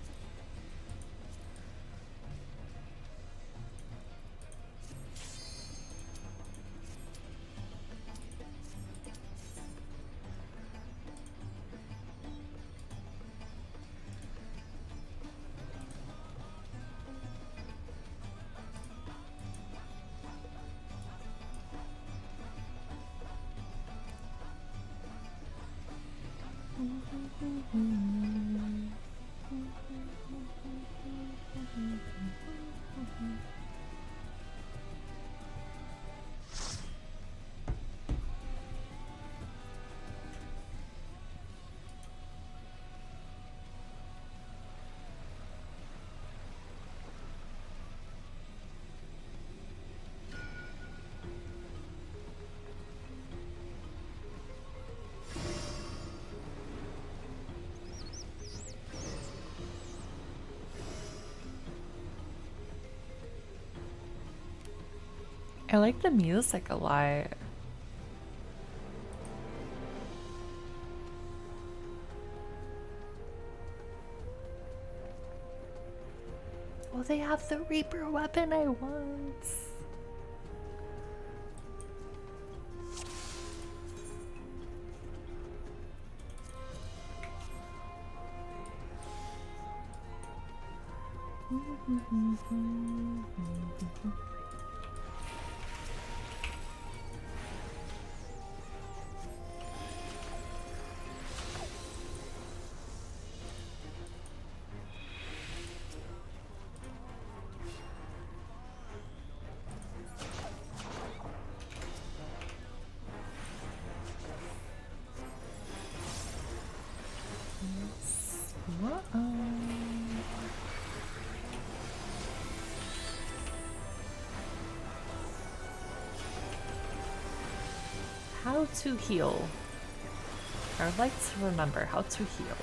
I like the music a lot. Oh, they have the Reaper weapon I want. How to heal. I would like to remember how to heal.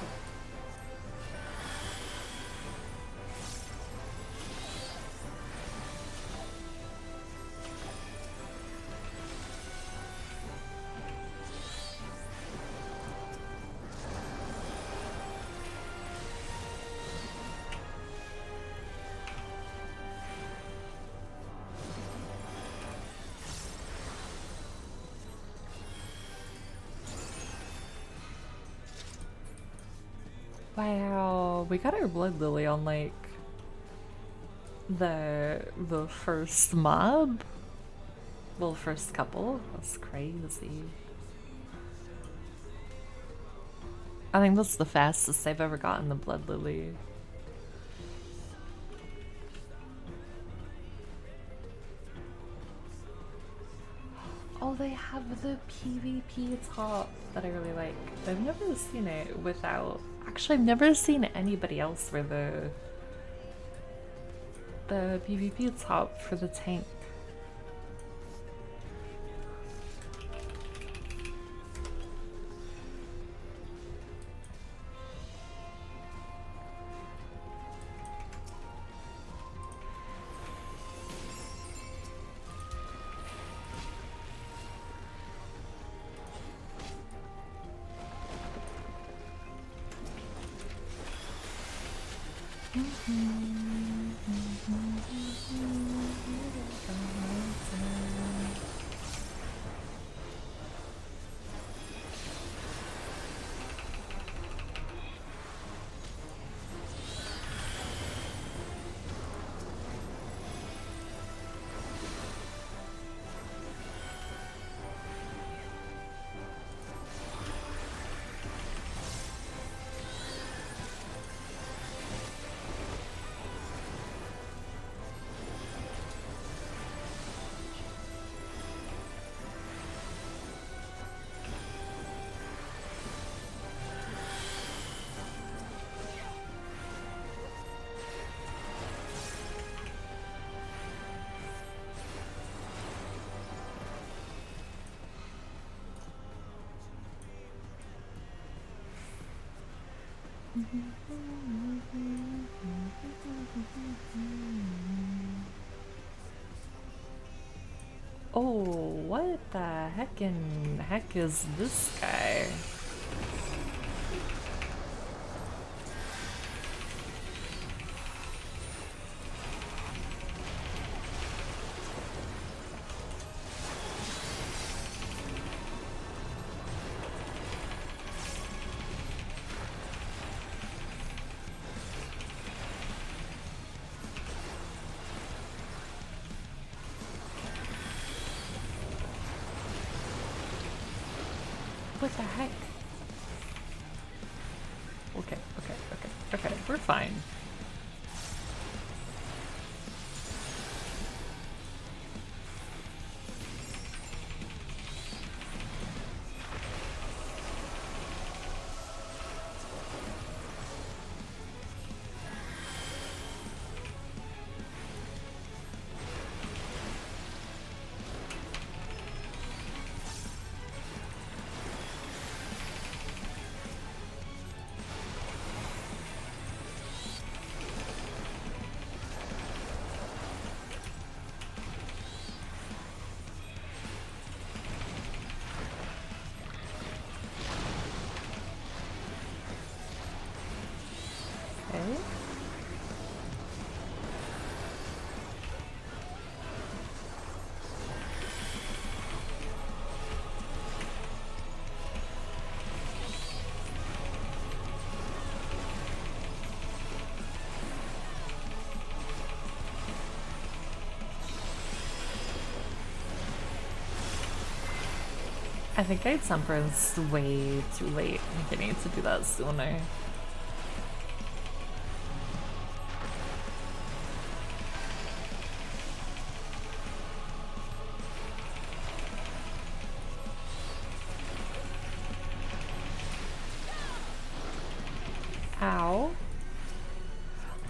Wow, we got our blood lily on like the first mob. Well, first couple. That's crazy. I think that's the fastest I've ever gotten the blood lily. Oh, they have the PvP top that I really like. I've never seen it without. Actually, I've never seen anybody else wear the PvP top for the tank. Oh, what the heck is this guy? What the heck? Okay, we're fine. Okay. I think I'd Sunburn's way too late. I think I need to do that sooner. Ow.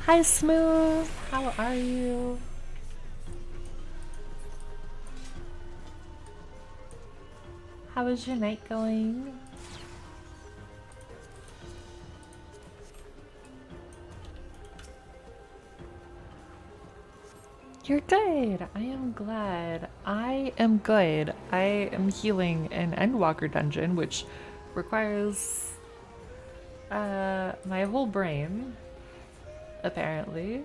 Hi, Smooth. How are you? How is your night going? You're good. I am glad. I am good. I am healing an Endwalker dungeon, which requires my whole brain, apparently.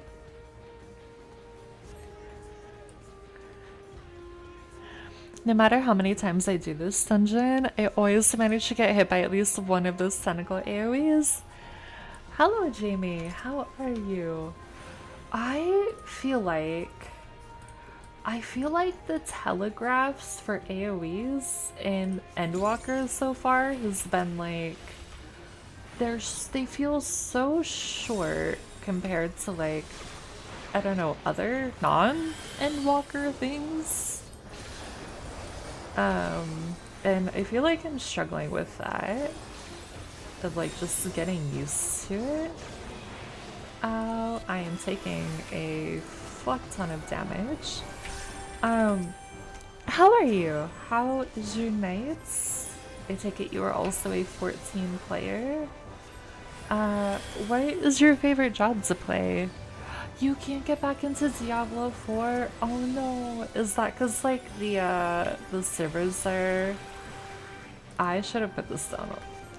No matter how many times I do this dungeon, I always manage to get hit by at least one of those tentacle AoEs. Hello, Jamie. How are you? I feel like the telegraphs for AoEs in Endwalker so far has been like they feel so short compared to like, I don't know, other non-Endwalker things. And I feel like I'm struggling with that. Of like just getting used to it. Oh, I am taking a fuck ton of damage. How are you? How is your nights? I take it you are also a 14 player. What is your favorite job to play? You can't get back into Diablo 4? Oh no, is that cause like the servers are... I should have put this down.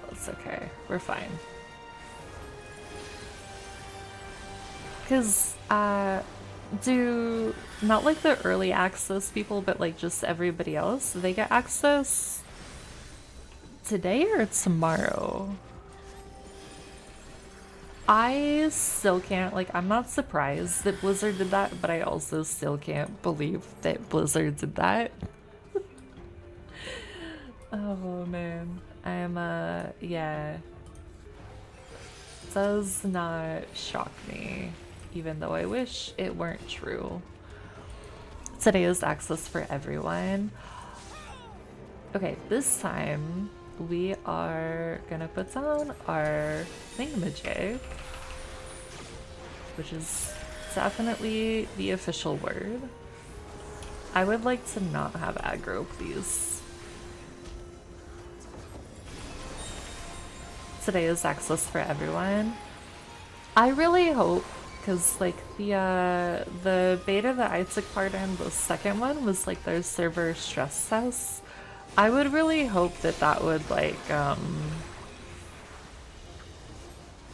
That's okay, we're fine. Cause do not like the early access people, but like just everybody else, they get access today or tomorrow? I still can't, like, I'm not surprised that Blizzard did that, but I also still can't believe that Blizzard did that. Oh man, I'm yeah. Does not shock me, even though I wish it weren't true. Today is access for everyone. Okay, this time we are gonna put down our thingamajig, which is definitely the official word. I would like to not have aggro, please. today is access for everyone. I really hope, because like the beta that I took part in, the second one was like their server stress test. I would really hope that that would like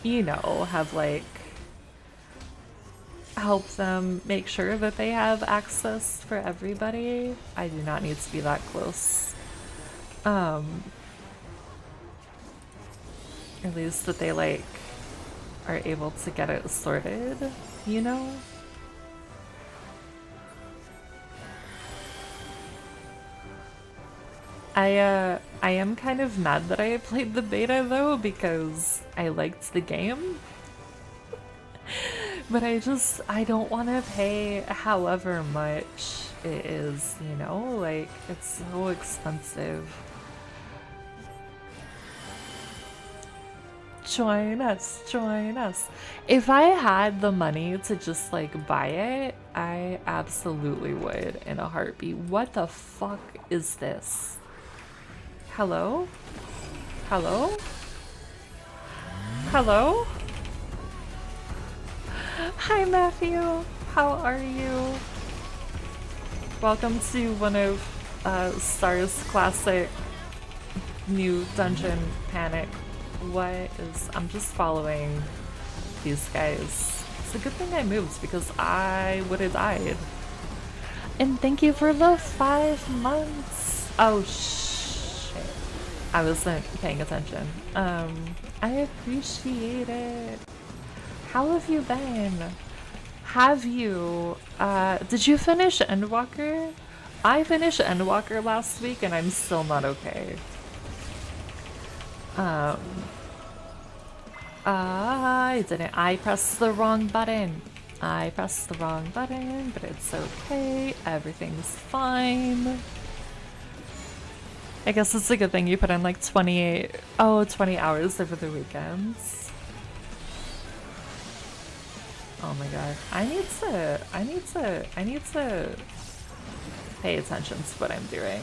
you know, have like help them make sure that they have access for everybody. I do not need to be that close. At least that they like are able to get it sorted, you know? I am kind of mad that I played the beta though, because I liked the game. But I don't want to pay however much it is, you know? Like, it's so expensive. Join us, join us. If I had the money to just like buy it, I absolutely would in a heartbeat. What the fuck is this? Hello? Hello? Hello? Hi Matthew, how are you? Welcome to one of Star's classic new dungeon panic. I'm just following these guys. It's a good thing I moved because I would have died. And thank you for the 5 months. Oh shit. I wasn't paying attention. I appreciate it. How have you been? Have you, did you finish Endwalker? I finished Endwalker last week and I'm still not okay. I didn't. I pressed the wrong button. I pressed the wrong button, but it's okay. Everything's fine. I guess it's a good thing you put in like 20 hours over the weekends. Oh my god. I need to pay attention to what I'm doing.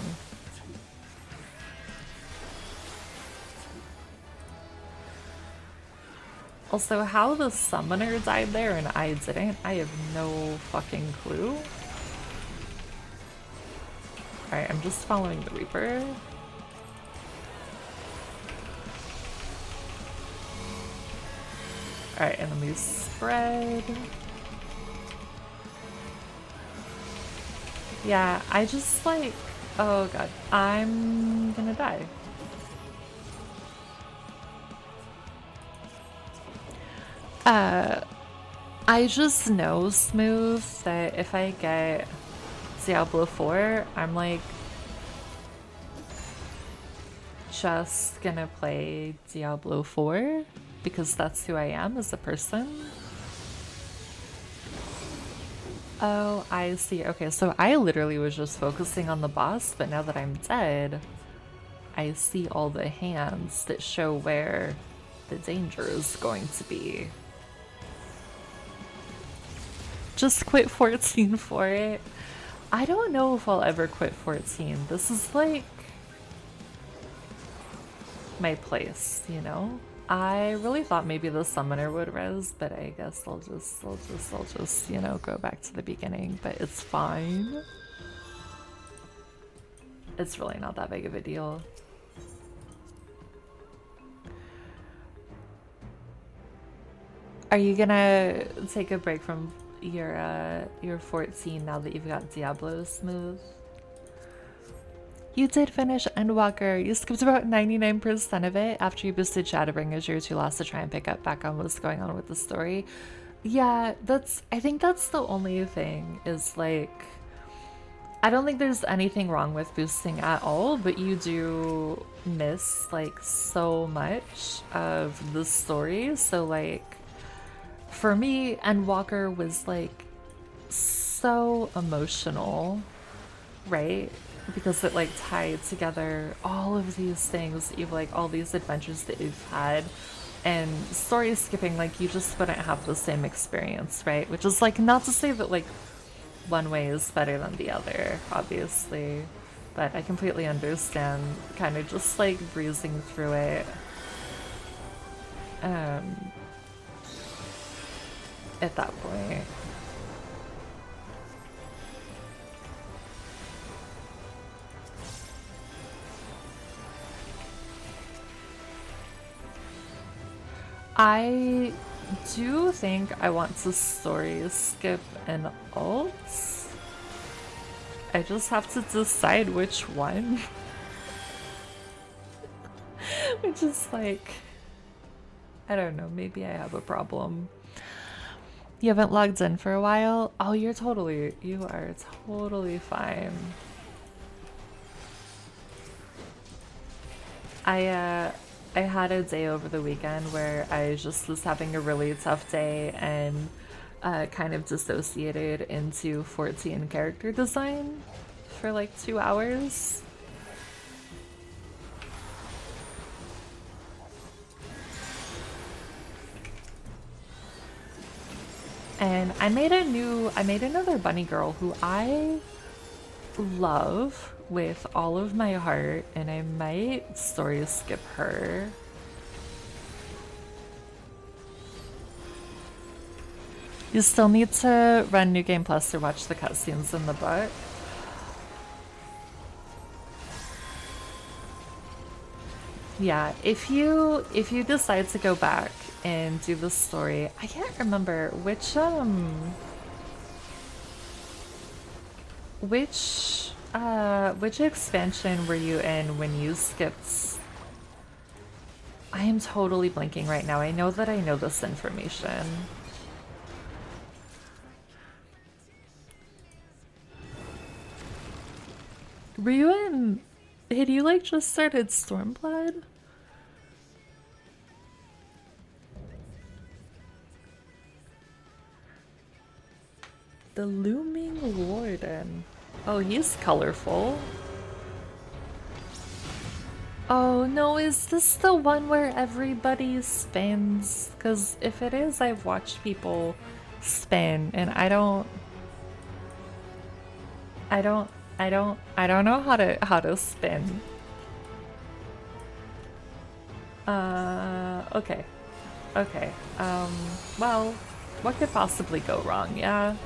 Also, how the summoner died there and I didn't, I have no fucking clue. Alright, I'm just following the Reaper. Alright, enemies spread. Yeah, I just like... Oh god, I'm gonna die. I just know, Smooth, that if I get Diablo 4, I'm like just gonna play Diablo 4 because that's who I am as a person. Oh, I see. Okay, so I literally was just focusing on the boss, but now that I'm dead, I see all the hands that show where the danger is going to be. Just quit 14 for it. I don't know if I'll ever quit 14. This is like my place, you know? I really thought maybe the summoner would res, but I guess I'll just, you know, go back to the beginning, but it's fine. It's really not that big of a deal. Are you gonna take a break from your 14 now that you've got Diablo, Smooth? You did finish Endwalker. You skipped about 99% of it after you boosted Shadowbringers. You're too lost to try and pick up back on what's going on with the story. Yeah, I think that's the only thing is like, I don't think there's anything wrong with boosting at all, but you do miss like so much of the story. So like, for me, Endwalker was like so emotional, right? Because it like tied together all of these things that you've like all these adventures that you've had, and story skipping, like you just wouldn't have the same experience, right? Which is like not to say that like one way is better than the other, obviously, but I completely understand kind of just like breezing through it. at that point. I do think I want to story skip an alt. I just have to decide which one. Which is like, I don't know, maybe I have a problem. You haven't logged in for a while? Oh, you are totally fine. I had a day over the weekend where I just was having a really tough day and kind of dissociated into 14 character design for like 2 hours. And I made another bunny girl who I love with all of my heart, and I might story skip her. You still need to run New Game Plus to watch the cutscenes in the book. Yeah, if you decide to go back and do the story, I can't remember which expansion were you in when you skipped? I am totally blanking right now. I know that I know this information. Were you in... Had you like just started Stormblood? The Looming Warden. Oh, he's colorful. Oh no, is this the one where everybody spins? Because if it is, I've watched people spin and I don't know how to spin. Okay. Okay. Well, what could possibly go wrong? Yeah.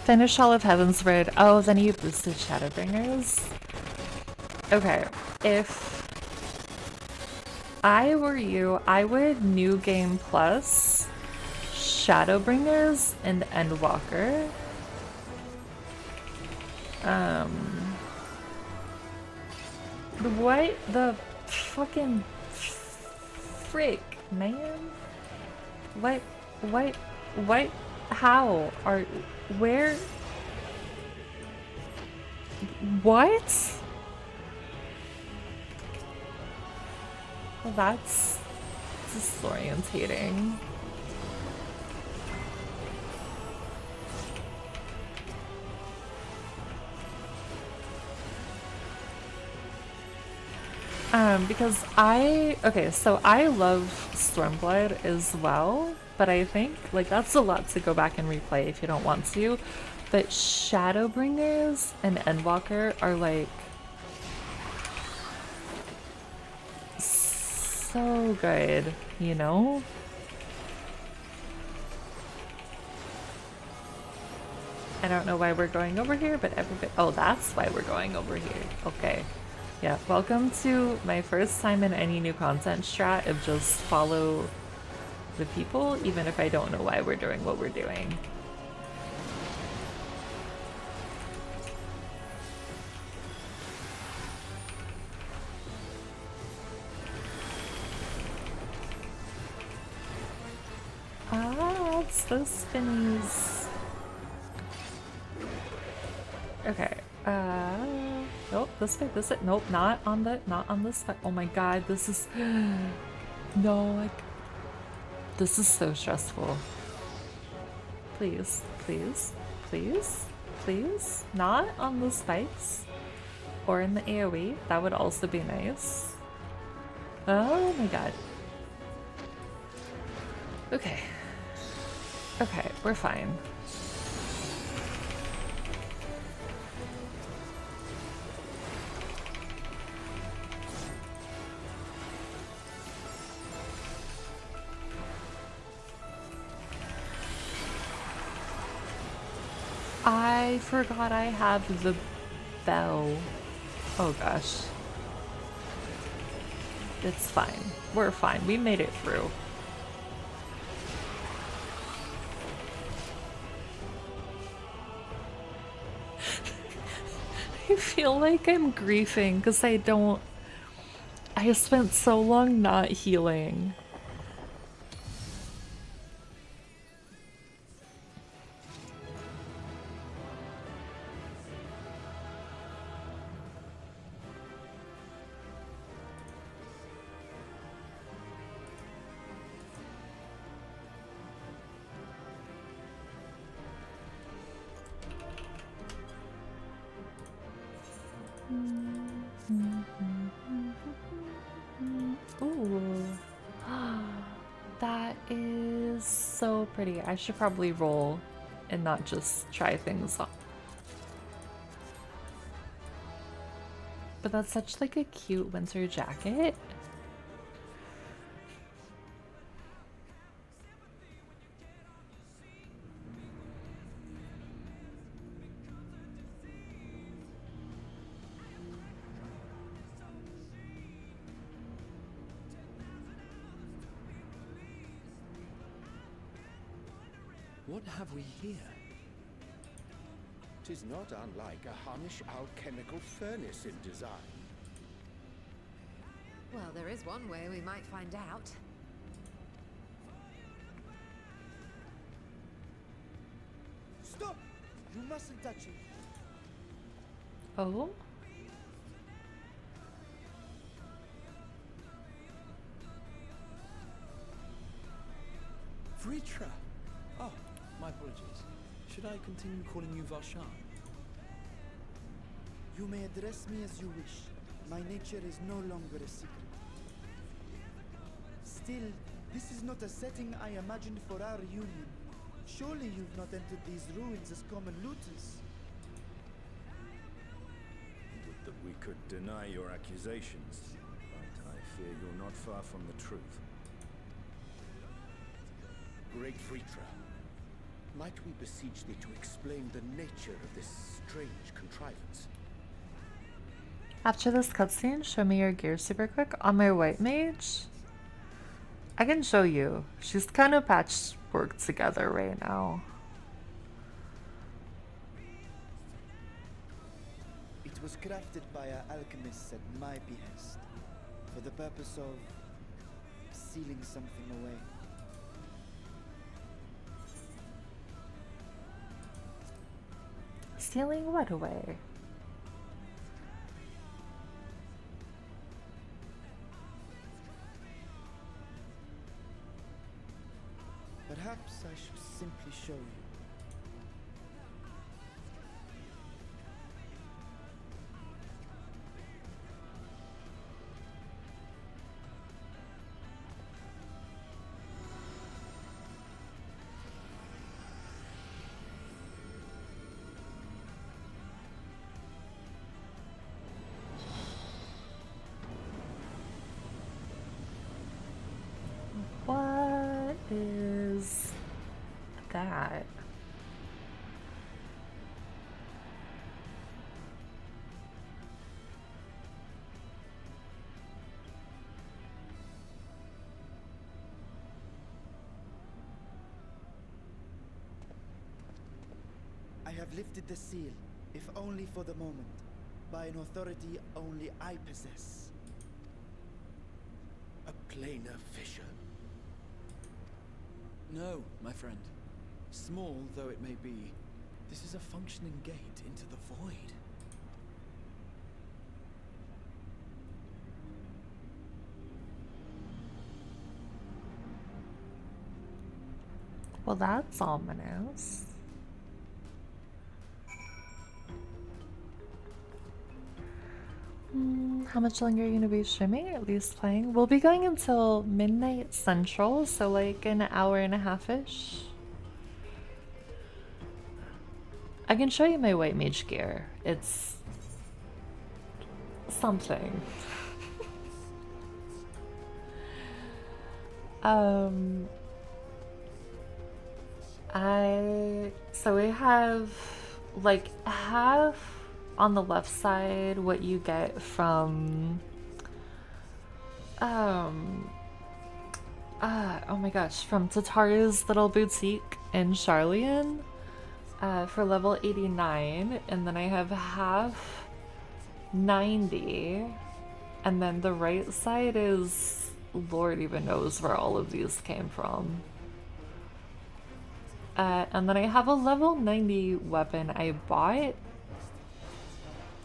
Finish all of Heaven's Word. Oh, then you boosted Shadowbringers. Okay, if I were you, I would New Game Plus, Shadowbringers, and Endwalker. What the fucking frick, man? What, how are, where, what? Well, that's disorientating. Because okay, so I love Stormblood as well, but I think, like, that's a lot to go back and replay if you don't want to, but Shadowbringers and Endwalker are, like, so good, you know? I don't know why we're going over here, but everybody... Oh, that's why we're going over here. Okay. Yeah, welcome to my first time in any new content strat of just follow the people, even if I don't know why we're doing what we're doing. Ah, it's those spinnies. Okay, nope, this way, nope, not on this side. Oh my god, this is, no, like, this is so stressful. Please, please, please, please, not on the spikes, or in the AoE, that would also be nice. Oh my god. Okay, okay, we're fine. I forgot I have the bell. Oh gosh. It's fine. We're fine. We made it through. I feel like I'm grieving because I spent so long not healing. Ooh. That is so pretty. I should probably roll and not just try things on. But that's such like a cute winter jacket. What have we here? 'Tis not unlike a Harnish alchemical furnace in design. Well, there is one way we might find out. Stop! You mustn't touch it. Oh? Vritra! Oh, my apologies. Should I continue calling you Varshan? You may address me as you wish. My nature is no longer a secret. Still, this is not a setting I imagined for our union. Surely you've not entered these ruins as common looters. Would that we could deny your accusations, but I fear you're not far from the truth. Great Vritra, might we beseech thee to explain the nature of this strange contrivance? After this cutscene, show me your gear super quick. On my white mage, I can show you. She's kind of patchworked together right now. It was crafted by our alchemists at my behest, for the purpose of sealing something away. Stealing what away? Perhaps I should simply show you. What is that? I have lifted the seal, if only for the moment, by an authority only I possess. A planar fissure? No, my friend. Small though it may be, this is a functioning gate into the void. Well, that's ominous. How much longer are you gonna be streaming? At least playing? We'll be going until midnight central, so like an hour and a half-ish. I can show you my white mage gear. It's something. So we have like half on the left side what you get from oh my gosh, from Tatara's little boutique in Charlian for level 89, and then I have half 90, and then the right side is Lord even knows where all of these came from. And then I have a level 90 weapon I bought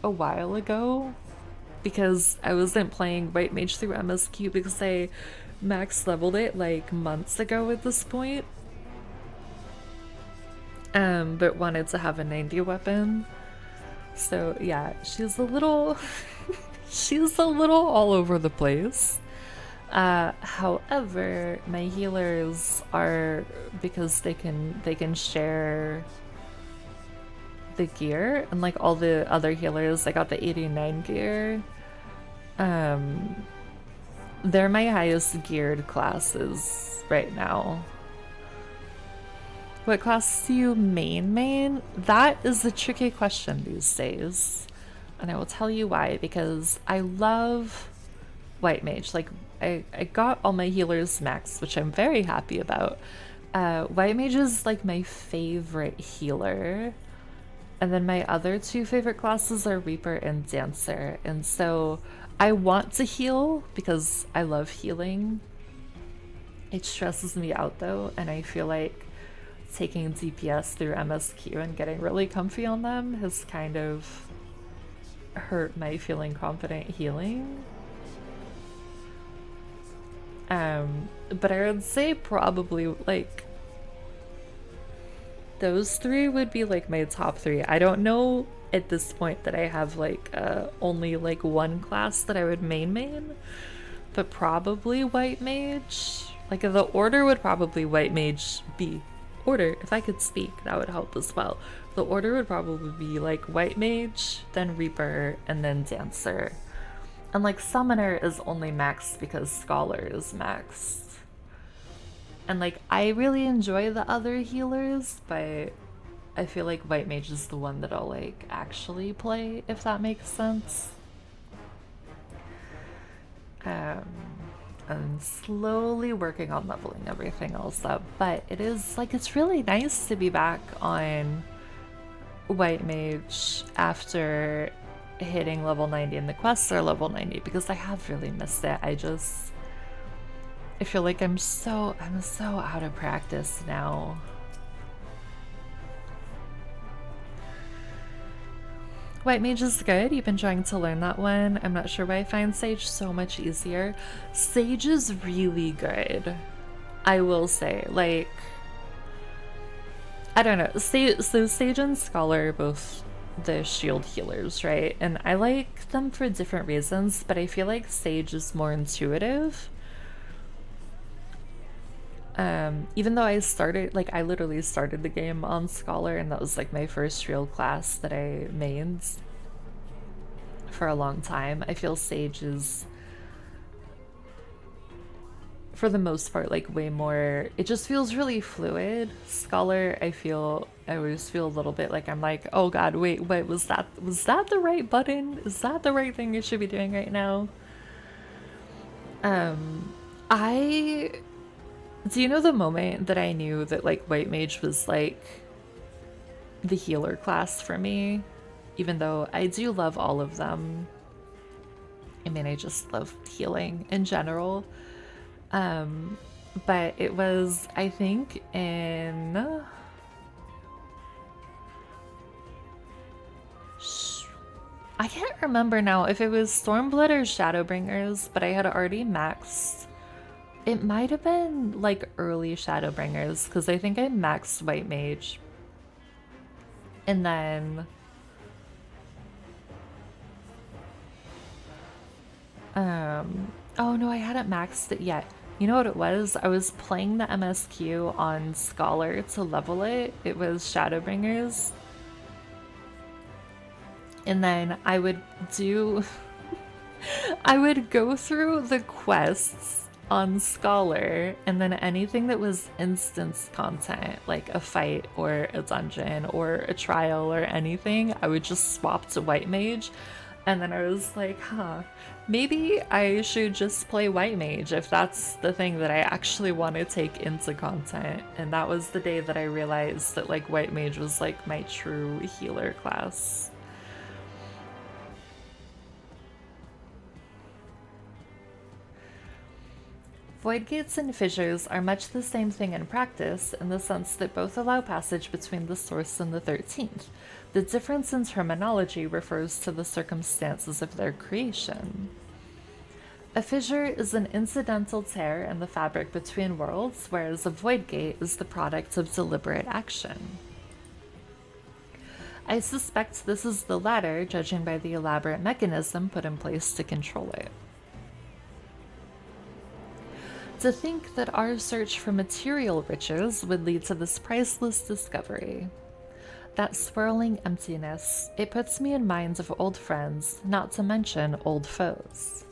a while ago because I wasn't playing White Mage through MSQ because I max leveled it like months ago at this point. But wanted to have a 90 weapon. So yeah, she's a little she's a little all over the place. However, my healers are, because they can share the gear, and like all the other healers, I got the 89 gear. They're my highest geared classes right now. What class do you main? That is the tricky question these days. And I will tell you why, because I love White Mage. Like, I got all my healers maxed, which I'm very happy about. White Mage is like my favorite healer. And then my other two favorite classes are Reaper and Dancer. And so I want to heal because I love healing. It stresses me out though, and I feel like taking DPS through MSQ and getting really comfy on them has kind of hurt my feeling confident healing. But I would say probably like those three would be like my top three. I don't know at this point that I have like only like one class that I would main, but probably White Mage. Like the order would probably White Mage be order. If I could speak, that would help as well. The order would probably be like White Mage, then Reaper, and then Dancer. And like Summoner is only maxed because Scholar is maxed. And like I really enjoy the other healers, but I feel like White Mage is the one that I'll like actually play, if that makes sense. I'm slowly working on leveling everything else up, but it is like, it's really nice to be back on White Mage after hitting level 90 and the quests are level 90, because I have really missed it. I feel like I'm so out of practice now. White Mage is good. You've been trying to learn that one. I'm not sure why I find Sage so much easier. Sage is really good, I will say. Like, I don't know. So Sage and Scholar are both the shield healers, right? And I like them for different reasons, but I feel like Sage is more intuitive. Even though I literally started the game on Scholar, and that was like my first real class that I mained for a long time. I feel Sage is, for the most part, like way more, it just feels really fluid. Scholar, I always feel a little bit like I'm like, oh god, wait, was that the right button? Is that the right thing you should be doing right now? Do you know the moment that I knew that like White Mage was like the healer class for me? Even though I do love all of them. I mean, I just love healing in general. But it was, I think, in I can't remember now if it was Stormblood or Shadowbringers, but I had already maxed. It might have been like early Shadowbringers, because I think I maxed White Mage. And then oh no, I hadn't maxed it yet. You know what it was? I was playing the MSQ on Scholar to level it. It was Shadowbringers. And then I would go through the quests on Scholar, and then anything that was instance content, like a fight or a dungeon or a trial or anything, I would just swap to White Mage. And then I was like, maybe I should just play White Mage if that's the thing that I actually want to take into content. And that was the day that I realized that like White Mage was like my true healer class. Void gates and fissures are much the same thing in practice, in the sense that both allow passage between the source and the 13th. The difference in terminology refers to the circumstances of their creation. A fissure is an incidental tear in the fabric between worlds, whereas a void gate is the product of deliberate action. I suspect this is the latter, judging by the elaborate mechanism put in place to control it. To think that our search for material riches would lead to this priceless discovery. That swirling emptiness, it puts me in mind of old friends, not to mention old foes.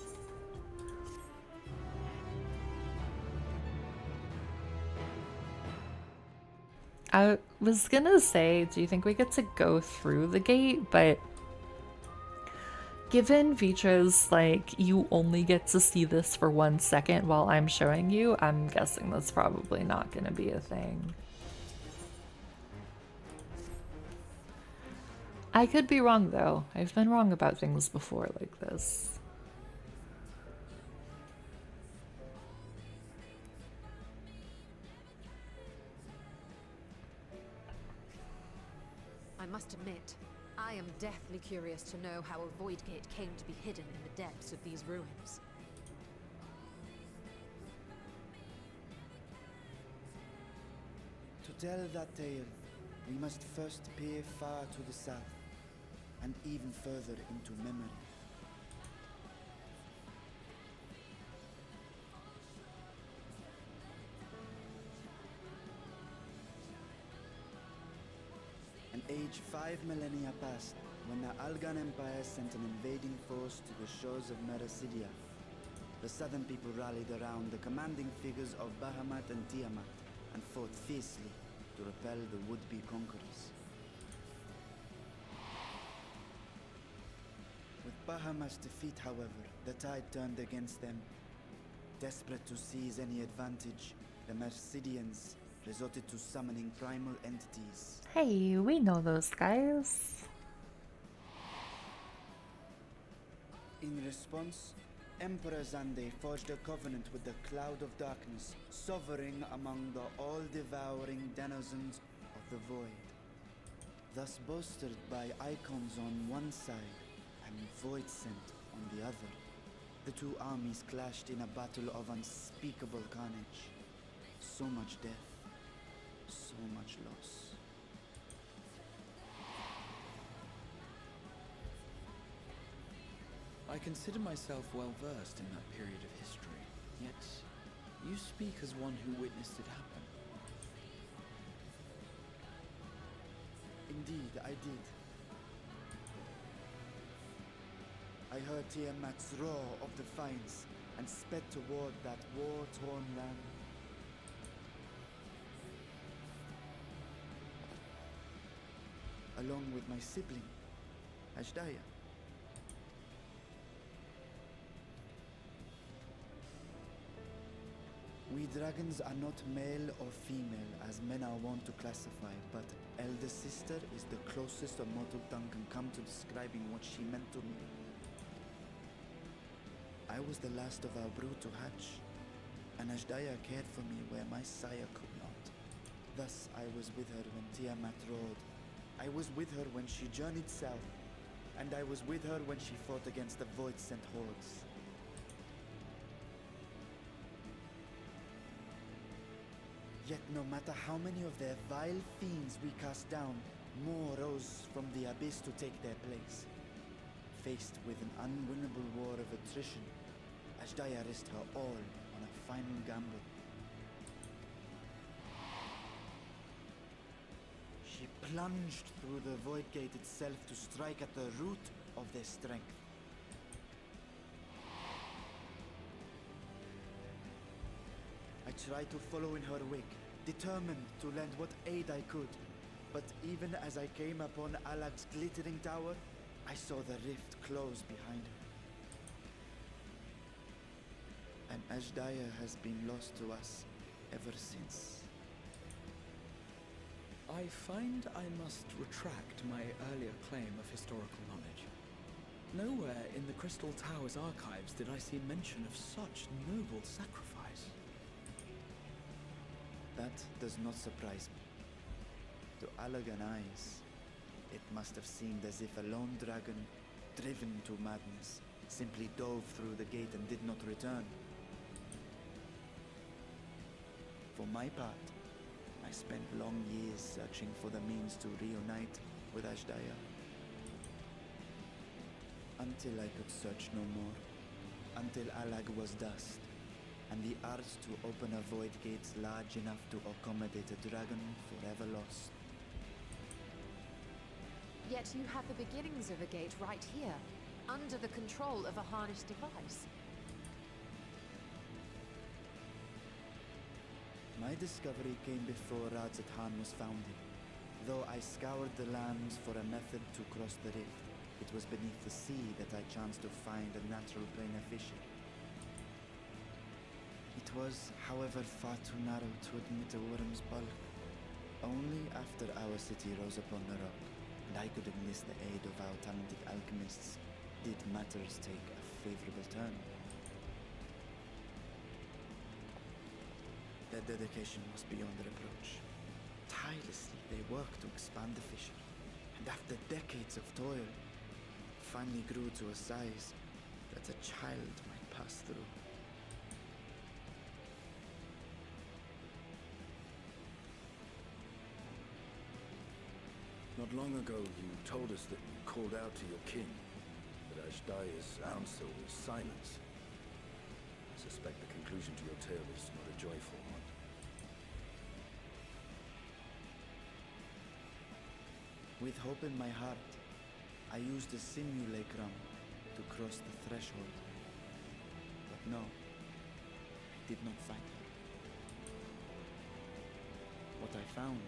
I was gonna say, do you think we get to go through the gate? But given Vitra's, like, you only get to see this for 1 second while I'm showing you, I'm guessing that's probably not gonna be a thing. I could be wrong though. I've been wrong about things before like this. I must admit, I am deathly curious to know how a void gate came to be hidden in the depths of these ruins. To tell that tale, we must first peer far to the south, and even further into memory. An age 5 millennia passed when the Algan Empire sent an invading force to the shores of Mericidia. The southern people rallied around the commanding figures of Bahamut and Tiamat and fought fiercely to repel the would-be conquerors. With Bahamut's defeat, however, the tide turned against them. Desperate to seize any advantage, the Mercidians resorted to summoning primal entities. Hey, we know those guys. In response, Emperor Zande forged a covenant with the Cloud of Darkness, sovereign among the all-devouring denizens of the Void. Thus bolstered by icons on one side and Void Scent on the other, the two armies clashed in a battle of unspeakable carnage. So much death, so much loss. I consider myself well versed in that period of history, yet you speak as one who witnessed it happen. Indeed, I did. I heard Tiamat's roar of defiance and sped toward that war-torn land. Along with my sibling, Ashdaya. We dragons are not male or female as men are wont to classify, but elder sister is the closest a mortal tongue can come to describing what she meant to me. I was the last of our brood to hatch, and Ashdaya cared for me where my sire could not. Thus I was with her when Tiamat roared. I was with her when she journeyed south, and I was with her when she fought against the Void-sent hordes. Yet no matter how many of their vile fiends we cast down, more rose from the abyss to take their place. Faced with an unwinnable war of attrition, Ashdaya risked her all on a final gamble. She plunged through the Void Gate itself to strike at the root of their strength. I tried to follow in her wake, determined to lend what aid I could. But even as I came upon Alag's glittering tower, I saw the rift close behind her. And Ashdaya has been lost to us ever since. I find I must retract my earlier claim of historical knowledge. Nowhere in the Crystal Tower's archives did I see mention of such noble sacrifice. That does not surprise me. To Allagan eyes, it must have seemed as if a lone dragon, driven to madness, simply dove through the gate and did not return. For my part, I spent long years searching for the means to reunite with Ashdaya. Until I could search no more. Until Alag was dust, and the arts to open a void gate large enough to accommodate a dragon forever lost. Yet you have the beginnings of a gate right here, under the control of a harnessed device. My discovery came before Radzatan was founded. Though I scoured the lands for a method to cross the rift, it was beneath the sea that I chanced to find a natural plane of fishing. It was, however, far too narrow to admit a worm's bulk. Only after our city rose upon the rock, and I could enlist the aid of our talented alchemists, did matters take a favorable turn. Their dedication was beyond reproach. Tirelessly they worked to expand the fishery, and after decades of toil, finally grew to a size that a child might pass through. Not long ago, you told us that you called out to your king, that Ashdaya's answer was silence. I suspect the conclusion to your tale is not a joyful one. With hope in my heart, I used a simulacrum to cross the threshold. But no, I did not find her. What I found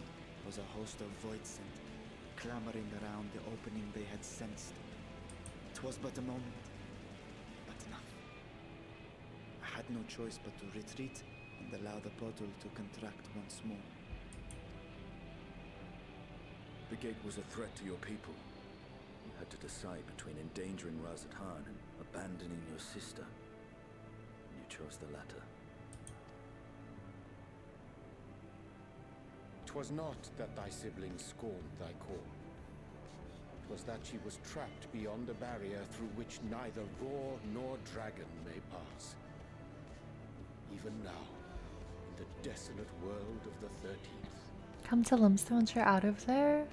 was a host of voidsent, clamoring around the opening they had sensed. It was but a moment, but enough. I had no choice but to retreat and allow the portal to contract once more. The gate was a threat to your people. You had to decide between endangering Razathan and abandoning your sister. And you chose the latter. "'Twas not that thy siblings scorned thy call. It was that she was trapped beyond a barrier through which neither roar nor dragon may pass. Even now, in the desolate world of the 13th. Come to Limsa once you're out of there.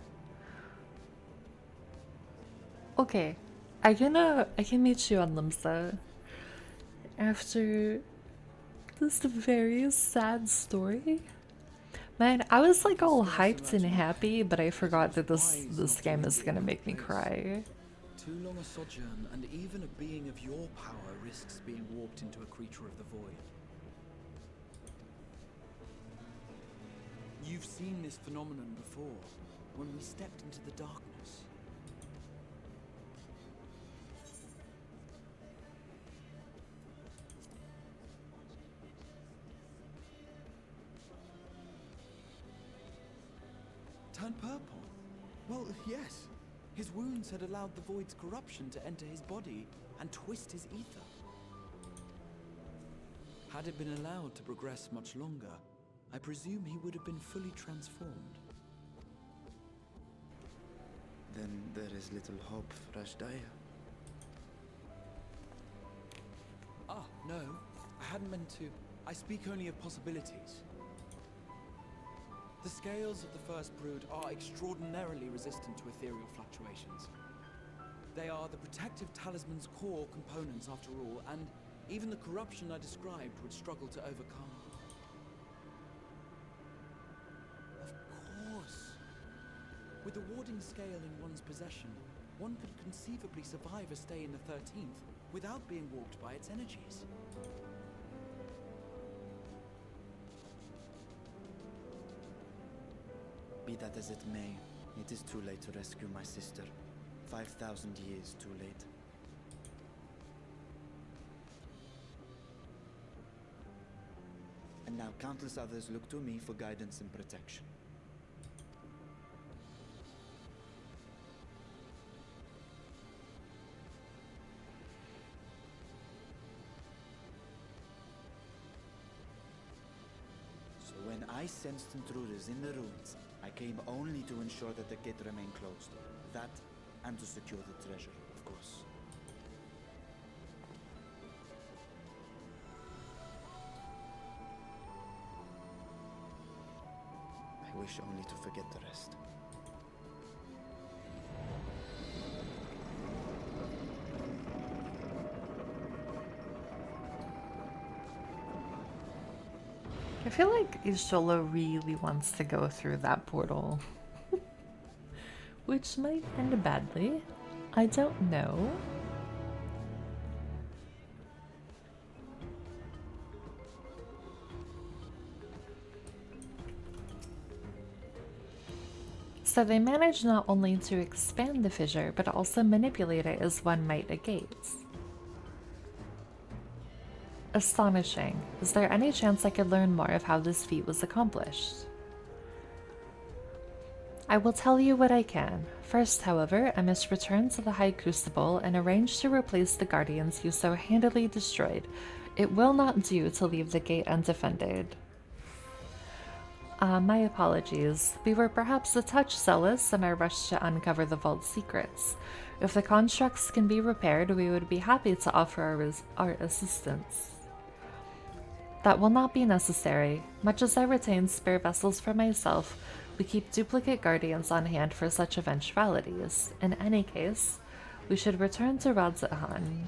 Okay, I can meet you on Limsa after this very sad story. Man, I was like all hyped and happy, but I forgot that this game is gonna make me cry. Too long a sojourn, and even a being of your power risks being warped into a creature of the void. You've seen this phenomenon before, when we stepped into the darkness. Turned purple? Well, yes. His wounds had allowed the void's corruption to enter his body and twist his ether. Had it been allowed to progress much longer, I presume he would have been fully transformed. Then there is little hope for Ashdaya. Ah, no. I hadn't meant to. I speak only of possibilities. The scales of the First Brood are extraordinarily resistant to ethereal fluctuations. They are the protective talisman's core components after all, and even the corruption I described would struggle to overcome. Of course. With the warding scale in one's possession, one could conceivably survive a stay in the 13th without being warped by its energies. that as it may, it is too late to rescue my sister. 5,000 years too late. And now countless others look to me for guidance and protection. So when I sensed intruders in the ruins, I came only to ensure that the gate remained closed. That, and to secure the treasure, of course. I wish only to forget the rest. I feel like Ishola really wants to go through that portal. Which might end badly. I don't know. So they managed not only to expand the fissure, but also manipulate it as one might a gate. Astonishing. Is there any chance I could learn more of how this feat was accomplished? I will tell you what I can. First, however, I must return to the High Crucible and arrange to replace the guardians you so handily destroyed. It will not do to leave the gate undefended. My apologies. We were perhaps a touch zealous in our rush to uncover the vault's secrets. If the constructs can be repaired, we would be happy to offer our assistance. That will not be necessary. Much as I retain spare vessels for myself, we keep duplicate guardians on hand for such eventualities. In any case, we should return to Radzathan.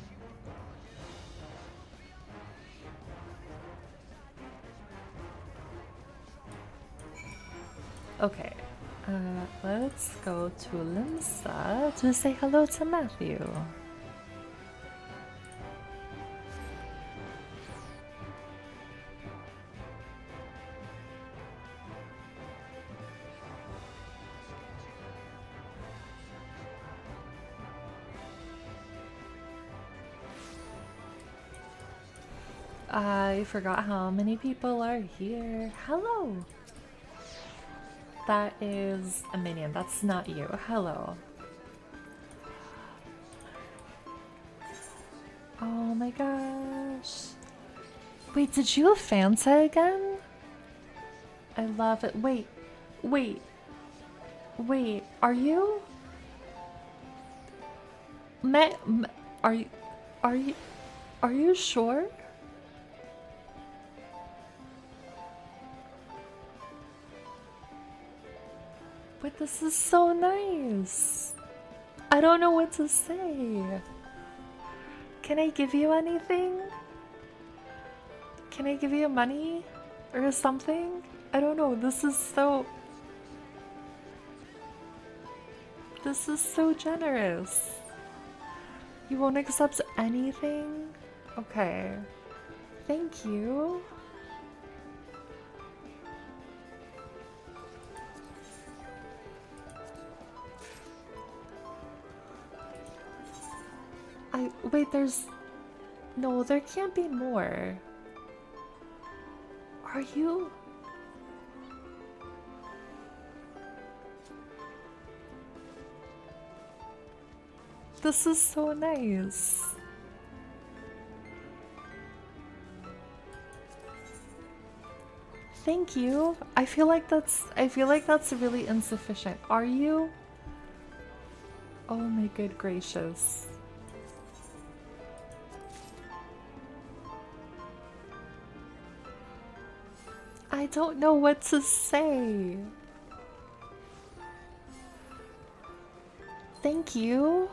Okay, let's go to Limsa to say hello to Matthew. I forgot how many people are here. Hello! That is a minion. That's not you. Hello. Oh my gosh. Wait, did you have Fanta again? I love it. Wait. Are you? Are you sure? But this is so nice. I don't know what to say. Can I give you anything? Can I give you money or something? I don't know. This is so generous. You won't accept anything? Okay. Thank you. Wait, no, there can't be more. Are you? This is so nice. Thank you. I feel like that's really insufficient. Are you? Oh my good gracious. I don't know what to say. Thank you.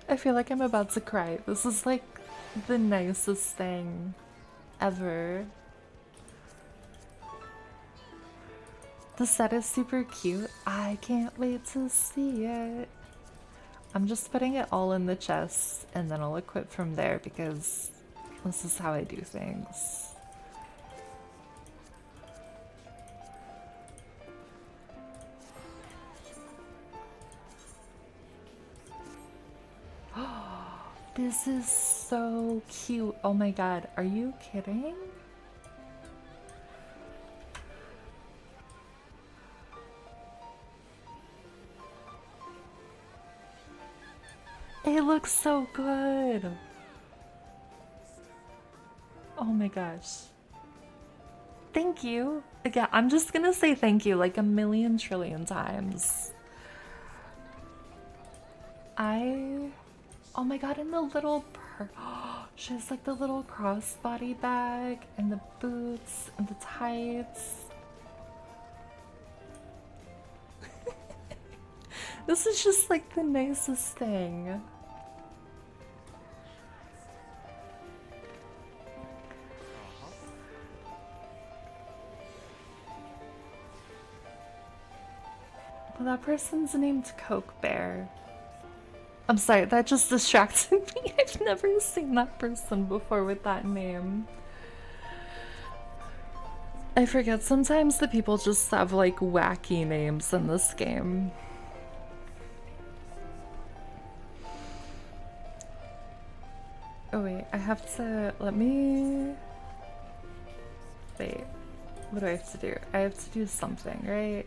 I feel like I'm about to cry. This is like the nicest thing ever. The set is super cute. I can't wait to see it. I'm just putting it all in the chest and then I'll equip from there because this is how I do things. This is so cute. Oh my god, are you kidding? It looks so good. Oh my gosh. Thank you. Again, I'm just gonna say thank you like a million trillion times. Oh my god, and the little she has like the little crossbody bag and the boots and the tights. This is just like the nicest thing. Well, that person's named Coke Bear. I'm sorry, that just distracted me. I've never seen that person before with that name. I forget sometimes the people just have like wacky names in this game. Oh wait, I have to, let me, wait, what do I have to do? I have to do something, right?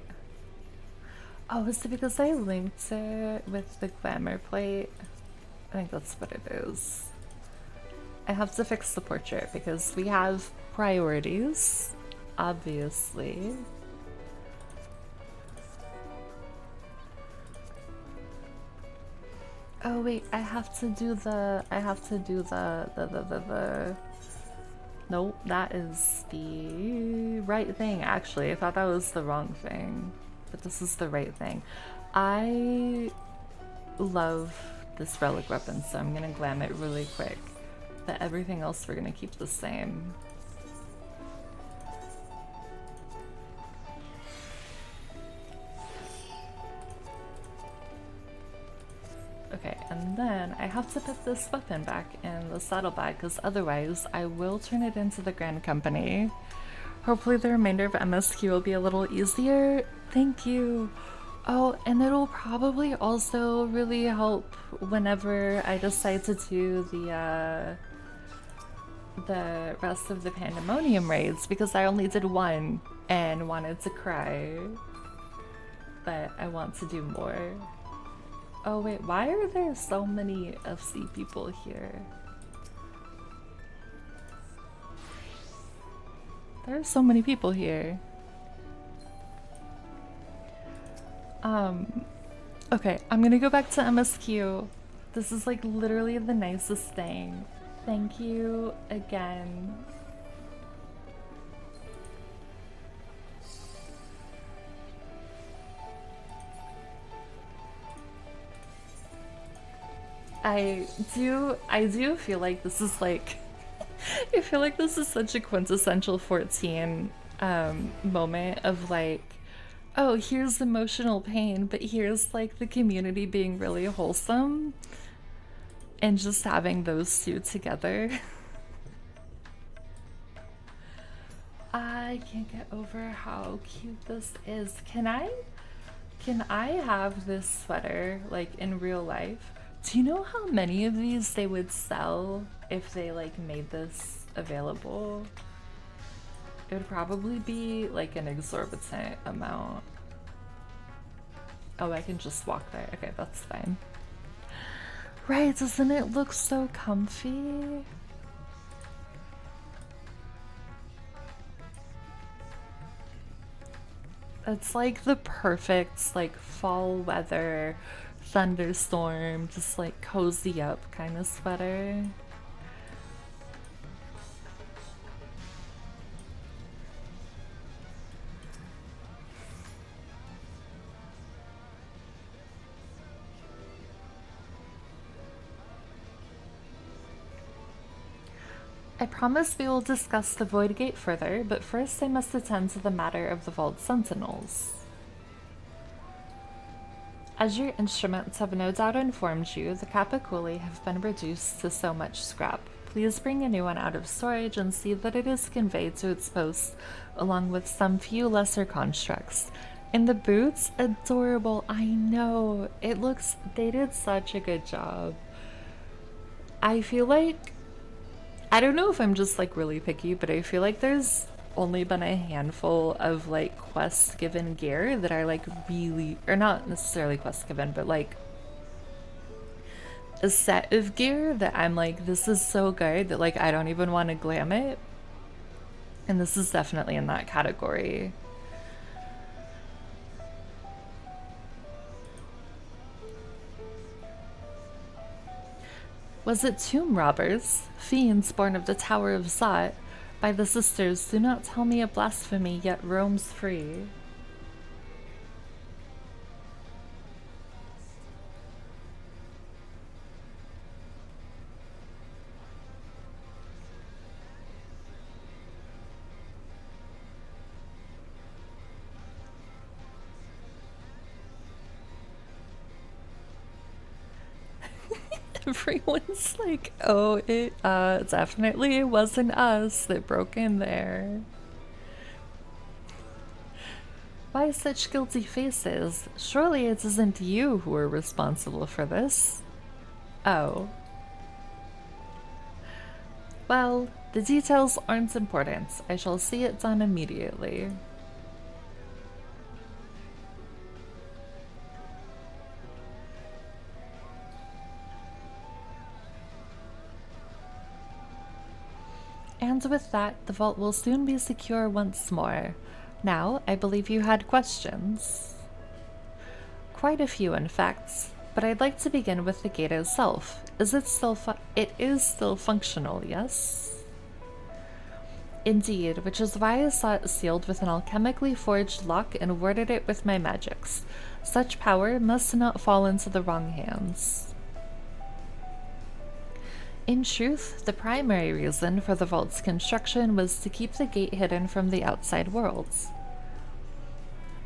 Oh, is it because I linked it with the glamour plate? I think that's what it is. I have to fix the portrait because we have priorities, obviously. Oh wait, I have to do the, nope, that is the right thing actually. I thought that was the wrong thing. But this is the right thing. I love this relic weapon, so I'm gonna glam it really quick. But everything else we're gonna keep the same. Okay, and then I have to put this weapon back in the saddlebag because otherwise I will turn it into the Grand Company. Hopefully the remainder of MSQ will be a little easier. Thank you. Oh, and it'll probably also really help whenever I decide to do the rest of the Pandemonium raids because I only did one and wanted to cry. But I want to do more. Oh wait, why are there so many FC people here? There are so many people here. Okay, I'm gonna go back to MSQ. This is like literally the nicest thing. Thank you again. I do feel like this is like I feel like this is such a quintessential 14 moment of like, oh, here's emotional pain, but here's like the community being really wholesome and just having those two together. I can't get over how cute this is. Can I have this sweater like in real life? Do you know how many of these they would sell if they like made this available? It would probably be like an exorbitant amount. Oh, I can just walk there. Okay, that's fine. Right, doesn't it look so comfy? It's like the perfect like fall weather, thunderstorm, just like cozy up kind of sweater. I promise we will discuss the Void Gate further, but first I must attend to the matter of the Vault Sentinels. As your instruments have no doubt informed you, the Capiculi have been reduced to so much scrap. Please bring a new one out of storage and see that it is conveyed to its post, along with some few lesser constructs. And the boots, adorable. I know. They did such a good job. I feel like, I don't know if I'm just like really picky, but I feel like there's only been a handful of like quest given gear that are like really, or not necessarily quest given, but like a set of gear that I'm like, this is so good that like I don't even want to glam it. And this is definitely in that category. Was it tomb robbers, fiends born of the Tower of Zot? By the sisters, do not tell me a blasphemy, yet roams free. Everyone's like, oh, it definitely wasn't us that broke in there. Why such guilty faces? Surely it isn't you who are responsible for this. Oh. Well, the details aren't important. I shall see it done immediately. And with that, the vault will soon be secure once more. Now, I believe you had questions. Quite a few, in fact, but I'd like to begin with the gate itself. It is still functional, yes? Indeed, which is why I saw it sealed with an alchemically forged lock and warded it with my magics. Such power must not fall into the wrong hands. In truth, the primary reason for the vault's construction was to keep the gate hidden from the outside world.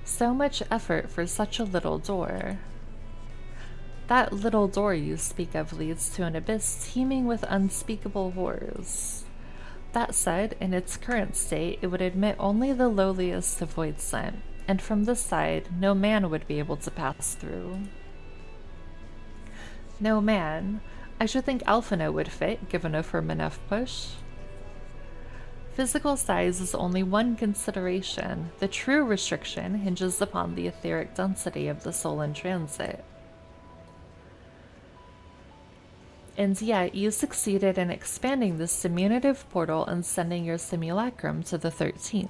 So much effort for such a little door. That little door you speak of leads to an abyss teeming with unspeakable horrors. That said, in its current state, it would admit only the lowliest of void sent, and from this side, no man would be able to pass through. No man. I should think Alphino would fit, given a firm enough push. Physical size is only one consideration. The true restriction hinges upon the etheric density of the soul in transit. And yet, you succeeded in expanding this diminutive portal and sending your simulacrum to the 13th.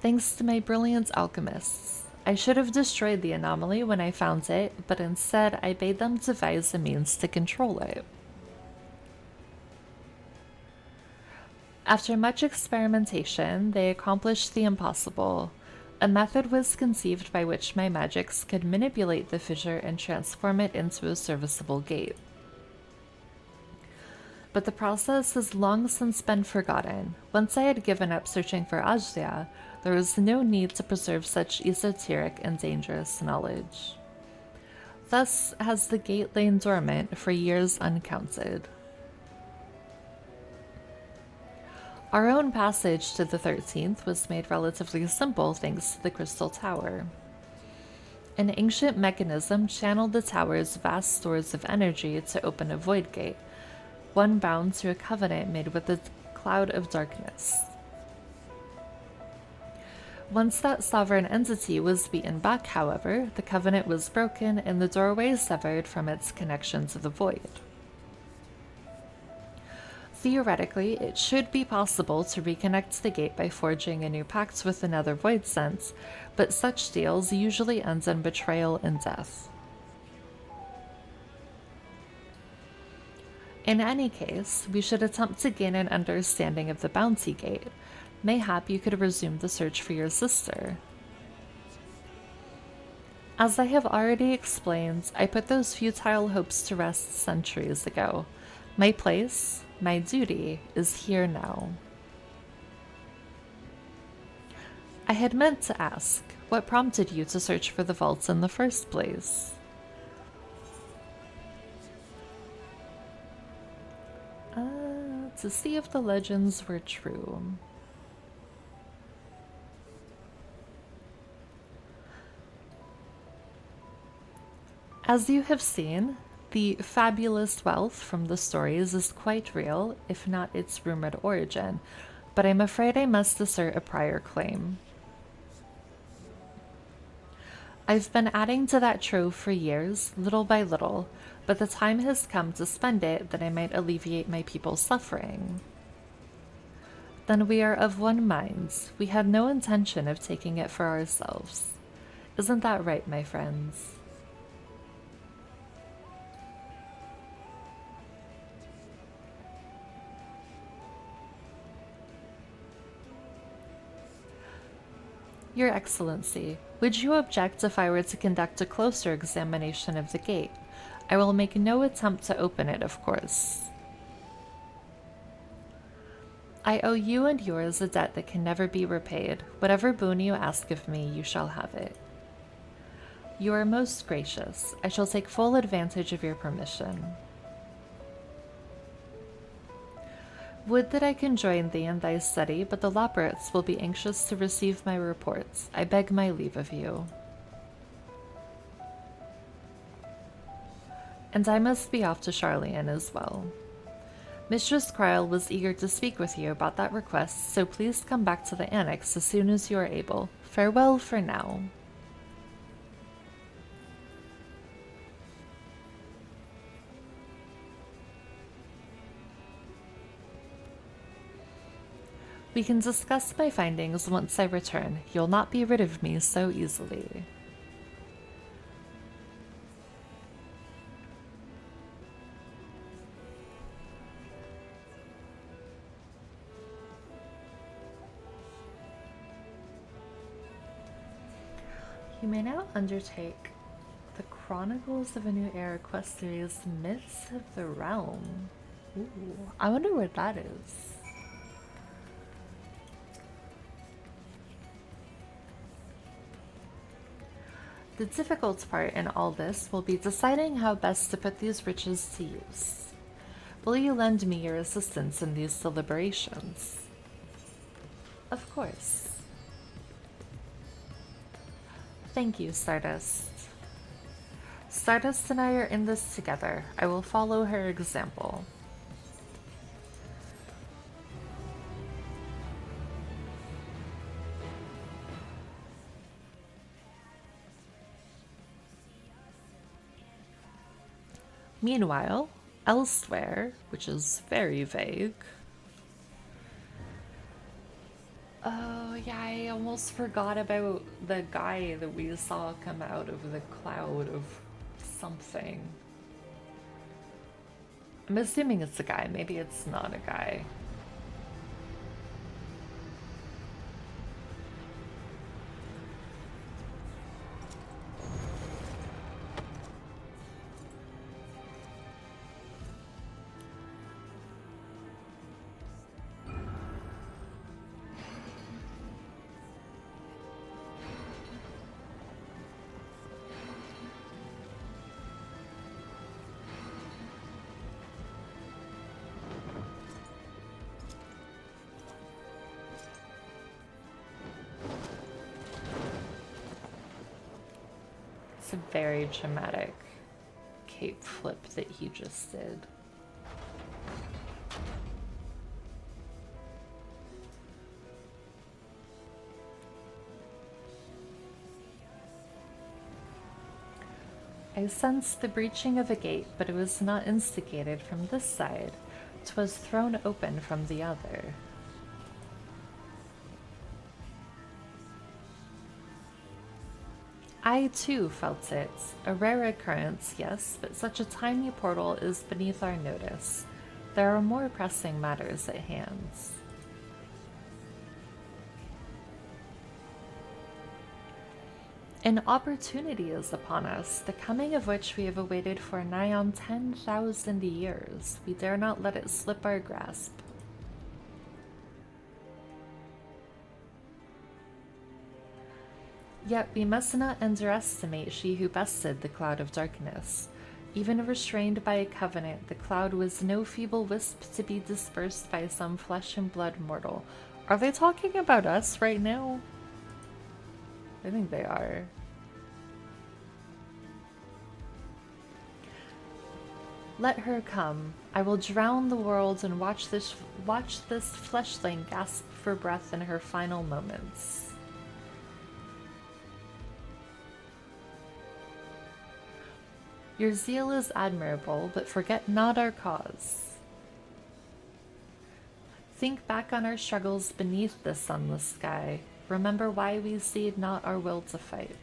Thanks to my brilliant alchemists. I should have destroyed the anomaly when I found it, but instead I bade them devise a means to control it. After much experimentation, they accomplished the impossible. A method was conceived by which my magics could manipulate the fissure and transform it into a serviceable gate. But the process has long since been forgotten. Once I had given up searching for Ajdia, there was no need to preserve such esoteric and dangerous knowledge. Thus has the gate lain dormant for years uncounted. Our own passage to the 13th was made relatively simple thanks to the Crystal Tower. An ancient mechanism channeled the tower's vast stores of energy to open a void gate, one bound to a covenant made with the cloud of darkness. Once that sovereign entity was beaten back, however, the covenant was broken and the doorway severed from its connection to the void. Theoretically, it should be possible to reconnect the gate by forging a new pact with another void sense, but such deals usually end in betrayal and death. In any case, we should attempt to gain an understanding of the bounty gate. Mayhap you could resume the search for your sister. As I have already explained, I put those futile hopes to rest centuries ago. My place, my duty, is here now. I had meant to ask, What prompted you to search for the vaults in the first place? To see if the legends were true. As you have seen, the fabulous wealth from the stories is quite real, if not its rumored origin, but I'm afraid I must assert a prior claim. I've been adding to that trove for years, little by little, but the time has come to spend it that I might alleviate my people's suffering. Then we are of one mind. We had no intention of taking it for ourselves. Isn't that right, my friends? Your Excellency, would you object if I were to conduct a closer examination of the gate? I will make no attempt to open it, of course. I owe you and yours a debt that can never be repaid. Whatever boon you ask of me, you shall have it. You are most gracious. I shall take full advantage of your permission. Would that I can join thee in thy study, but the Loporrits will be anxious to receive my reports. I beg my leave of you. And I must be off to Charlian as well. Mistress Kryl was eager to speak with you about that request, so please come back to the annex as soon as you are able. Farewell for now. We can discuss my findings once I return. You'll not be rid of me so easily. You may now undertake the Chronicles of a New Era quest series, Myths of the Realm. Ooh, I wonder what that is. The difficult part in all this will be deciding how best to put these riches to use. Will you lend me your assistance in these deliberations? Of course. Thank you, Stardust. Stardust and I are in this together. I will follow her example. Meanwhile, elsewhere, which is very vague. Oh, yeah, I almost forgot about the guy that we saw come out of the cloud of something. I'm assuming it's a guy. Maybe it's not a guy. A very dramatic cape flip that he just did. I sensed the breaching of a gate, but it was not instigated from this side. 'Twas thrown open from the other. I too felt it. A rare occurrence, yes, but such a tiny portal is beneath our notice. There are more pressing matters at hand. An opportunity is upon us, the coming of which we have awaited for nigh on 10,000 years. We dare not let it slip our grasp. Yet we must not underestimate she who bested the cloud of darkness. Even restrained by a covenant, the cloud was no feeble wisp to be dispersed by some flesh and blood mortal. Are they talking about us right now? I think they are. Let her come. I will drown the world and watch this fleshling gasp for breath in her final moments. Your zeal is admirable, but forget not our cause. Think back on our struggles beneath the sunless sky. Remember why we cede not our will to fight.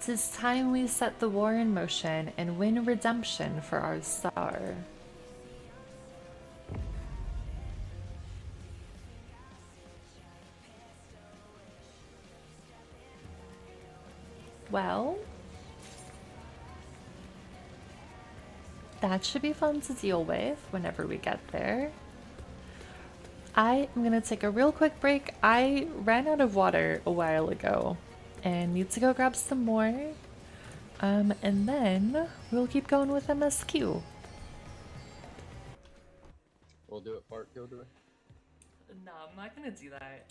'Tis time we set the war in motion and win redemption for our star. Well, that should be fun to deal with whenever we get there. I am gonna take a real quick break. I ran out of water a while ago and need to go grab some more. And then we'll keep going with MSQ. We'll do it part kill, do we? No, I'm not gonna do that.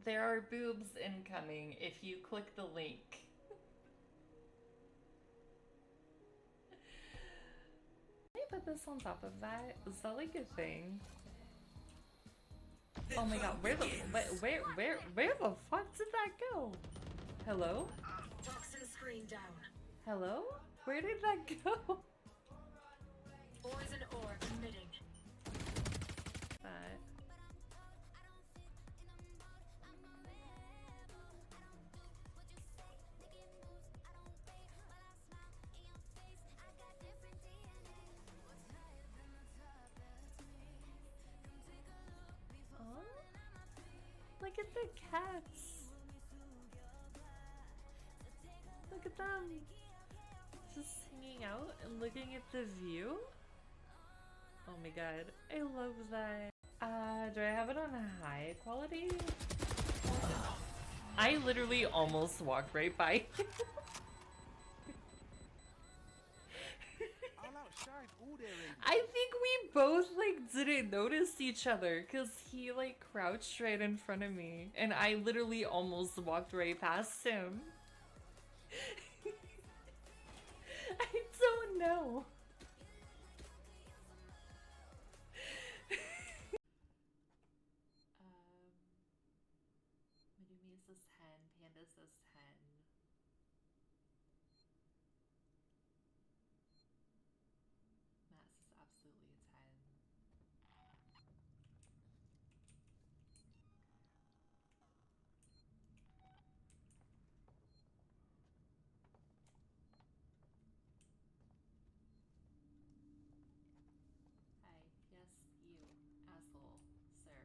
There are boobs incoming if you click the link. Can I put this on top of that? Is that like a thing? Oh my god, where the fuck did that go? Hello? Toxin screen down. Hello? Where did that go? Poison orb emitting. Look at the cats. Look at them. Just hanging out and looking at the view. Oh my god, I love that. Do I have it on a high quality? I literally almost walked right by. I think we both like didn't notice each other because he like crouched right in front of me and I literally almost walked right past him. I don't know. Medumi says 10, Panda says 10. Matt says absolutely a 10. Hi, yes, you, asshole, sir.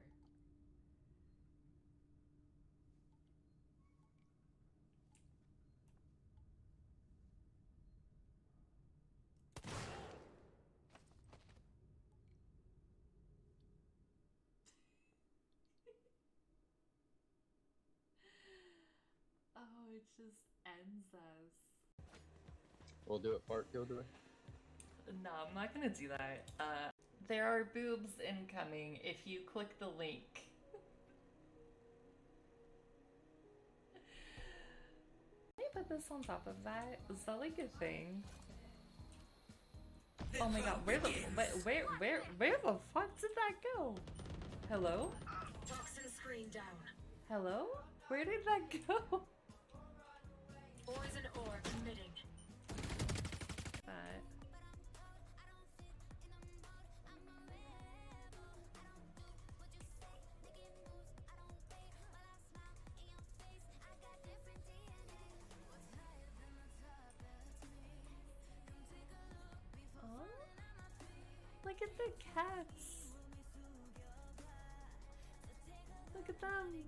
Oh, it just ends us. We'll do it part kill, do we? No, I'm not gonna do that. There are boobs incoming if you click the link. Can I put this on top of that? Is that like a thing? Oh my god, where the fuck did that go? Hello? Toxin screen down. Hello? Where did that go? Poison orb emitting. Look at the cats. Look at them.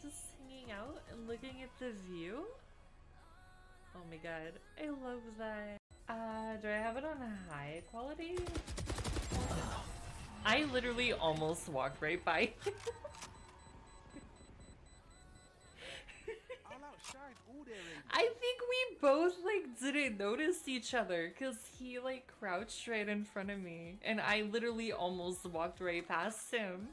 Just hanging out and looking at the view. Oh my god, I love that. Do I have it on a high quality? I literally almost walked right by. I think we both like didn't notice each other because he like crouched right in front of me and I literally almost walked right past him.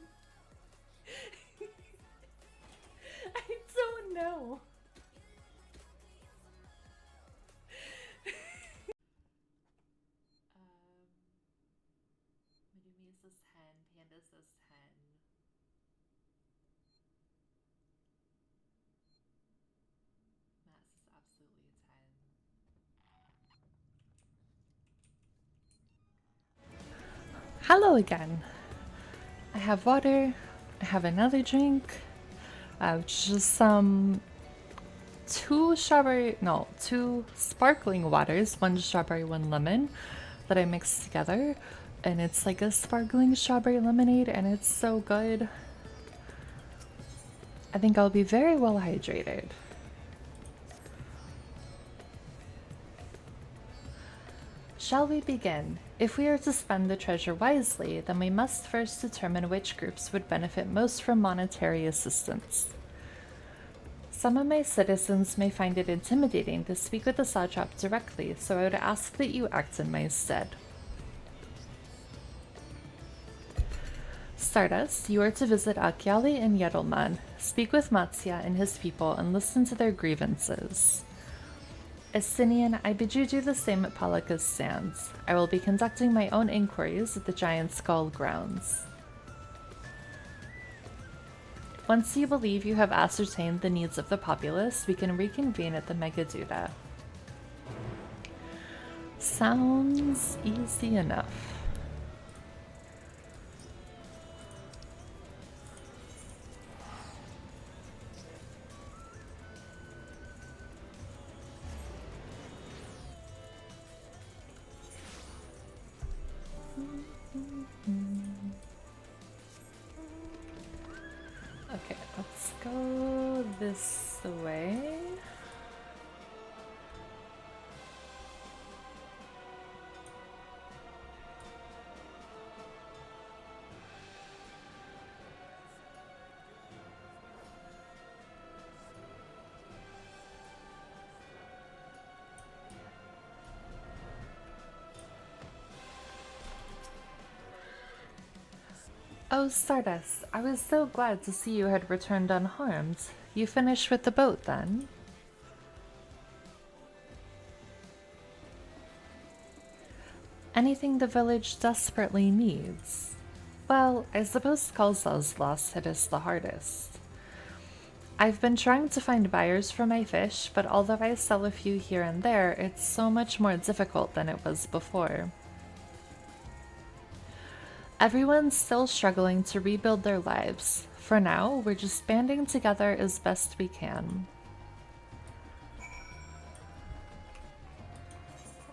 I don't know. Medumi says 10, Panda says 10. Matt says absolutely a 10. Hello again. I have water. I have another drink. Just some two sparkling waters, one strawberry, one lemon, that I mixed together. And it's like a sparkling strawberry lemonade, and it's so good. I think I'll be very well hydrated. Shall we begin? If we are to spend the treasure wisely, then we must first determine which groups would benefit most from monetary assistance. Some of my citizens may find it intimidating to speak with the satrap directly, so I would ask that you act in my stead. Stardust, you are to visit Akyali and Yedelman, speak with Matsya and his people, and listen to their grievances. Estinian, I bid you do the same at Palaka's Sands. I will be conducting my own inquiries at the Giant Skull grounds. Once you believe you have ascertained the needs of the populace, we can reconvene at the Megaduda. Sounds easy enough. Okay, let's go this way. Oh, Stardust, I was so glad to see you had returned unharmed. You finished with the boat, then? Anything the village desperately needs. Well, I suppose Kalsa's loss hit us the hardest. I've been trying to find buyers for my fish, but although I sell a few here and there, it's so much more difficult than it was before. Everyone's still struggling to rebuild their lives. For now, we're just banding together as best we can.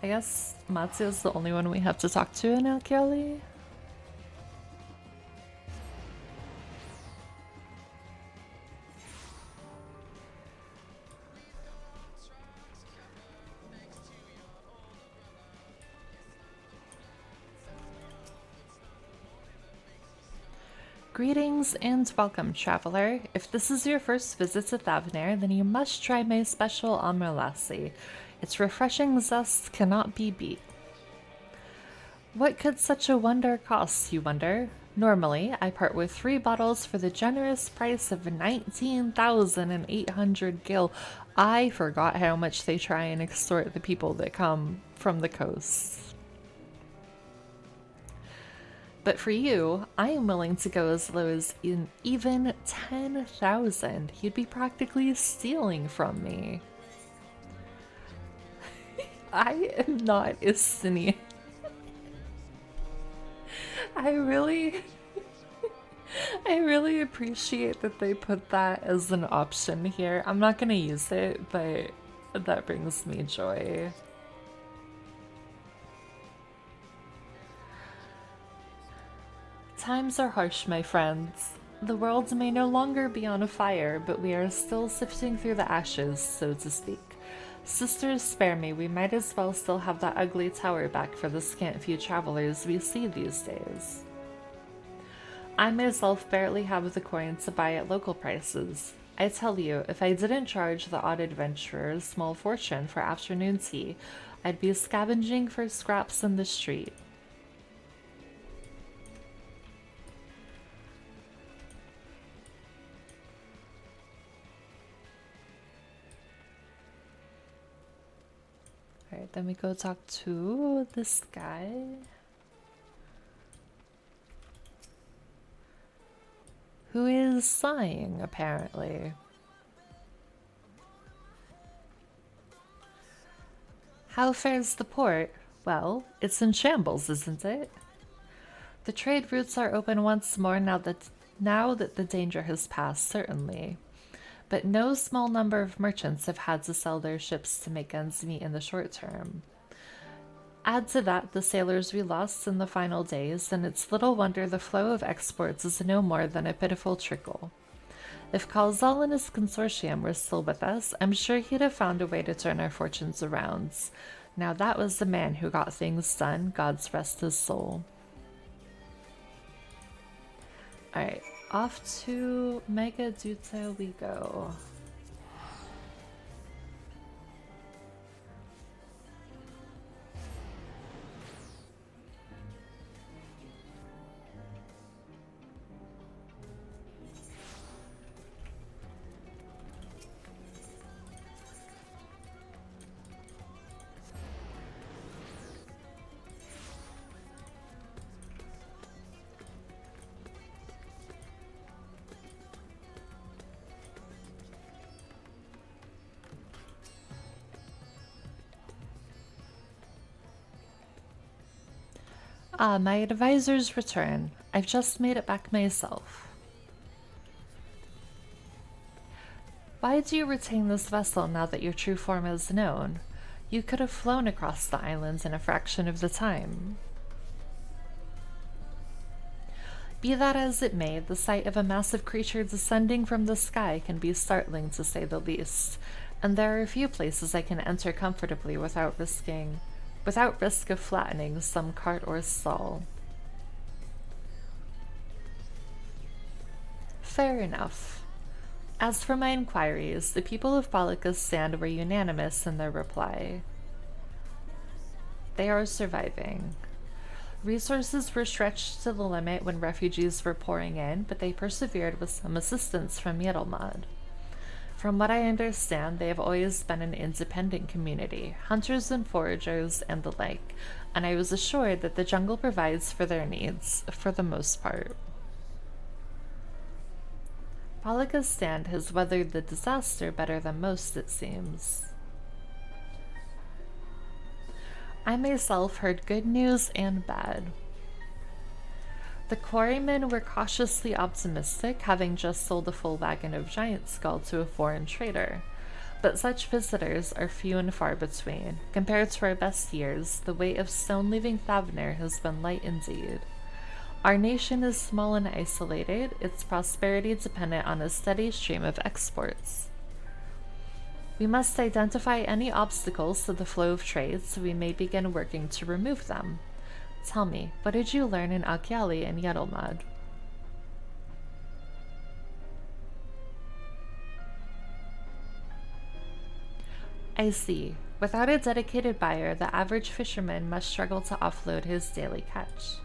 I guess Matsu is the only one we have to talk to in Alkiali. Greetings and welcome, traveler. If this is your first visit to Thavnair, then you must try my special Amr Lassi. Its refreshing zest cannot be beat. What could such a wonder cost, you wonder? Normally, I part with 3 bottles for the generous price of 19,800 gil. I forgot how much they try and extort the people that come from the coast. But for you, I am willing to go as low as even 10,000. You'd be practically stealing from me. I am not Estinian. I really appreciate that they put that as an option here. I'm not gonna use it, but that brings me joy. Times are harsh, my friends. The world may no longer be on fire, but we are still sifting through the ashes, so to speak. Sisters, spare me, we might as well still have that ugly tower back for the scant few travelers we see these days. I myself barely have the coin to buy at local prices. I tell you, if I didn't charge the odd adventurers small fortune for afternoon tea, I'd be scavenging for scraps in the street. Alright, then we go talk to this guy. Who is sighing, apparently. How fares the port? Well, it's in shambles, isn't it? The trade routes are open once more now that the danger has passed, certainly. But no small number of merchants have had to sell their ships to make ends meet in the short term. Add to that the sailors we lost in the final days, and it's little wonder the flow of exports is no more than a pitiful trickle. If Kalzal and his consortium were still with us, I'm sure he'd have found a way to turn our fortunes around. Now that was the man who got things done, God's rest his soul. Alright, off to Mega Duta we go. Ah, my advisor's return. I've just made it back myself. Why do you retain this vessel now that your true form is known? You could have flown across the islands in a fraction of the time. Be that as it may, the sight of a massive creature descending from the sky can be startling to say the least, and there are a few places I can enter comfortably without risk of flattening some cart or stall. Fair enough. As for my inquiries, the people of Balika's Sand were unanimous in their reply. They are surviving. Resources were stretched to the limit when refugees were pouring in, but they persevered with some assistance from Yedalmad. From what I understand, they have always been an independent community, hunters and foragers and the like, and I was assured that the jungle provides for their needs, for the most part. Balika's Stand has weathered the disaster better than most, it seems. I myself heard good news and bad. The quarrymen were cautiously optimistic, having just sold a full wagon of giant skull to a foreign trader. But such visitors are few and far between. Compared to our best years, the weight of stone leaving Thavner has been light indeed. Our nation is small and isolated, its prosperity dependent on a steady stream of exports. We must identify any obstacles to the flow of trade so we may begin working to remove them. Tell me, what did you learn in Akyali and Yedalmad? I see. Without a dedicated buyer, the average fisherman must struggle to offload his daily catch.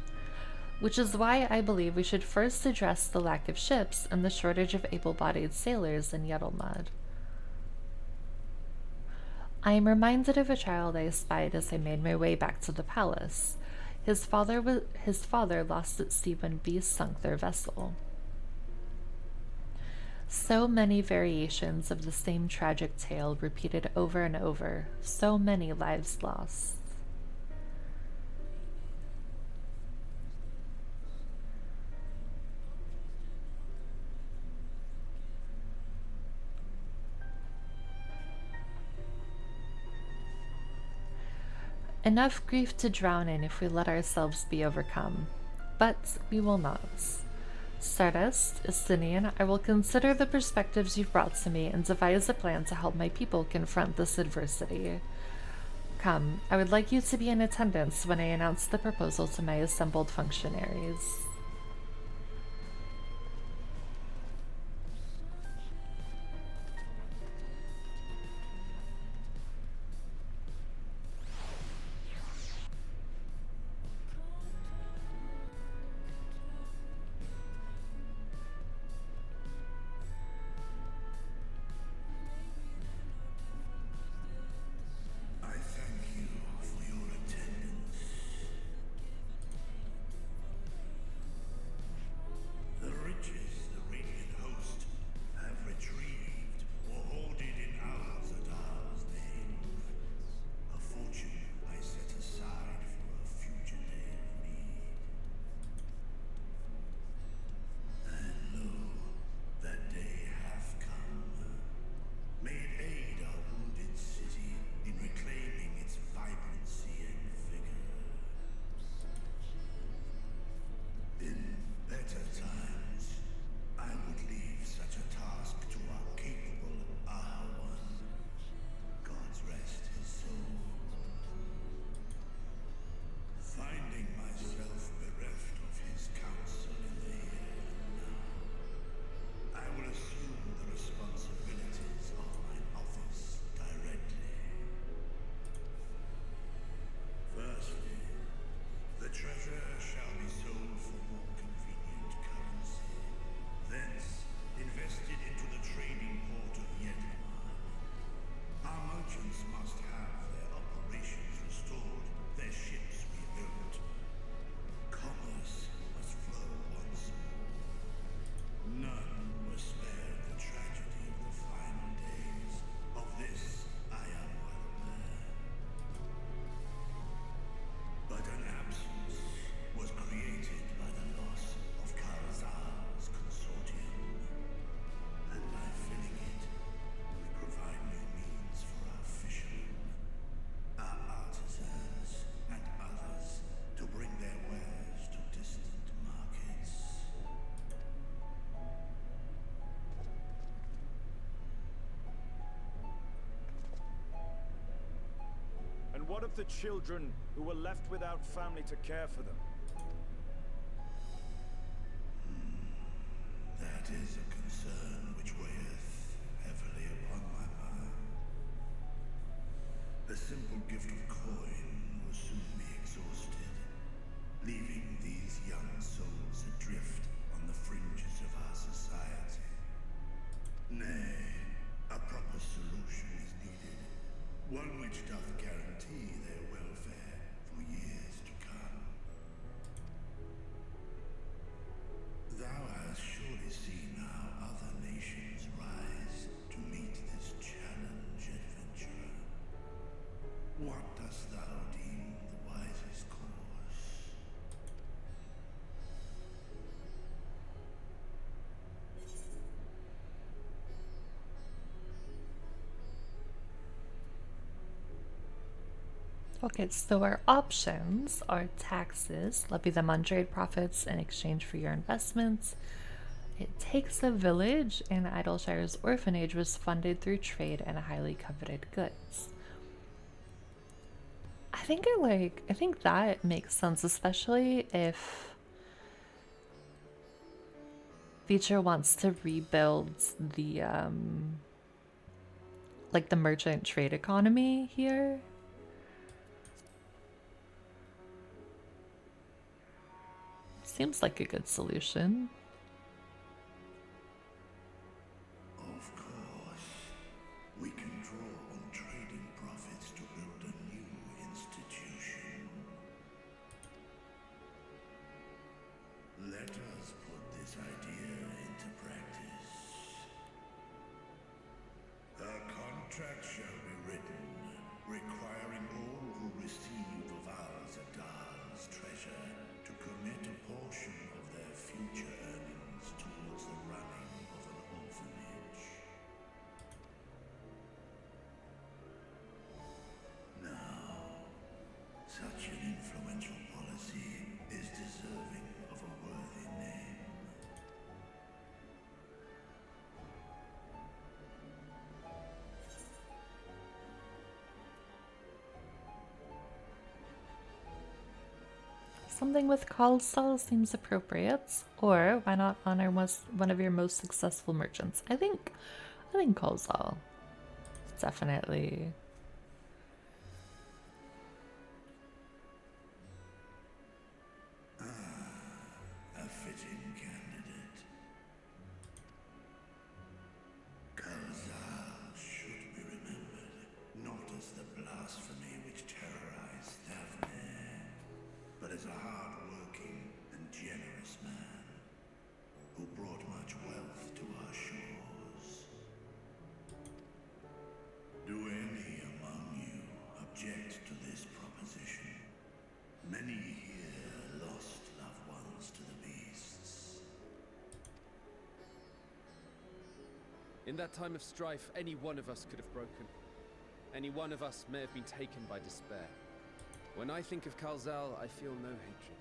Which is why I believe we should first address the lack of ships and the shortage of able-bodied sailors in Yedalmad. I am reminded of a child I spied as I made my way back to the palace. His father lost at sea when beasts sunk their vessel. So many variations of the same tragic tale repeated over and over, so many lives lost. Enough grief to drown in if we let ourselves be overcome. But we will not. Stardust, Estinian, I will consider the perspectives you've brought to me and devise a plan to help my people confront this adversity. Come, I would like you to be in attendance when I announce the proposal to my assembled functionaries. what of the children who were left without family to care for them? That is a concern which weigheth heavily upon my mind. A simple gift of coin will soon be exhausted, leaving these young souls adrift on the fringes of our society. Nay, a proper solution is needed, one which doth guarantee their welfare for years to come. Thou hast surely seen how other nations rise to meet this challenge, adventurer. What dost thou deem the wisest course? Okay, so our options are taxes, levy them on trade profits in exchange for your investments. It takes a village, and Idleshire's orphanage was funded through trade and highly coveted goods. I think that makes sense, especially if Feature wants to rebuild the like the merchant trade economy here. Seems like a good solution. Of course, we can draw on trading profits to build a new institution. Let us put this idea into practice. A contract shall be written, requiring all who receive of Al-Zadal's treasure to commit a portion of their future earnings towards the running of an orphanage. Now, such an influential policy is deserving of a worthy name. Something with Kalsal seems appropriate. Or why not honor one of your most successful merchants? I think Kalsal. Definitely. A fitting candidate. Kalzal should be remembered, not as the blasphemy which terrorized Thavne, but as a hard-working and generous man who brought much wealth to our shores. Do any among you object to this proposition? Many here lost loved ones to the beasts. In that time of strife, any one of us could have broken. Any one of us may have been taken by despair. When I think of Kalzal, I feel no hatred.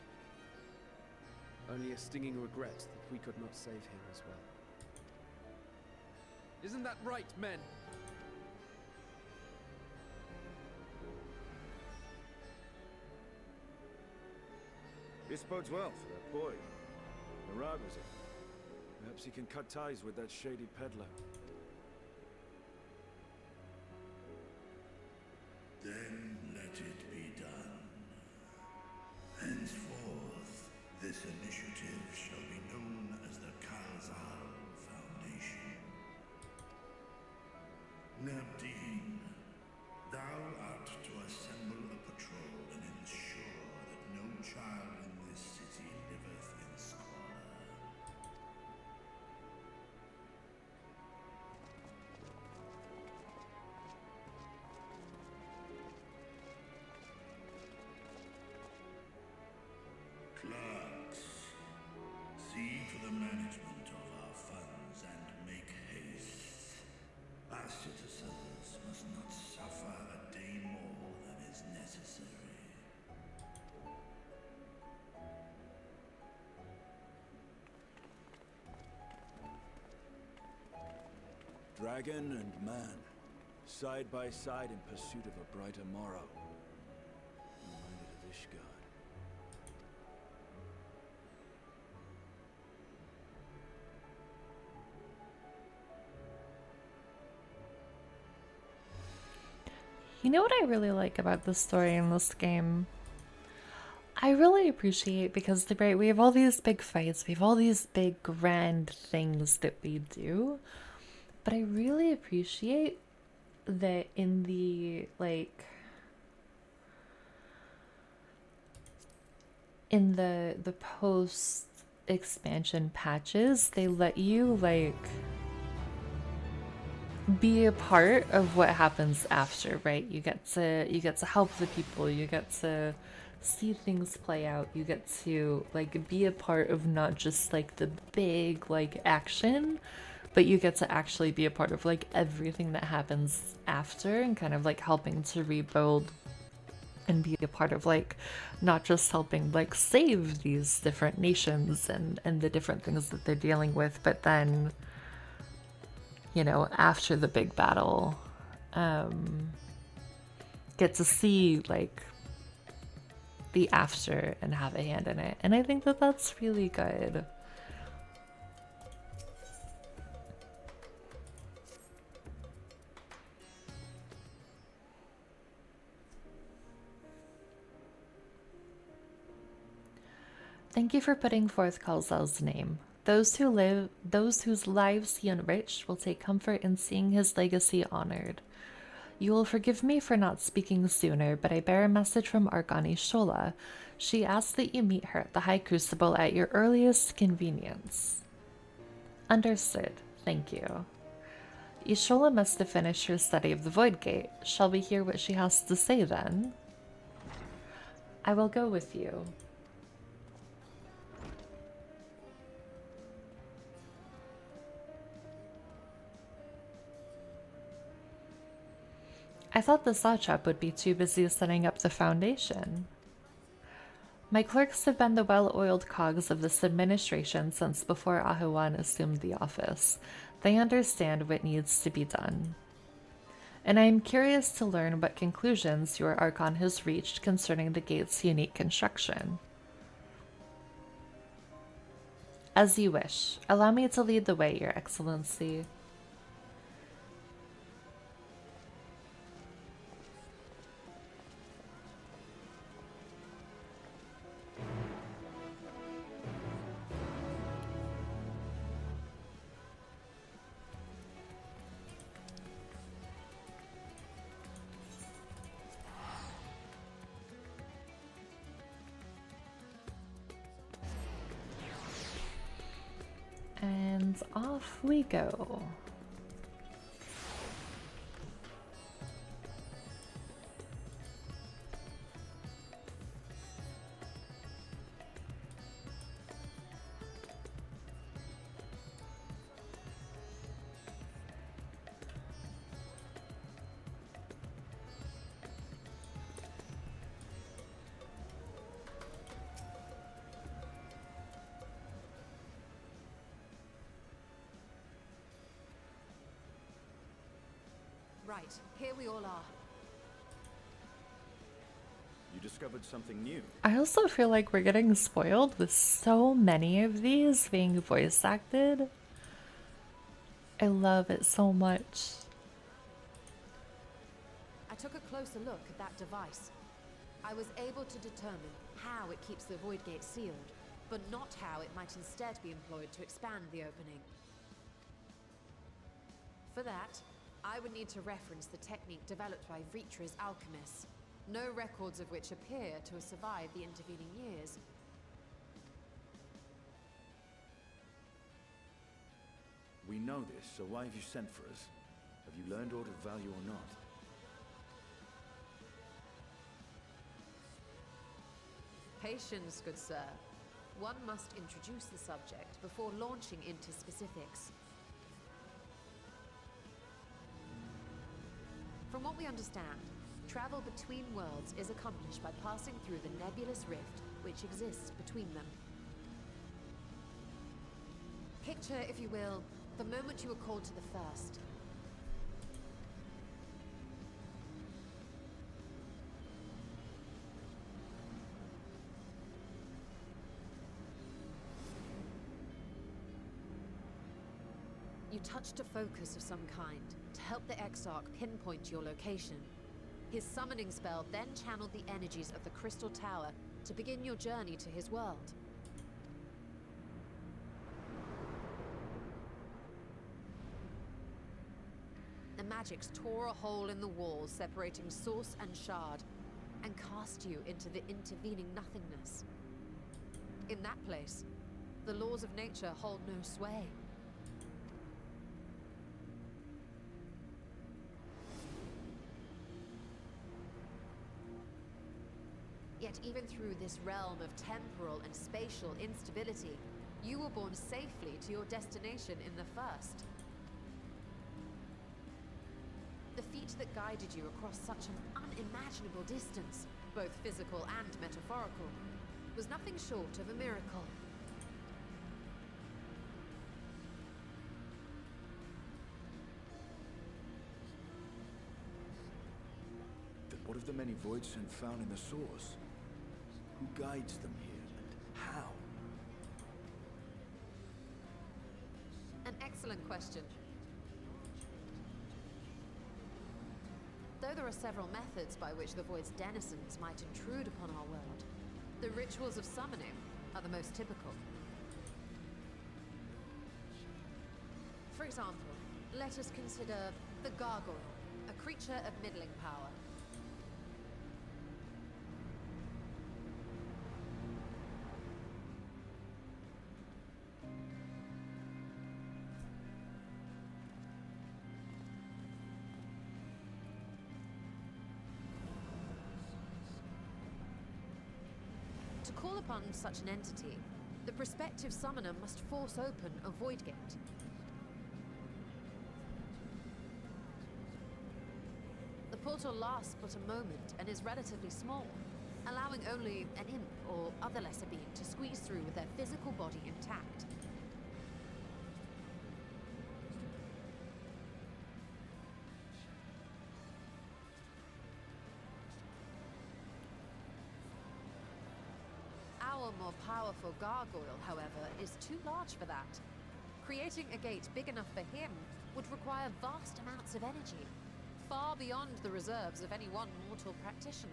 Only a stinging regret that we could not save him as well. Isn't that right, men? This bodes well for that boy. Narag was it? Perhaps he can cut ties with that shady peddler. Then let it be done. Henceforth, this initiative shall be known as the Kalzal Foundation. Nabdeen, thou art to assemble a patrol and ensure that no child in this city liveth in squalor. Clerks, see to the management of our funds and make haste. Our citizens must not suffer a day more than is necessary. Dragon and man, side by side in pursuit of a brighter morrow. Foolish god. You know what I really like about the story in this game? I really appreciate because right, we have all these big fights, we have all these big grand things that we do, but I really appreciate that in the in the post expansion patches, they let you be a part of what happens after, right? You get to help the people, you get to see things play out, you get to be a part of not just the big action, but you get to actually be a part of everything that happens after, and kind of helping to rebuild and be a part of not just helping save these different nations and the different things that they're dealing with, but then after the big battle, get to see the after and have a hand in it. And I think that that's really good. Thank you for putting forth Kalzal's name. Those whose lives he enriched will take comfort in seeing his legacy honored. You will forgive me for not speaking sooner, but I bear a message from Argani Shola. She asks that you meet her at the High Crucible at your earliest convenience. Understood. Thank you. Ishola must have finished her study of the Void Gate. Shall we hear what she has to say then? I will go with you. I thought the Sachap would be too busy setting up the foundation. My clerks have been the well-oiled cogs of this administration since before Ahuan assumed the office. They understand what needs to be done. And I am curious to learn what conclusions your Archon has reached concerning the gate's unique construction. As you wish. Allow me to lead the way, Your Excellency. And off we go. Right, here we all are. You discovered something new. I also feel like we're getting spoiled with so many of these being voice acted. I love it so much. I took a closer look at that device. I was able to determine how it keeps the Void Gate sealed, but not how it might instead be employed to expand the opening. For that, I would need to reference the technique developed by Vritra's alchemists, no records of which appear to have survived the intervening years. We know this, so why have you sent for us? Have you learned aught of value or not? Patience, good sir. One must introduce the subject before launching into specifics. From what we understand, travel between worlds is accomplished by passing through the nebulous rift which exists between them. Picture, if you will, the moment you were called to the first. You touched a focus of some kind to help the Exarch pinpoint your location. His summoning spell then channeled the energies of the Crystal Tower to begin your journey to his world. The magics tore a hole in the wall separating source and shard, and cast you into the intervening nothingness. In that place, the laws of nature hold no sway. Yet even through this realm of temporal and spatial instability, you were borne safely to your destination in the first. The feat that guided you across such an unimaginable distance, both physical and metaphorical, was nothing short of a miracle. Then what of the many voids sent found in the source? Who guides them here, and how? An excellent question. Though there are several methods by which the Void's denizens might intrude upon our world, the rituals of summoning are the most typical. For example, let us consider the Gargoyle, a creature of middling power. To call upon such an entity, the prospective summoner must force open a void gate. The portal lasts but a moment and is relatively small, allowing only an imp or other lesser being to squeeze through with their physical body intact. Our more powerful gargoyle, however, is too large for that. Creating a gate big enough for him would require vast amounts of energy, far beyond the reserves of any one mortal practitioner.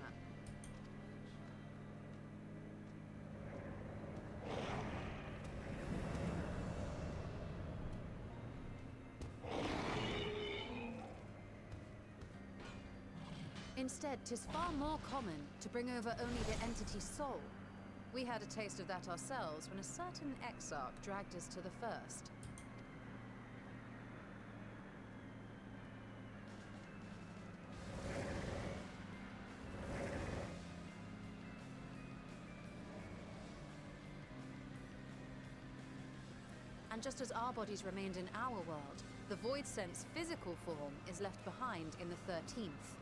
Instead, 'tis far more common to bring over only the entity's soul. We had a taste of that ourselves when a certain Exarch dragged us to the first. And just as our bodies remained in our world, the Void Sense physical form is left behind in the 13th.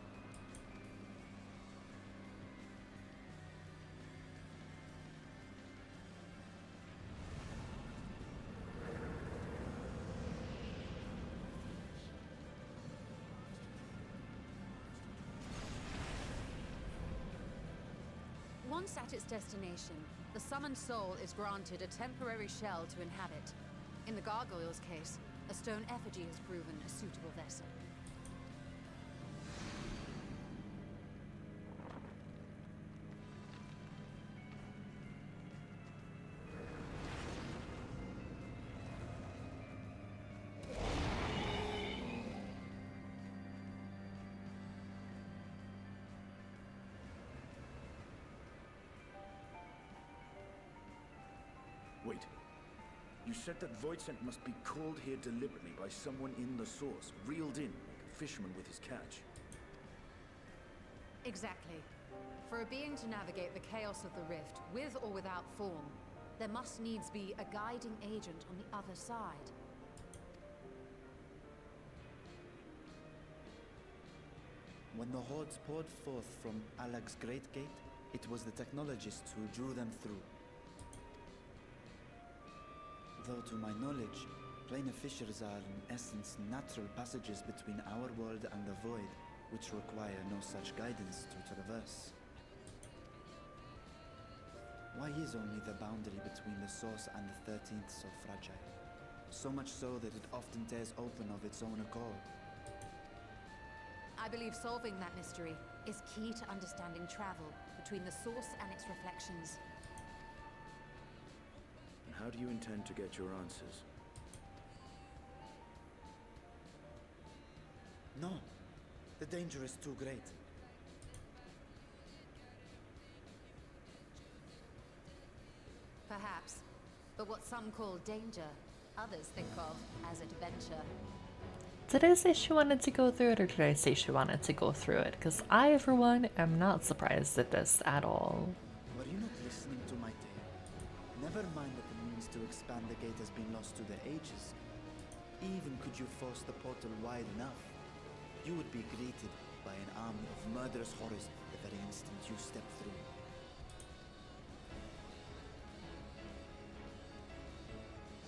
Once at its destination, the summoned soul is granted a temporary shell to inhabit. In the Gargoyle's case, a stone effigy has proven a suitable vessel. Wait. You said that Voidsent must be called here deliberately by someone in the source, reeled in like a fisherman with his catch. Exactly. For a being to navigate the chaos of the rift, with or without form, there must needs be a guiding agent on the other side. When the hordes poured forth from Alag's Great Gate, it was the technologists who drew them through. Though to my knowledge, planar fissures are in essence natural passages between our world and the void, which require no such guidance to traverse. Why is only the boundary between the source and the 13th so fragile? so much so that it often tears open of its own accord. I believe solving that mystery is key to understanding travel between the source and its reflections. And how do you intend to get your answers? No. The danger is too great. Perhaps. But what some call danger, others think of as adventure. Did I say she wanted to go through it, or did I say she wanted to go through it? Because I, for one, am not surprised at this at all. Were you not listening to my tale? Never mind that the means to expand the gate has been lost to the ages. Even could you force the portal wide enough, you would be greeted by an army of murderous horrors the very instant you step through.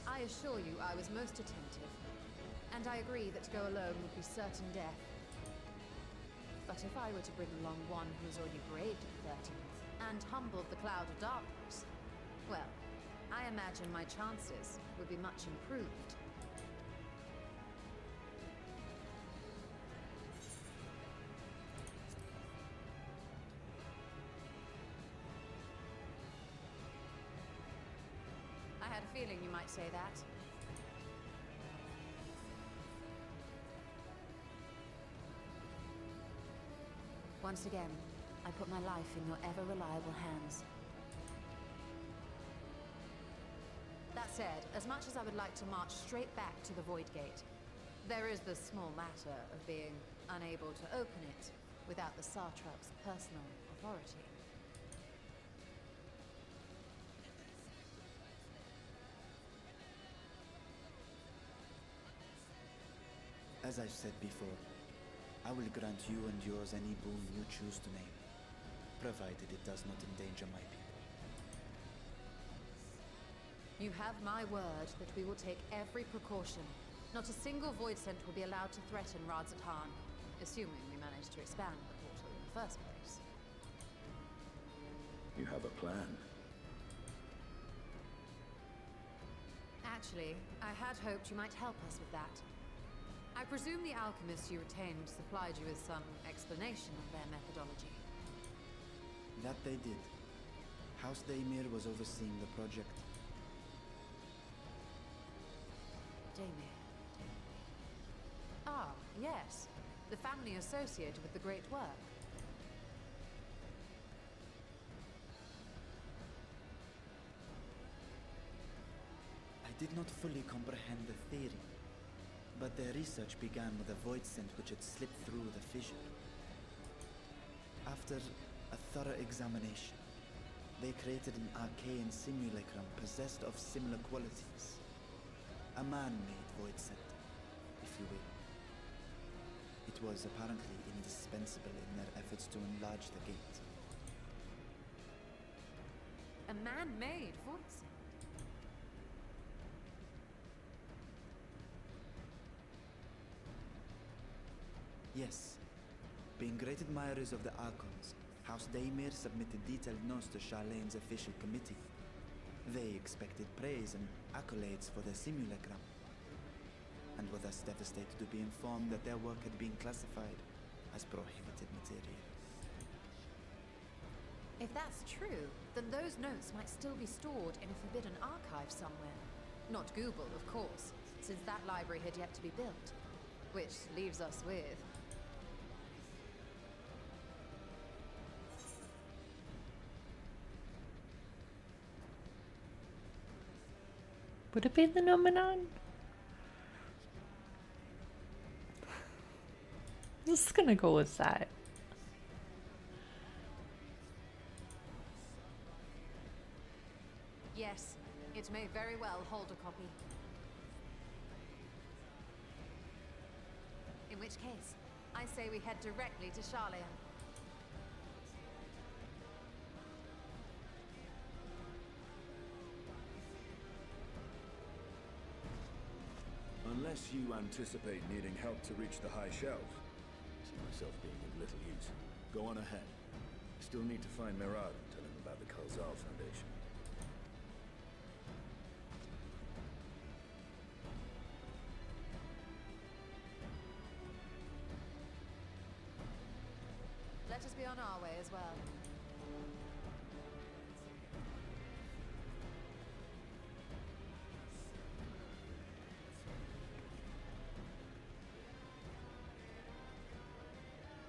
I assure you I was most attentive, and I agree that to go alone would be certain death. But if I were to bring along one who has already braved the 13th and humbled the cloud of darkness, well, I imagine my chances would be much improved. I had a feeling you might say that. Once again, I put my life in your ever-reliable hands. That said, as much as I would like to march straight back to the Void Gate, there is the small matter of being unable to open it without the Satrap's personal authority. As I've said before, I will grant you and yours any boon you choose to name, provided it does not endanger my people. You have my word that we will take every precaution. Not a single void scent will be allowed to threaten Radzatan, assuming we manage to expand the portal in the first place. You have a plan. Actually, I had hoped you might help us with that. I presume the alchemists you retained supplied you with some explanation of their methodology. That they did. House Daimir was overseeing the project. Daimir. Ah, yes. The family associated with the great work. I did not fully comprehend the theory, but their research began with a void scent which had slipped through the fissure. After a thorough examination, they created an arcane simulacrum possessed of similar qualities. A man-made void scent, if you will. It was apparently indispensable in their efforts to enlarge the gate. A man-made void scent? Yes. Being great admirers of the Archons, House Daimir submitted detailed notes to Charlene's official committee. They expected praise and accolades for their simulacrum, and were thus devastated to be informed that their work had been classified as prohibited material. If that's true, then those notes might still be stored in a forbidden archive somewhere. Not Google, of course, since that library had yet to be built. Which leaves us with... Would it be the Nomenon? I'm just gonna go with that. Yes, it may very well hold a copy. In which case, I say we head directly to Charlene. Unless you anticipate needing help to reach the high shelf. I see myself being of little use. Go on ahead. I still need to find Mirad and tell him about the Kalzal Foundation. Let us be on our way as well.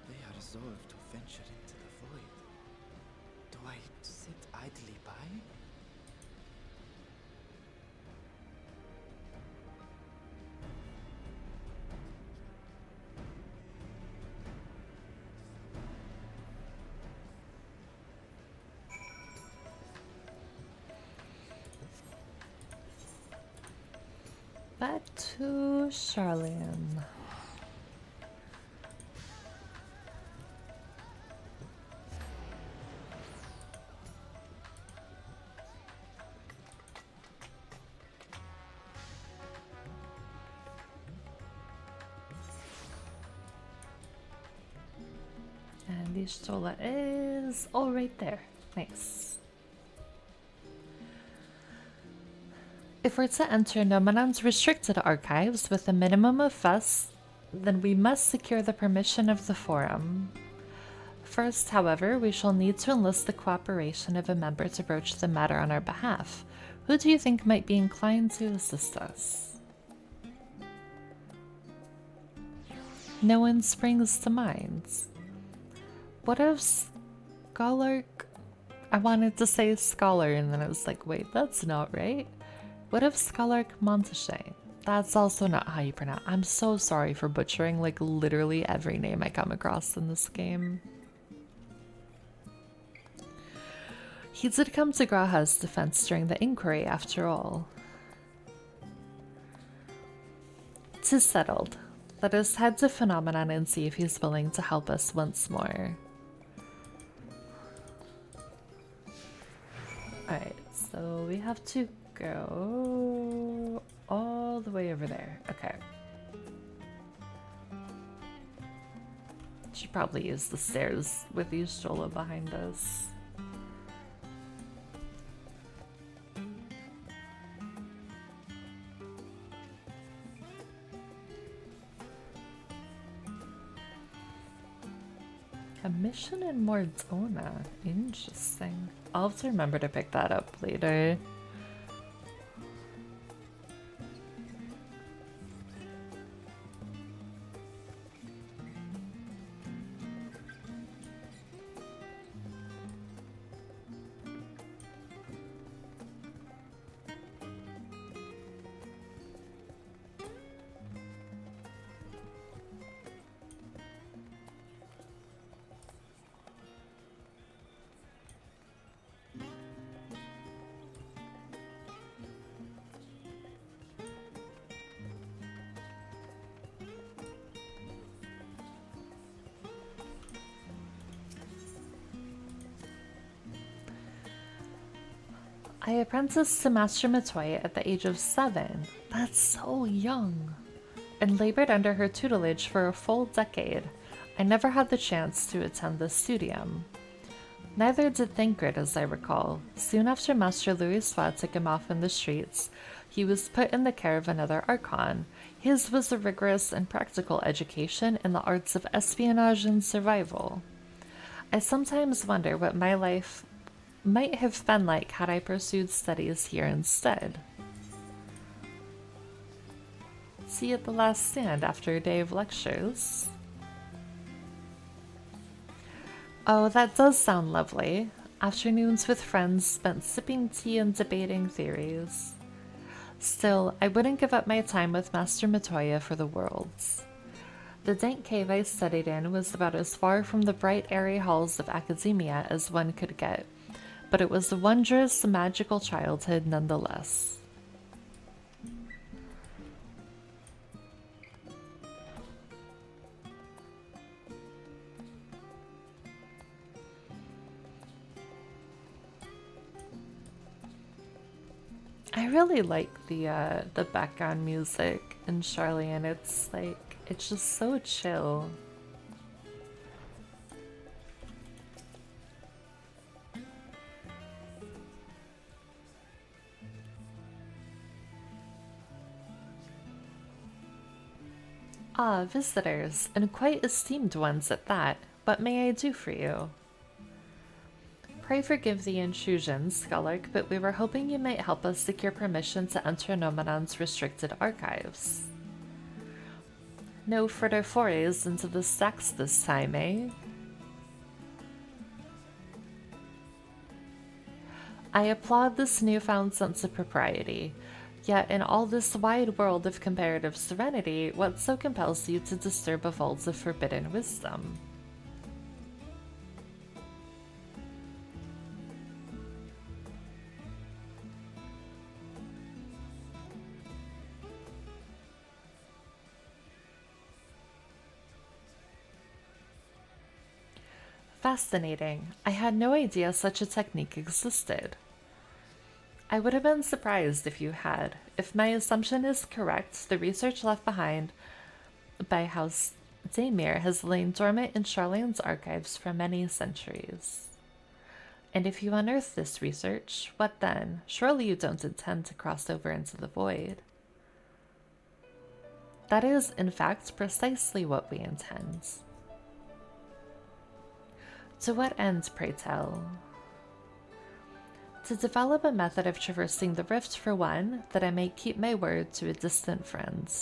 They are resolved to venture into the void. Do I sit idly by? Back to Charlene. And the Stola is all right there. Nice. If we're to enter Nomanon's restricted archives with a minimum of fuss, then we must secure the permission of the Forum. First, however, we shall need to enlist the cooperation of a member to broach the matter on our behalf. Who do you think might be inclined to assist us? No one springs to mind. What if Scholar... I wanted to say scholar and then I was like, wait, that's not right. What if Scholar Montache? That's also not how you pronounce. I'm so sorry for butchering like literally every name I come across in this game. He did come to Graha's defense during the inquiry after all. 'Tis settled. Let us head to Phenomenon and see if he's willing to help us once more. Alright, so we have to go all the way over there. Okay. Should probably use the stairs with Y'shtola behind us. A mission in Mordona. Interesting. I'll have to remember to pick that up later. I apprenticed to Master Matoya at the age of 7. That's so young. And labored under her tutelage for a full decade. I never had the chance to attend the studium. Neither did Thancred, as I recall. Soon after Master Louis took him off in the streets, he was put in the care of another Archon. His was a rigorous and practical education in the arts of espionage and survival. I sometimes wonder what my life might have been like had I pursued studies here instead. See you at the last stand after a day of lectures. Oh, that does sound lovely. Afternoons with friends spent sipping tea and debating theories. Still, I wouldn't give up my time with Master Matoya for the worlds. The dank cave I studied in was about as far from the bright, airy halls of academia as one could get, but it was a wondrous, magical childhood nonetheless. I really like the background music in Charlene. It's just so chill. Ah, visitors, and quite esteemed ones at that. What may I do for you? Pray forgive the intrusion, Skullark, but we were hoping you might help us secure permission to enter Nominon's restricted archives. No further forays into the stacks this time, eh? I applaud this newfound sense of propriety. Yet in all this wide world of comparative serenity, what so compels you to disturb a vault of forbidden wisdom? Fascinating. I had no idea such a technique existed. I would have been surprised if you had. If my assumption is correct, the research left behind by House Daymere has lain dormant in Charlane's archives for many centuries. And if you unearth this research, what then? Surely you don't intend to cross over into the void. That is, in fact, precisely what we intend. To what end, pray tell? To develop a method of traversing the rift for one, that I may keep my word to a distant friend.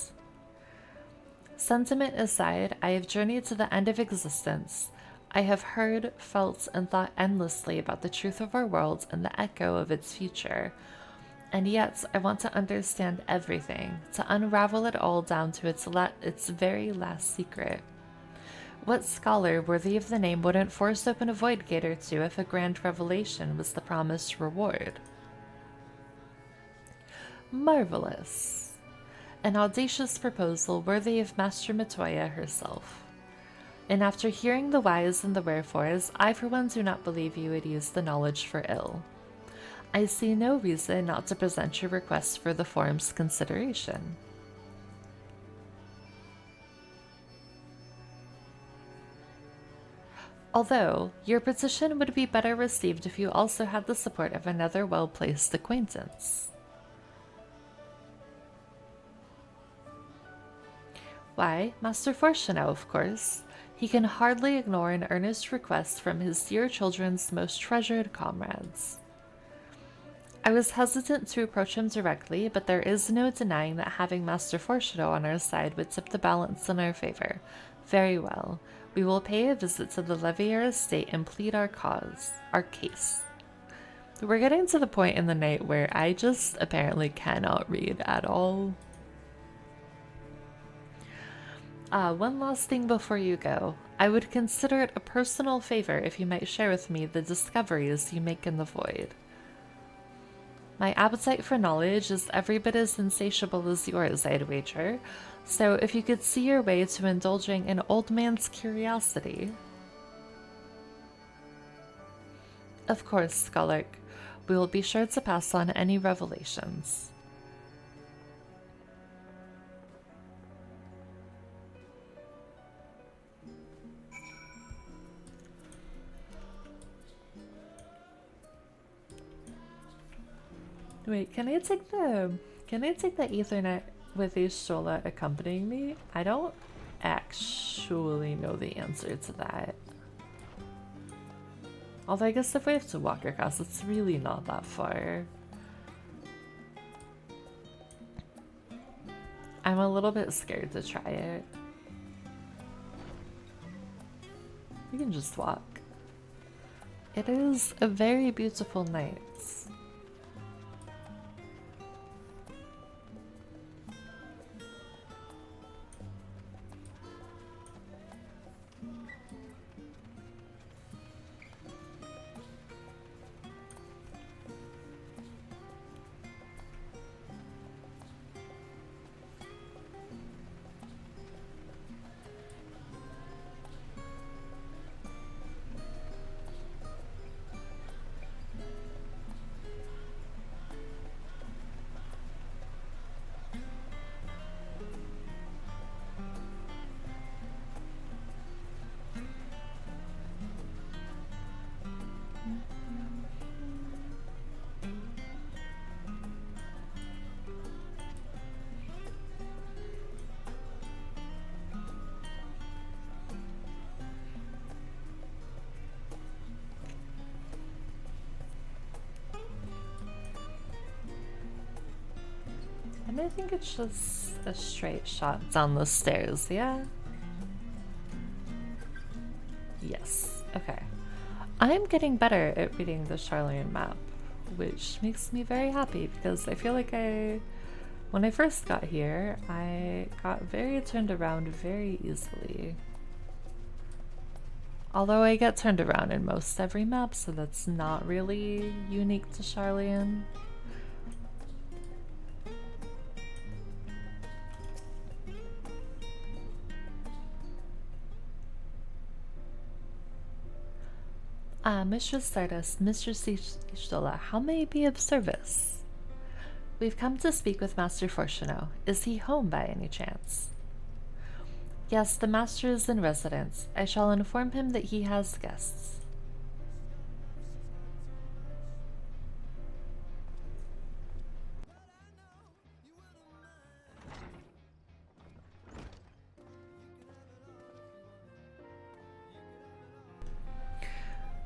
Sentiment aside, I have journeyed to the end of existence. I have heard, felt, and thought endlessly about the truth of our world and the echo of its future. And yet, I want to understand everything, to unravel it all down to its very last secret. What scholar worthy of the name wouldn't force open a void gate or two if a grand revelation was the promised reward? Marvelous. An audacious proposal worthy of Master Matoya herself. And after hearing the whys and the wherefores, I for one do not believe you would use the knowledge for ill. I see no reason not to present your request for the forum's consideration. Although, your petition would be better received if you also had the support of another well-placed acquaintance. Why, Master Fortuno, of course. He can hardly ignore an earnest request from his dear children's most treasured comrades. I was hesitant to approach him directly, but there is no denying that having Master Fortuno on our side would tip the balance in our favor. Very well. We will pay a visit to the Levier estate and plead our case. We're getting to the point in the night where I just apparently cannot read at all. One last thing before you go. I would consider it a personal favor if you might share with me the discoveries you make in the void. My appetite for knowledge is every bit as insatiable as yours, I'd wager. So if you could see your way to indulging an old man's curiosity. Of course, Skullark. We will be sure to pass on any revelations. Wait, can I take the Ethernet with a Shola accompanying me? I don't actually know the answer to that. Although I guess if we have to walk across, it's really not that far. I'm a little bit scared to try it. You can just walk. It is a very beautiful night. And I think it's just a straight shot down the stairs, yeah? Yes, okay. I'm getting better at reading the Charlian map, which makes me very happy because I feel like when I first got here, I got very turned around very easily. Although I get turned around in most every map, so that's not really unique to Charlian. Mistress Stardust, Mistress Ishtola, how may I be of service? We've come to speak with Master Fortuno. Is he home by any chance? Yes, the master is in residence. I shall inform him that he has guests.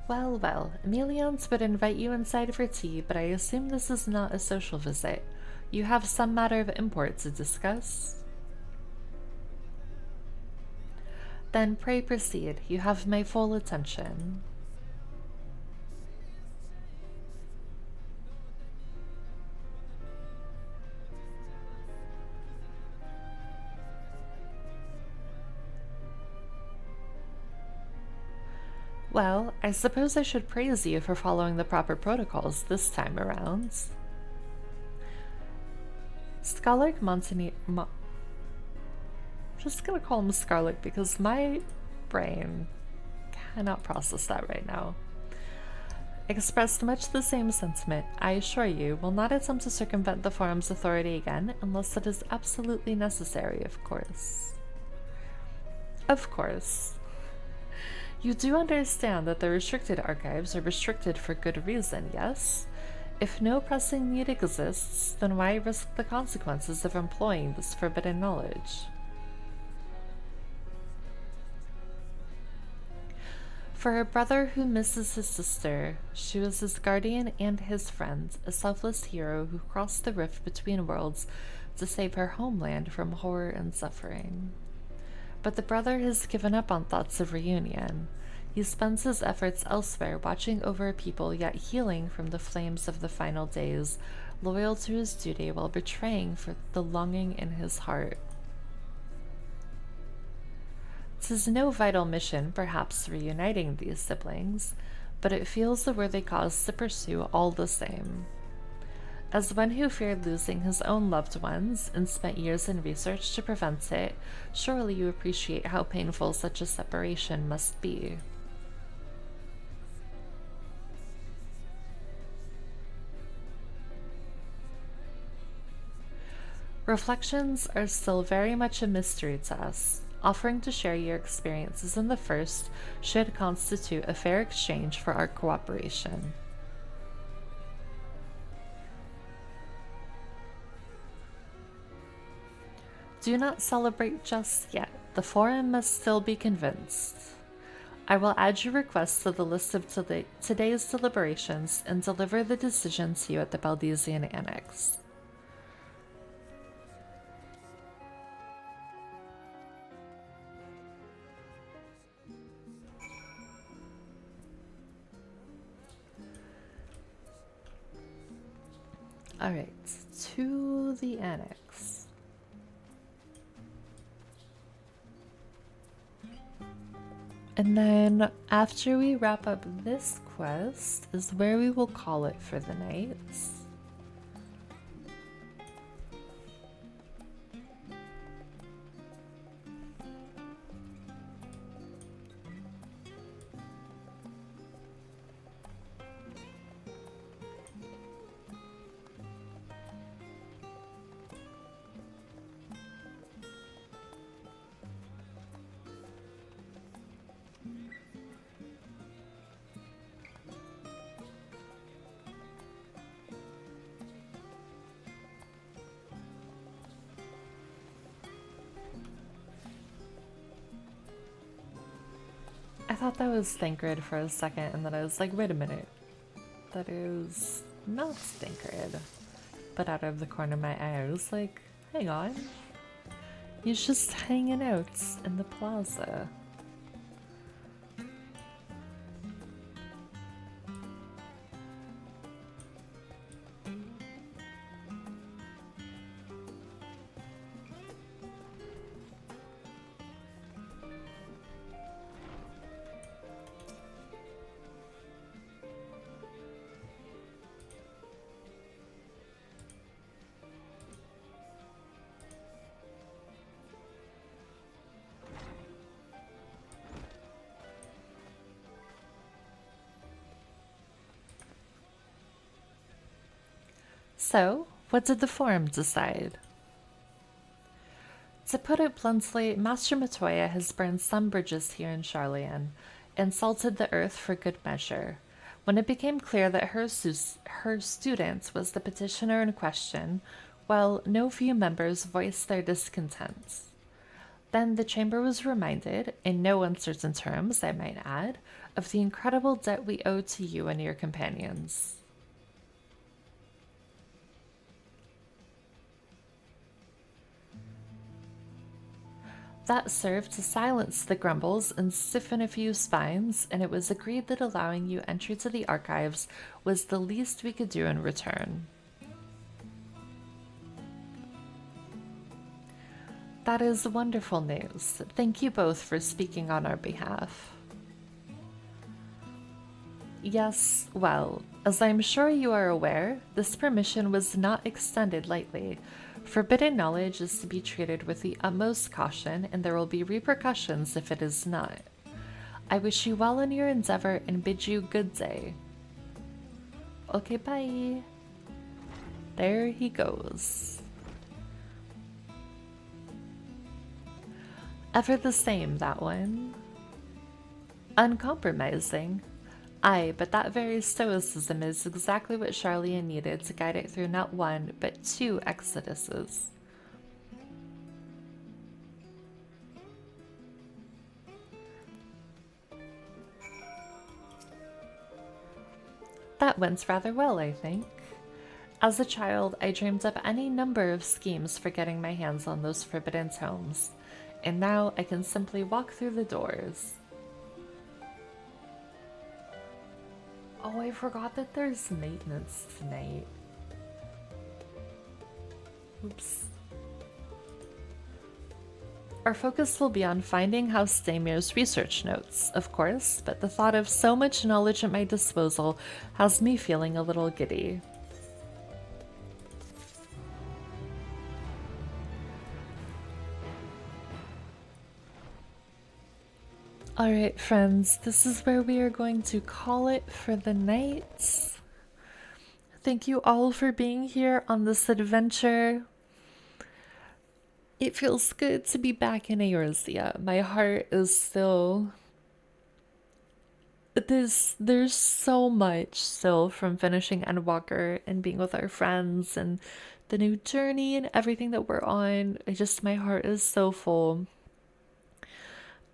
Well, well, Emelians would invite you inside for tea, but I assume this is not a social visit. You have some matter of import to discuss? Then pray proceed. You have my full attention. Well, I suppose I should praise you for following the proper protocols this time around. Scarlic just gonna call him Scarlic because my brain cannot process that right now. Expressed much the same sentiment. I assure you, will not attempt to circumvent the forum's authority again unless it is absolutely necessary, of course. Of course. You do understand that the restricted archives are restricted for good reason, yes? If no pressing need exists, then why risk the consequences of employing this forbidden knowledge? For a brother who misses his sister, she was his guardian and his friend, a selfless hero who crossed the rift between worlds to save her homeland from horror and suffering. But the brother has given up on thoughts of reunion. He spends his efforts elsewhere, watching over people yet healing from the flames of the final days, loyal to his duty while betraying for the longing in his heart. 'Tis no vital mission, perhaps reuniting these siblings, but it feels a worthy cause to pursue all the same. As one who feared losing his own loved ones and spent years in research to prevent it, surely you appreciate how painful such a separation must be. Reflections are still very much a mystery to us. Offering to share your experiences in the first should constitute a fair exchange for our cooperation. Do not celebrate just yet. The forum must still be convinced. I will add your request to the list of today's deliberations and deliver the decision to you at the Baldesian Annex. Alright, to the Annex. And then after we wrap up this quest is where we will call it for the night. I thought that was Thancred for a second, and then I was like, wait a minute. That is not Thancred. but out of the corner of my eye, I was like, hang on. He's just hanging out in the plaza. So, what did the forum decide? To put it bluntly, Master Matoya has burned some bridges here in Charlian, and salted the earth for good measure. When it became clear that her student was the petitioner in question, well, no few members voiced their discontent. Then the chamber was reminded, in no uncertain terms, I might add, of the incredible debt we owe to you and your companions. That served to silence the grumbles and stiffen a few spines, and it was agreed that allowing you entry to the archives was the least we could do in return. That is wonderful news. Thank you both for speaking on our behalf. Yes, well, as I'm sure you are aware, this permission was not extended lightly. Forbidden knowledge is to be treated with the utmost caution, and there will be repercussions if it is not. I wish you well in your endeavor and bid you good day. Okay, bye. There he goes. Ever the same, that one. Uncompromising. Aye, but that very stoicism is exactly what Charlian needed to guide it through not one, but 2 exoduses. That went rather well, I think. As a child, I dreamed up any number of schemes for getting my hands on those forbidden tomes, and now I can simply walk through the doors. Oh, I forgot that there's maintenance tonight. Oops. Our focus will be on finding House Damir's research notes, of course, but the thought of so much knowledge at my disposal has me feeling a little giddy. Alright, friends, this is where we are going to call it for the night. Thank you all for being here on this adventure. It feels good to be back in Eorzea. My heart is still... There's so much still from finishing Endwalker and being with our friends and the new journey and everything that we're on. My heart is so full.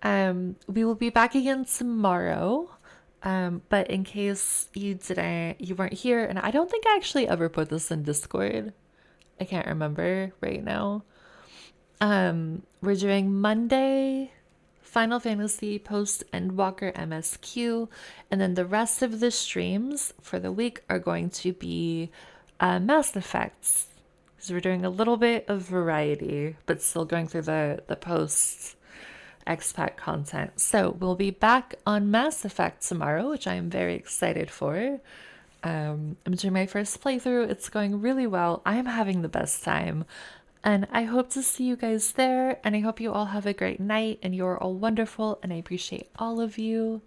We will be back again tomorrow. But in case you weren't here, and I don't think I actually ever put this in Discord. I can't remember right now. We're doing Monday Final Fantasy post-endwalker MSQ, and then the rest of the streams for the week are going to be Mass Effects. Because we're doing a little bit of variety, but still going through the post expat content. So we'll be back on Mass Effect tomorrow, which I am very excited for. I'm doing my first playthrough. It's going really well. I am having the best time. And I hope to see you guys there. And I hope you all have a great night and you're all wonderful. And I appreciate all of you.